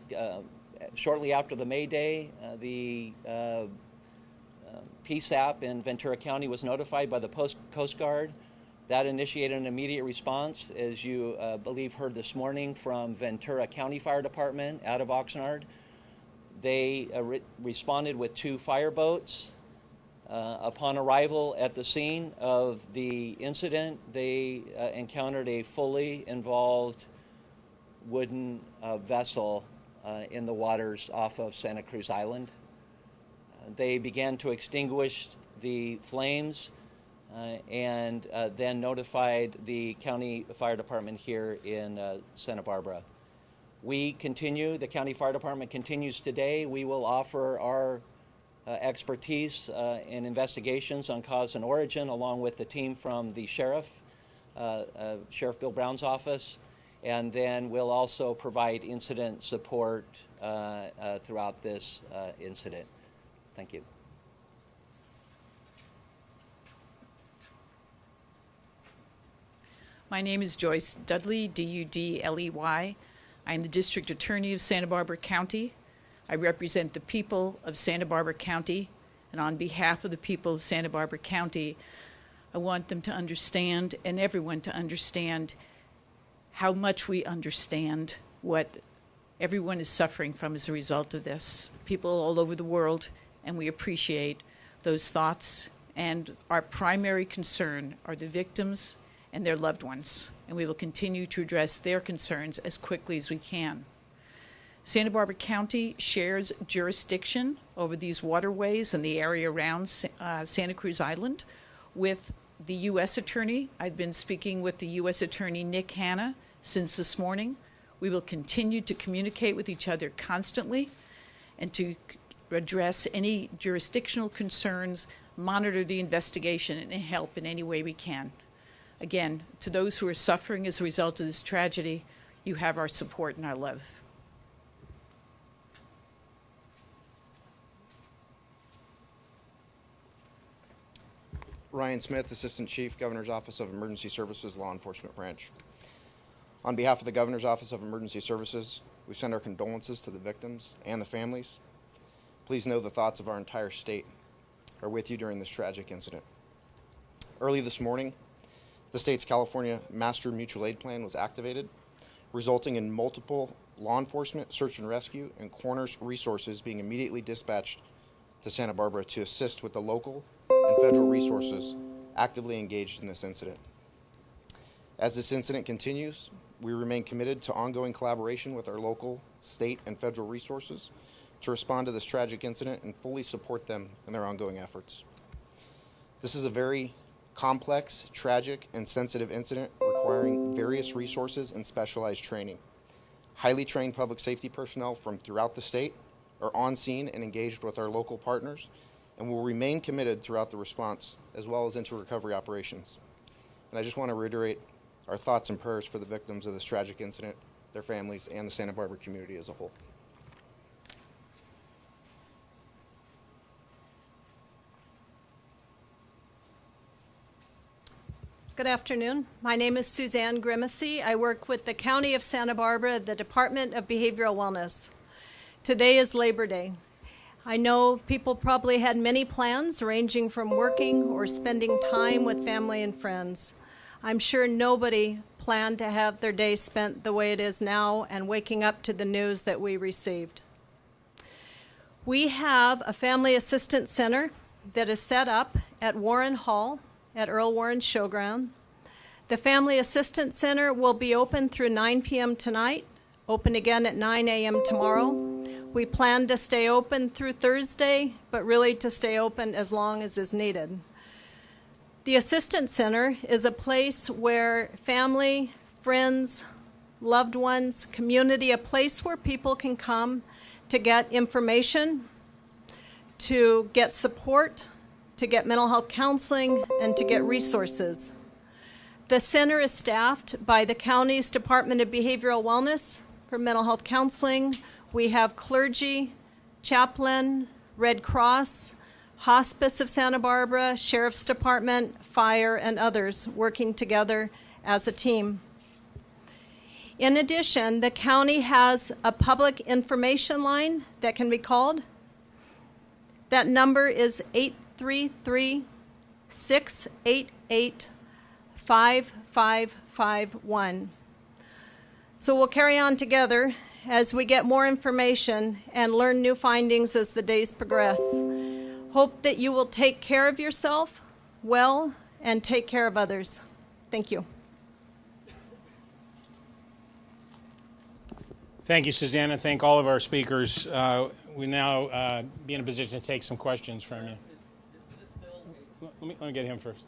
shortly after the May Day, the PSAP in Ventura County was notified by the Coast Guard. That initiated an immediate response, as you believe heard this morning from Ventura County Fire Department out of Oxnard. They responded with 2 fireboats. Upon arrival at the scene of the incident, they encountered a fully involved wooden vessel in the waters off of Santa Cruz Island. They began to extinguish the flames and then notified the county fire department here in Santa Barbara. We continue, the county fire department continues today. We will offer our expertise in investigations on cause and origin, along with the team from the sheriff, Sheriff Bill Brown's office, and then we'll also provide incident support throughout this incident. Thank you. My name is Joyce Dudley, D-U-D-L-E-Y. I am the District Attorney of Santa Barbara County. I represent the people of Santa Barbara County, and on behalf of the people of Santa Barbara County, I want them to understand, and everyone to understand, how much we understand what everyone is suffering from as a result of this. People all over the world, and we appreciate those thoughts. And our primary concern are the victims and their loved ones, and we will continue to address their concerns as quickly as we can. Santa Barbara County shares jurisdiction over these waterways and the area around Santa Cruz Island with the U.S. Attorney. I've been speaking with the U.S. Attorney Nick Hanna since this morning. We will continue to communicate with each other constantly and to address any jurisdictional concerns, monitor the investigation, and help in any way we can. Again, to those who are suffering as a result of this tragedy, you have our support and our love. Ryan Smith, Assistant Chief, Governor's Office of Emergency Services, Law Enforcement Branch. On behalf of the Governor's Office of Emergency Services, we send our condolences to the victims and the families. Please know the thoughts of our entire state are with you during this tragic incident. Early this morning, the state's California Master Mutual Aid Plan was activated, resulting in multiple law enforcement, search and rescue, and coroner's resources being immediately dispatched to Santa Barbara to assist with the local and federal resources actively engaged in this incident. As this incident continues, we remain committed to ongoing collaboration with our local, state, and federal resources to respond to this tragic incident and fully support them in their ongoing efforts. This is a very complex, tragic, and sensitive incident requiring various resources and specialized training. Highly trained public safety personnel from throughout the state are on scene and engaged with our local partners and will remain committed throughout the response as well as into recovery operations. And I just want to reiterate our thoughts and prayers for the victims of this tragic incident, their families, and the Santa Barbara community as a whole. Good afternoon. My name is Suzanne Grimacy. I work with the County of Santa Barbara, the Department of Behavioral Wellness. Today is Labor Day. I know people probably had many plans ranging from working or spending time with family and friends. I'm sure nobody planned to have their day spent the way it is now and waking up to the news that we received. We have a family assistance center that is set up at Warren Hall at Earl Warren's Showground. The Family Assistance Center will be open through 9 p.m. tonight, open again at 9 a.m. tomorrow. We plan to stay open through Thursday, but really to stay open as long as is needed. The Assistance Center is a place where family, friends, loved ones, community, a place where people can come to get information, to get support, to get mental health counseling, and to get resources. The center is staffed by the county's Department of Behavioral Wellness for mental health counseling. We have clergy, chaplain, Red Cross, Hospice of Santa Barbara, Sheriff's Department, Fire, and others working together as a team. In addition, the county has a public information line that can be called. That number is 833-688-5551. So we'll carry on together as we get more information and learn new findings as the days progress. Hope that you will take care of yourself well and take care of others. Thank you. Thank you, Susanna. Thank all of our speakers. We now be in a position to take some questions from you. Let me get him first.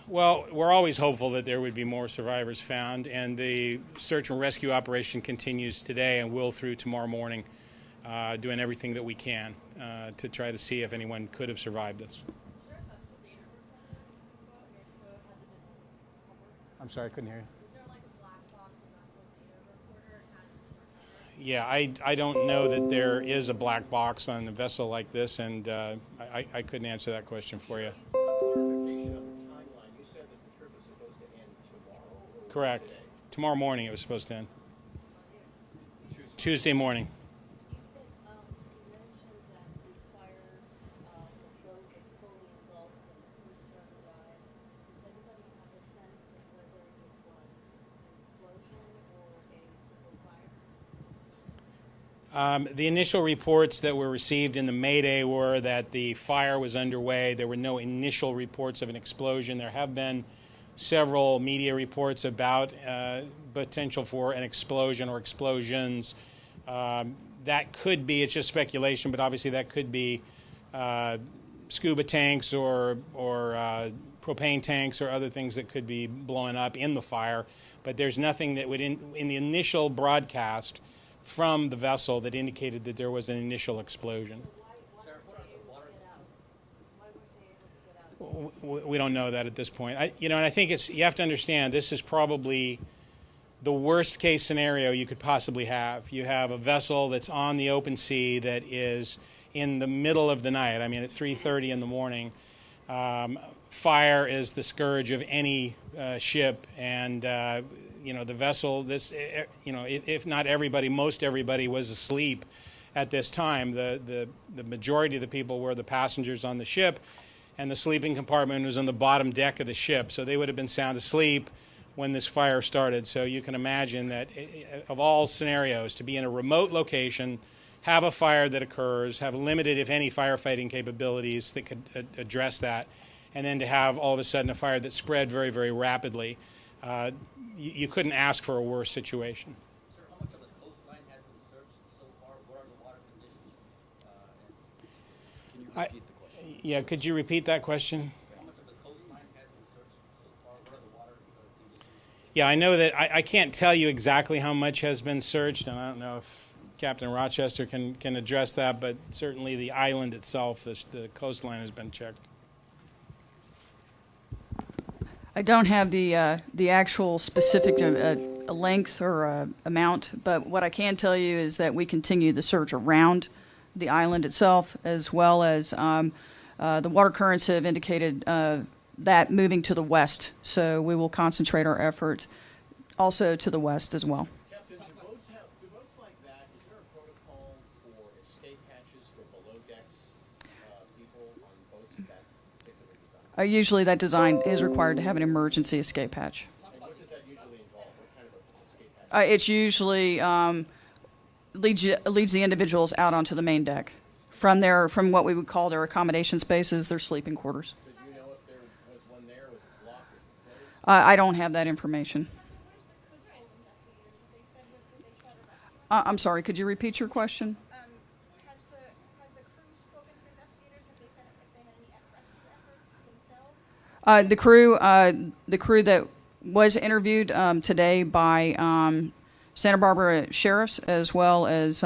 Well, we're always hopeful that there would be more survivors found, and the search and rescue operation continues today and will through tomorrow morning, doing everything that we can to try to see if anyone could have survived this. I'm sorry, I couldn't hear you. Yeah, I don't know that there is a black box on a vessel like this, and I couldn't answer that question for you. Correct. Tomorrow morning it was supposed to end. Tuesday morning. The initial reports that were received in the Mayday were that the fire was underway. There were no initial reports of an explosion. There have been several media reports about potential for an explosion or explosions. That could be, it's just speculation, but obviously that could be scuba tanks or propane tanks or other things that could be blowing up in the fire. But there's nothing that would, in the initial broadcast from the vessel, that indicated that there was an initial explosion. We don't know that at this point. And I think you have to understand, this is probably the worst case scenario you could possibly have. You have a vessel that's on the open sea that is in the middle of the night. I mean, at 3:30 in the morning. Fire is the scourge of any ship, and the vessel, if not everybody, most everybody was asleep at this time. The majority of the people were the passengers on the ship, and the sleeping compartment was on the bottom deck of the ship, so they would have been sound asleep when this fire started. So you can imagine that of all scenarios, to be in a remote location, have a fire that occurs, have limited, if any, firefighting capabilities that could address that, and then to have all of a sudden a fire that spread very, very rapidly, you couldn't ask for a worse situation. Sir, how much of the coastline has been searched so far? What are the water conditions? Can you repeat the question? Yeah, could you repeat that question? How much of the coastline has been searched so far? What are the water conditions? Yeah, I know that I can't tell you exactly how much has been searched, and I don't know if Captain Rochester can address that, but certainly the island itself, the coastline has been checked. I don't have the actual specific length or amount, but what I can tell you is that we continue the search around the island itself, as well as the water currents have indicated that moving to the west. So we will concentrate our effort also to the west as well. Captain, do boats like that, is there a protocol for escape hatches for below decks people on boats of that particular design? Usually that design is required to have an emergency escape hatch. And what does that usually involve? What kind of an escape hatch? It's usually leads the individuals out onto the main deck. From what we would call their accommodation spaces, their sleeping quarters. So do you know if there was one there, was it blocked, was it closed? I don't have that information. I'm sorry, could you repeat your question? Have the crew spoken to investigators? Have they said if they had any rescue efforts themselves? The crew that was interviewed today by Santa Barbara sheriffs, as well as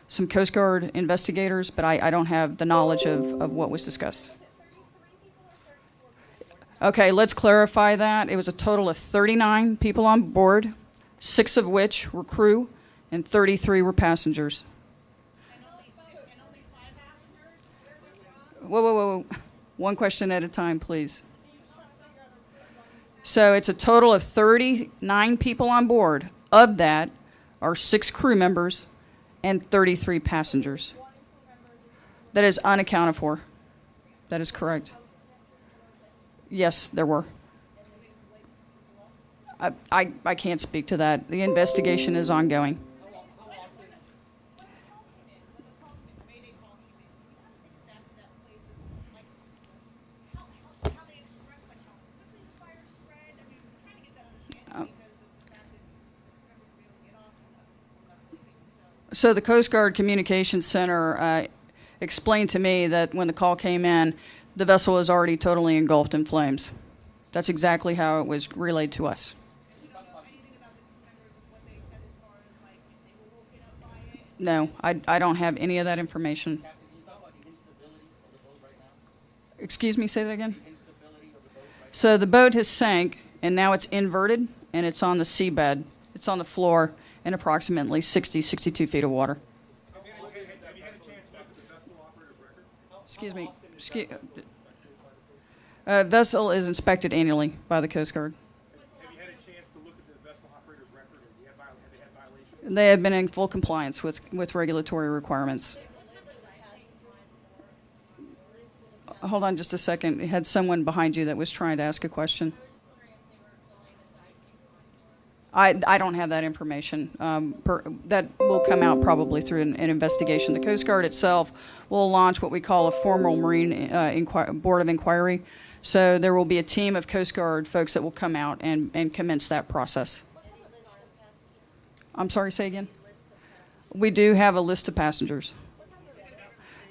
some Coast Guard investigators, but I don't have the knowledge of what was discussed. Was it 33 people or 34 people? Okay, let's clarify that. It was a total of 39 people on board, 6 of which were crew, and 33 were passengers. And only 5 passengers? Whoa. One question at a time, please. So it's a total of 39 people on board. Of that are 6 crew members and 33 passengers. That is unaccounted for. That is correct. Yes, there were. I can't speak to that. The investigation is ongoing. So the Coast Guard Communications Center explained to me that when the call came in, The vessel is already totally engulfed in flames. That's exactly how it was relayed to us. No, I don't have any of that information. Excuse me, say that again? So the boat has sank, and now it's inverted, and it's on the seabed. It's on the floor in approximately 62 feet of water. Excuse me. Vessel is inspected annually by the Coast Guard. Have you had a chance to look at the vessel operator's record? Have they had violations? They have been in full compliance with regulatory requirements. Hold on just a second. You had someone behind you that was trying to ask a question. I don't have that information. That will come out probably through an investigation. The Coast Guard itself will launch what we call a formal Marine Board of Inquiry. So there will be a team of Coast Guard folks that will come out and commence that process. I'm sorry, say again? We do have a list of passengers.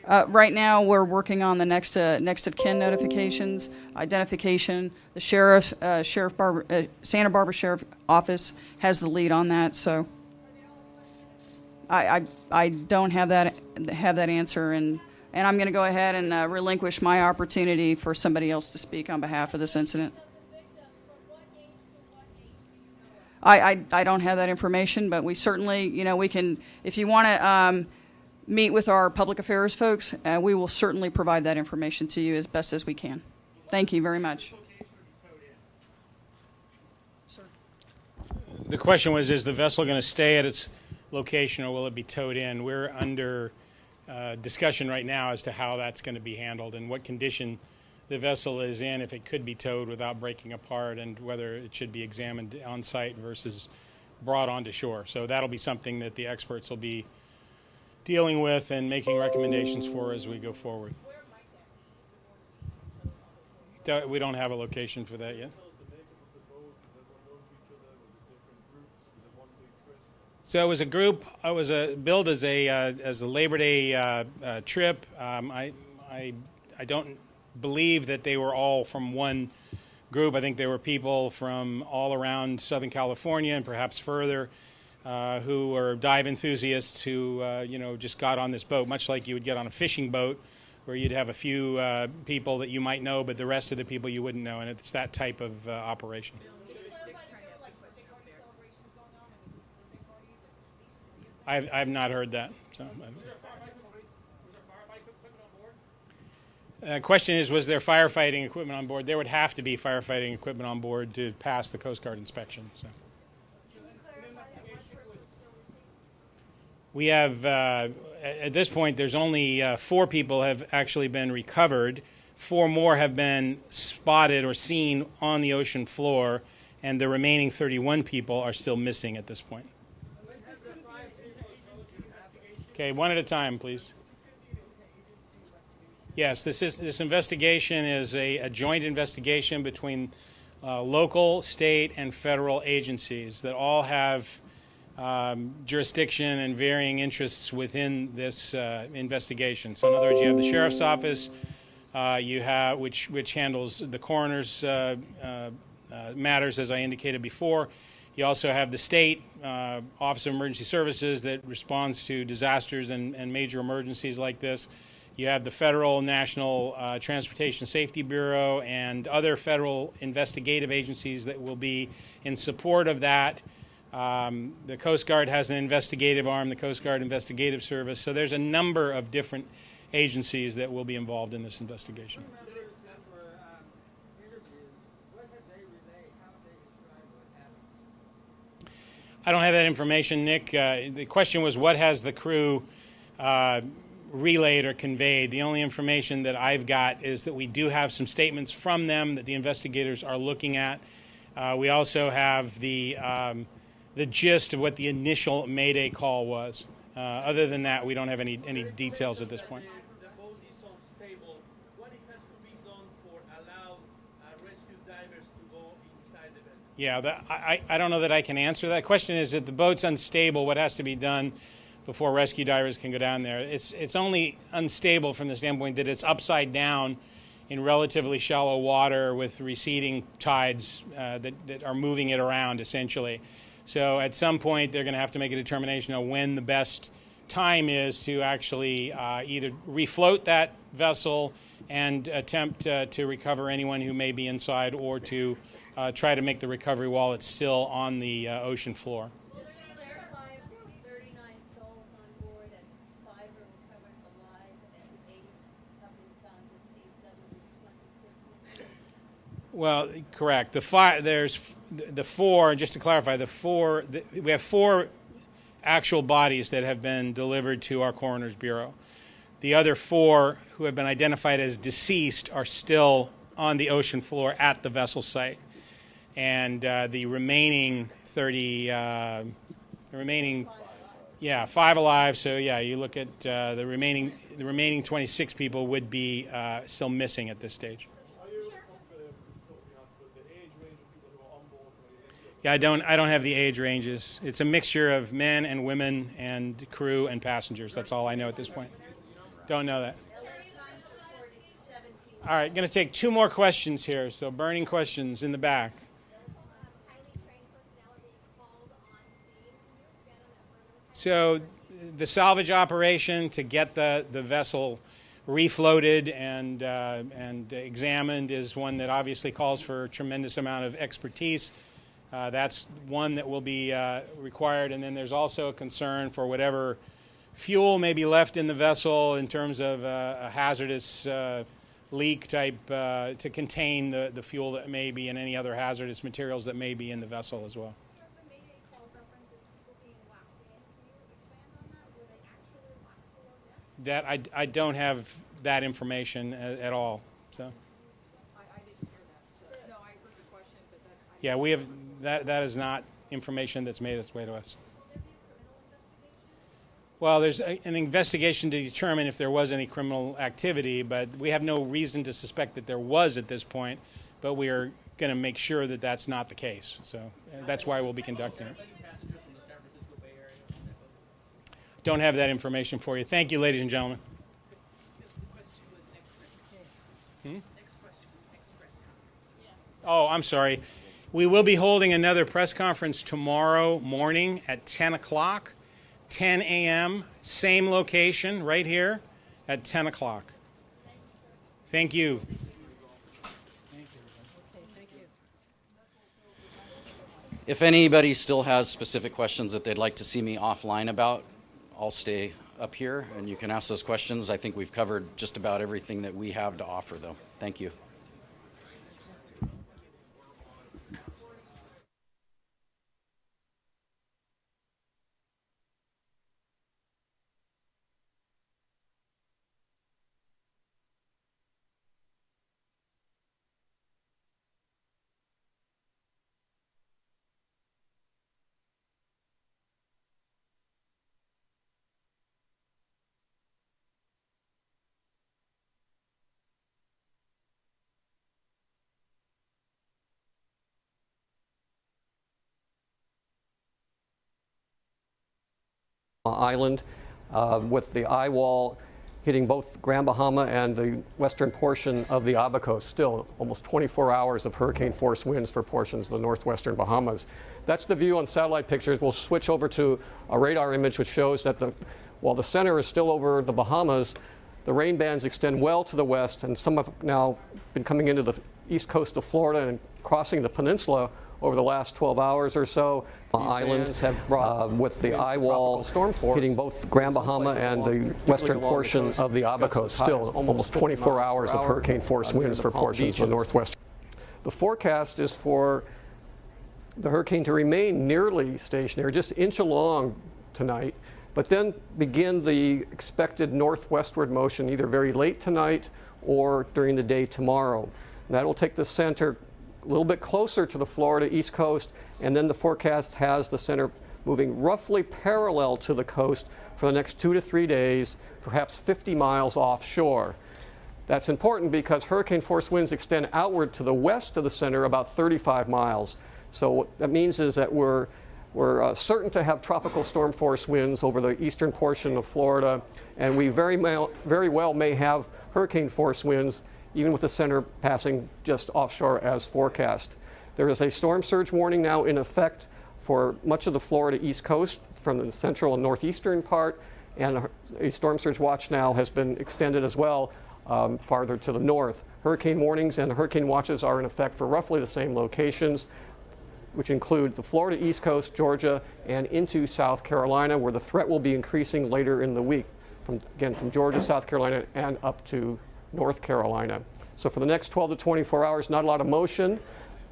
Right now, we're working on the next of kin notifications, identification. The Santa Barbara Sheriff Office has the lead on that. So I don't have that answer, and I'm going to go ahead and relinquish my opportunity for somebody else to speak on behalf of this incident. I don't have that information, but we certainly, we can, if you want to meet with our public affairs folks, we will certainly provide that information to you as best as we can. Thank you very much. The question was, is the vessel going to stay at its location or will it be towed in? We're under discussion right now as to how that's going to be handled and what condition the vessel is in, if it could be towed without breaking apart, and whether it should be examined on site versus brought onto shore. So that'll be something that the experts will be dealing with and making recommendations for as we go forward. We don't have a location for that yet. So it was a group. It was billed as a Labor Day trip. I don't believe that they were all from one group. I think there were people from all around Southern California and perhaps further, who were dive enthusiasts who just got on this boat, much like you would get on a fishing boat, where you'd have a few people that you might know, but the rest of the people you wouldn't know, and it's that type of operation. I've not heard that. So. Question is, was there firefighting equipment on board? There would have to be firefighting equipment on board to pass the Coast Guard inspection. So. We have, at this point, there's only 4 people have actually been recovered. 4 more have been spotted or seen on the ocean floor, and the remaining 31 people are still missing at this point. Okay, one at a time, please. Yes, this investigation is a joint investigation between local, state, and federal agencies that all have jurisdiction and varying interests within this investigation. So in other words, you have the Sheriff's Office, you have which handles the coroner's matters, as I indicated before. You also have the state Office of Emergency Services that responds to disasters and major emergencies like this. You have the Federal National Transportation Safety Bureau and other federal investigative agencies that will be in support of that. The Coast Guard has an investigative arm, the Coast Guard Investigative Service. So there's a number of different agencies that will be involved in this investigation. I don't have that information, Nick. The question was, what has the crew relayed or conveyed? The only information that I've got is that we do have some statements from them that the investigators are looking at. We also have the gist of what the initial Mayday call was. Other than that, we don't have any details at this point. The boat is unstable. What it has to be done for allow rescue divers to go inside the vessel? Yeah, I don't know that I can answer that. Question is, if the boat's unstable, what has to be done before rescue divers can go down there? It's only unstable from the standpoint that it's upside down in relatively shallow water with receding tides that are moving it around, essentially. So at some point, they're going to have to make a determination of when the best time is to actually either refloat that vessel and attempt to recover anyone who may be inside, or to try to make the recovery while it's still on the ocean floor. Well, correct. There's the four, just to clarify, we have 4 actual bodies that have been delivered to our Coroner's Bureau. The other 4 who have been identified as deceased are still on the ocean floor at the vessel site. And the remaining 5 alive. So yeah, you look at the remaining 26 people would be still missing at this stage. Yeah, I don't have the age ranges. It's a mixture of men and women and crew and passengers. That's all I know at this point. Don't know that. All right, going to take 2 more questions here. So burning questions in the back. So the salvage operation to get the vessel refloated and examined is one that obviously calls for a tremendous amount of expertise. That's one that will be required. And then there's also a concern for whatever fuel may be left in the vessel in terms of a hazardous leak type to contain the fuel that may be, and any other hazardous materials that may be in the vessel as well. That I don't have that information at all. So. Yeah, we have that is not information that's made its way to us. Well, there's an investigation to determine if there was any criminal activity, but we have no reason to suspect that there was at this point, but we are going to make sure that that's not the case. So that's why we'll be conducting it. Don't have that information for you. Thank you, ladies and gentlemen. Oh, I'm sorry. We will be holding another press conference tomorrow morning at 10 o'clock, 10 a.m., same location right here at 10 o'clock. Thank you. If anybody still has specific questions that they'd like to see me offline about, I'll stay up here and you can ask those questions. I think we've covered just about everything that we have to offer, though. Thank you. Island with the eye wall hitting both Grand Bahama and the western portion of the Abaco. Still almost 24 hours of hurricane force winds for portions of the northwestern Bahamas. That's the view on satellite pictures. We'll switch over to a radar image which shows that while the center is still over the Bahamas, the rain bands extend well to the west, and some have now been coming into the east coast of Florida and crossing the peninsula over the last 12 hours or so. Islands have brought with the eye wall storm force hitting both Grand Bahama and the western portion of the Abaco. Still almost 24 hours of hurricane force winds for portions of the northwest. The forecast is for the hurricane to remain nearly stationary, just inch along tonight, but then begin the expected northwestward motion either very late tonight or during the day tomorrow. And that will take the center a little bit closer to the Florida East Coast, and then the forecast has the center moving roughly parallel to the coast for the next 2 to 3 days, perhaps 50 miles offshore. That's important because hurricane force winds extend outward to the west of the center about 35 miles. So what that means is that we're certain to have tropical storm force winds over the eastern portion of Florida, and we very well may have hurricane force winds even with the center passing just offshore as forecast. There is a storm surge warning now in effect for much of the Florida East Coast from the central and northeastern part, and a storm surge watch now has been extended as well farther to the north. Hurricane warnings and hurricane watches are in effect for roughly the same locations, which include the Florida East Coast, Georgia, and into South Carolina, where the threat will be increasing later in the week, from Georgia, South Carolina, and up to North Carolina. So for the next 12 to 24 hours, not a lot of motion.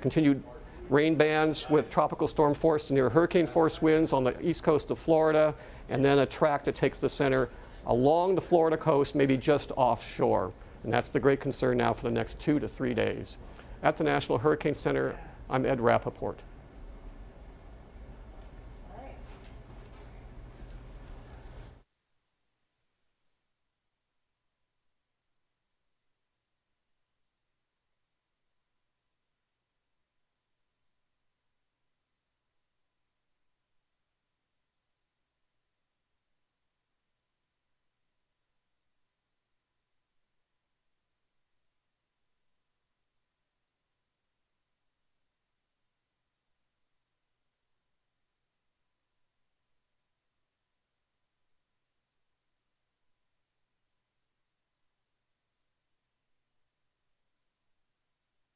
Continued rain bands with tropical storm force to near hurricane force winds on the east coast of Florida, and then a track that takes the center along the Florida coast, maybe just offshore. And that's the great concern now for the next 2 to 3 days. At the National Hurricane Center, I'm Ed Rappaport.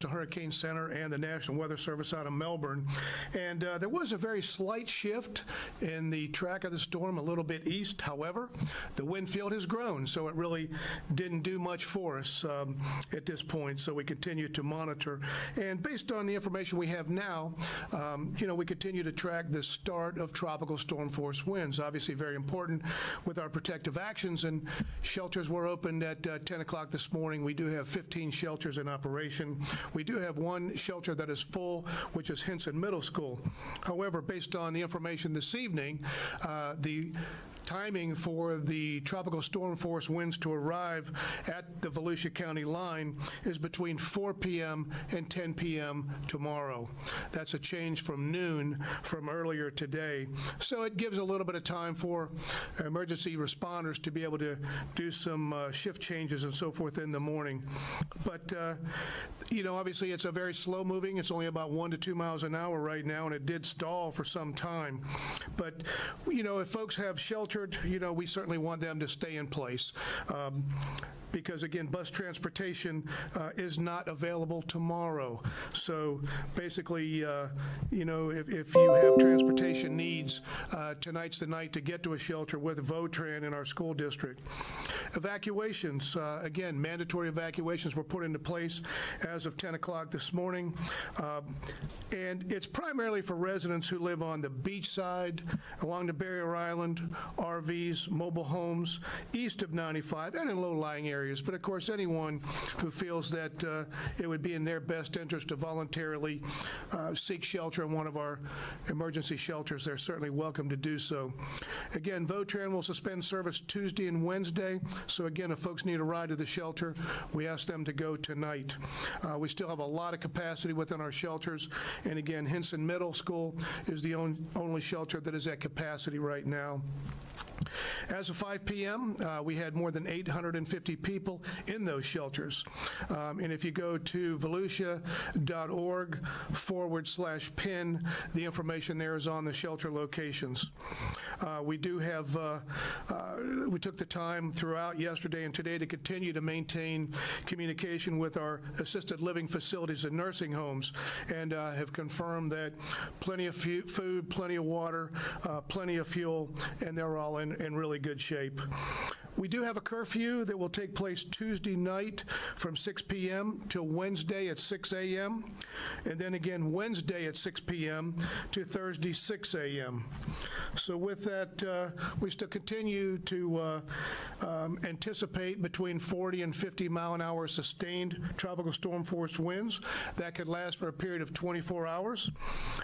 The Hurricane Center and the National Weather Service out of Melbourne, and there was a very slight shift in the track of the storm a little bit east. However, the wind field has grown, so it really didn't do much for us at this point, so we continue to monitor. And based on the information we have now, we continue to track the start of tropical storm force winds. Obviously very important with our protective actions, and shelters were opened at 10 o'clock this morning. We do have 15 shelters in operation. We do have one shelter that is full, which is Hinson Middle School. However, based on the information this evening, the timing for the tropical storm force winds to arrive at the Volusia County line is between 4 p.m. and 10 p.m. tomorrow. That's a change from noon from earlier today. So it gives a little bit of time for emergency responders to be able to do some shift changes and so forth in the morning. But, obviously it's a very slow moving. It's only about 1 to 2 miles an hour right now, and it did stall for some time. But, if folks have sheltered, we certainly want them to stay in place. Because again, bus transportation is not available tomorrow. So basically, if you have transportation needs, tonight's the night to get to a shelter with Votran in our school district. Evacuations, again, mandatory evacuations were put into place as of 10 o'clock this morning. And it's primarily for residents who live on the beach side, along the Barrier Island, RVs, mobile homes, east of 95, and in low-lying areas. But of course, anyone who feels that it would be in their best interest to voluntarily seek shelter in one of our emergency shelters, they're certainly welcome to do so. Again, Votran will suspend service Tuesday and Wednesday. So again, if folks need a ride to the shelter, we ask them to go tonight. We still have a lot of capacity within our shelters. And again, Hinson Middle School is the only shelter that is at capacity right now. As of 5 p.m., we had more than 850 people in those shelters. And if you go to volusia.org/pin, the information there is on the shelter locations. We do have, we took the time throughout yesterday and today to continue to maintain communication with our assisted living facilities and nursing homes, and have confirmed that plenty of food, plenty of water, plenty of fuel, and they're all in really good shape. We do have a curfew that will take place Tuesday night from 6 p.m. to Wednesday at 6 a.m. and then again Wednesday at 6 p.m. to Thursday 6 a.m. So with that, we still continue to anticipate between 40 and 50 mile an hour sustained tropical storm force winds that could last for a period of 24 hours.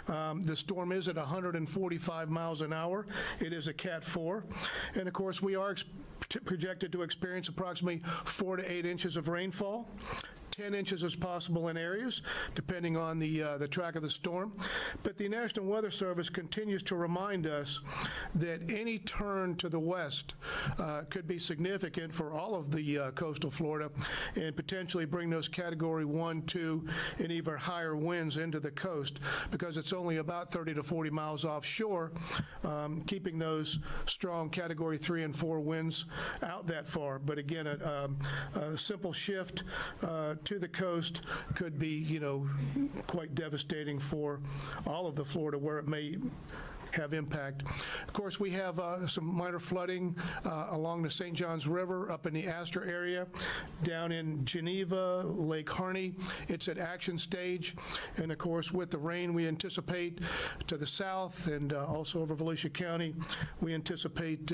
The storm is at 145 miles an hour. It is a Cat 4. And of course, we are projected to experience approximately 4 to 8 inches of rainfall. 10 inches is possible in areas, depending on the track of the storm. But the National Weather Service continues to remind us that any turn to the west could be significant for all of the coastal Florida and potentially bring those Category 1, 2, and even higher winds into the coast, because it's only about 30 to 40 miles offshore, keeping those strong Category 3 and 4 winds out that far. But again, a simple shift to the coast could be, quite devastating for all of the Florida, where it may have impact. Of course, we have some minor flooding along the St. Johns River up in the Astor area, down in Geneva, Lake Harney. It's at action stage. And of course, with the rain we anticipate to the south and also over Volusia County, we anticipate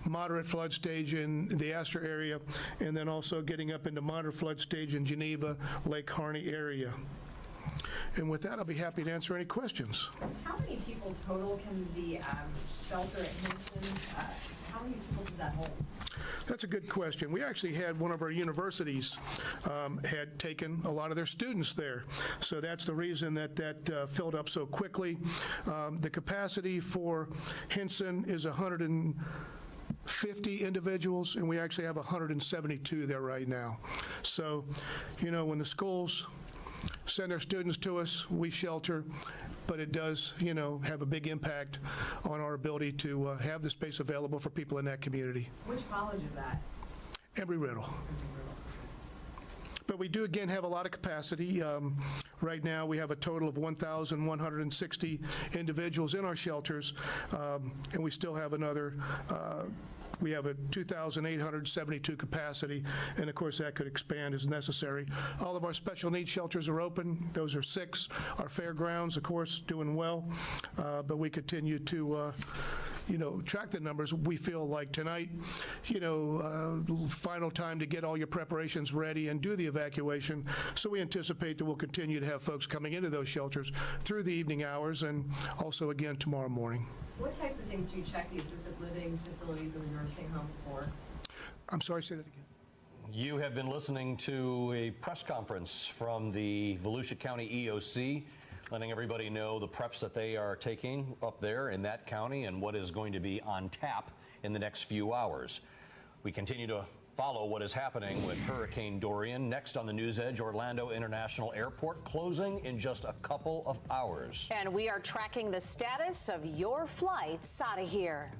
moderate flood stage in the Astor area, and then also getting up into moderate flood stage in Geneva, Lake Harney area. And with that, I'll be happy to answer any questions. How many people total can the shelter at Hinson, how many people does that hold? That's a good question. We actually had one of our universities had taken a lot of their students there. So that's the reason that filled up so quickly. The capacity for Hinson is 150 individuals, and we actually have 172 there right now. So, when the schools send their students to us, we shelter, but it does, have a big impact on our ability to have the space available for people in that community. Which college is that? Embry-Riddle. But we do, again, have a lot of capacity. Right now, we have a total of 1,160 individuals in our shelters, and we still have another we have a 2,872 capacity, and of course that could expand as necessary. All of our special needs shelters are open. Those are 6. Our fairgrounds, of course, doing well, but we continue to track the numbers. We feel like tonight, final time to get all your preparations ready and do the evacuation. So we anticipate that we'll continue to have folks coming into those shelters through the evening hours and also again tomorrow morning. What types of things do you check the assisted living facilities and the nursing homes for? I'm sorry, say that again. You have been listening to a press conference from the Volusia County EOC, letting everybody know the preps that they are taking up there in that county and what is going to be on tap in the next few hours. We continue to follow what is happening with Hurricane Dorian. Next on the News Edge, Orlando International Airport closing in just a couple of hours. And we are tracking the status of your flights out of here.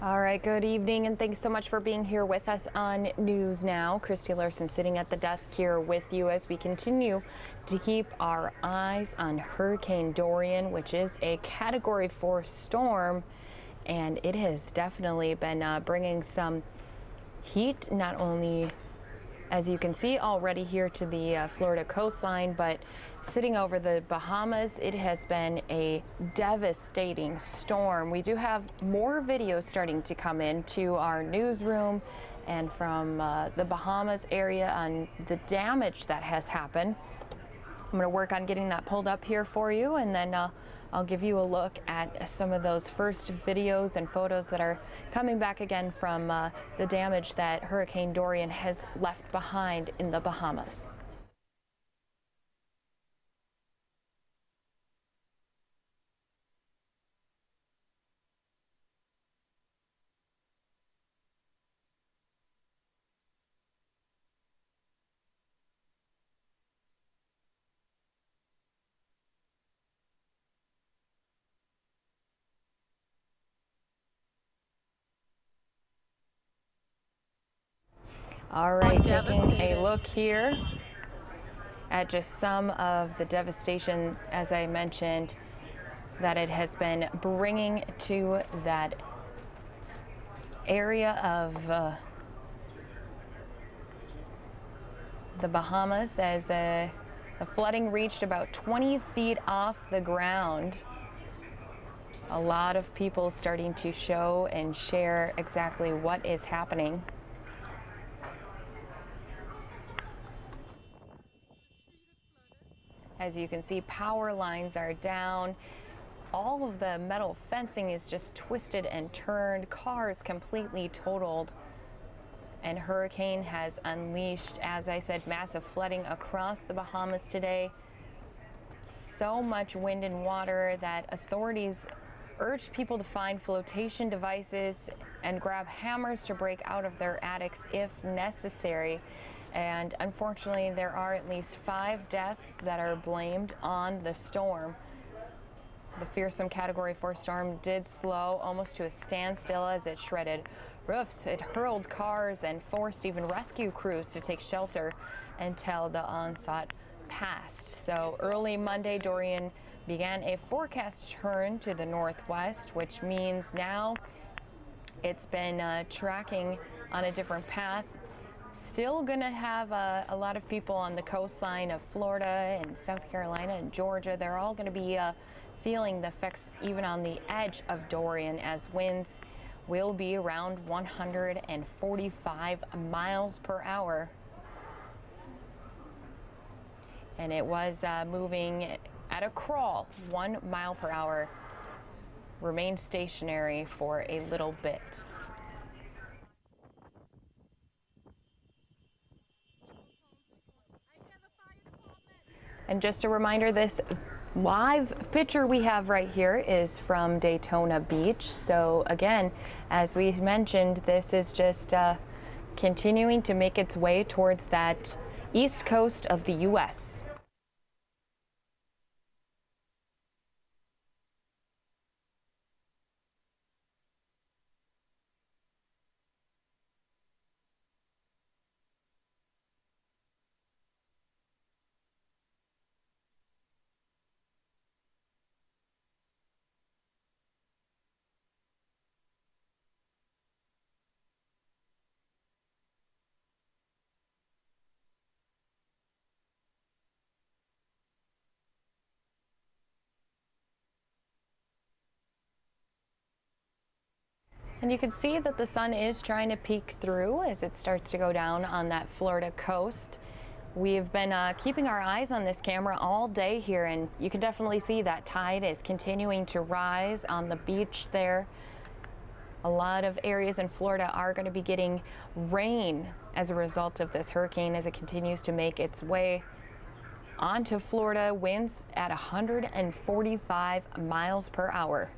All right, good evening, and thanks so much for being here with us on News Now. Christy Larson sitting at the desk here with you as we continue to keep our eyes on Hurricane Dorian, which is a Category 4 storm, and it has definitely been bringing some heat, not only, as you can see already, here to the Florida coastline, but sitting over the Bahamas. It has been a devastating storm. We do have more videos starting to come into our newsroom and from the Bahamas area on the damage that has happened. I'm going to work on getting that pulled up here for you, and then I'll give you a look at some of those first videos and photos that are coming back again from the damage that Hurricane Dorian has left behind in the Bahamas. All right, taking a look here at just some of the devastation, as I mentioned, that it has been bringing to that area of the Bahamas, as the flooding reached about 20 feet off the ground. A lot of people starting to show and share exactly what is happening. As you can see, power lines are down. All of the metal fencing is just twisted and turned. Cars completely totaled. And hurricane has unleashed, as I said, massive flooding across the Bahamas today. So much wind and water that authorities urged people to find flotation devices and grab hammers to break out of their attics if necessary. And unfortunately, there are at least 5 deaths that are blamed on the storm. The fearsome Category 4 storm did slow almost to a standstill as it shredded roofs. It hurled cars and forced even rescue crews to take shelter until the onslaught passed. So early Monday, Dorian began a forecast turn to the northwest, which means now it's been tracking on a different path. Still going to have a lot of people on the coastline of Florida and South Carolina and Georgia. They're all going to be feeling the effects even on the edge of Dorian, as winds will be around 145 miles per hour. And it was moving at a crawl, 1 mile per hour. Remained stationary for a little bit. And just a reminder, this live picture we have right here is from Daytona Beach. So again, as we mentioned, this is just continuing to make its way towards that east coast of the U.S. And you can see that the sun is trying to peek through as it starts to go down on that Florida coast. We've been keeping our eyes on this camera all day here, and you can definitely see that tide is continuing to rise on the beach there. A lot of areas in Florida are going to be getting rain as a result of this hurricane as it continues to make its way onto Florida. Winds at 145 miles per hour.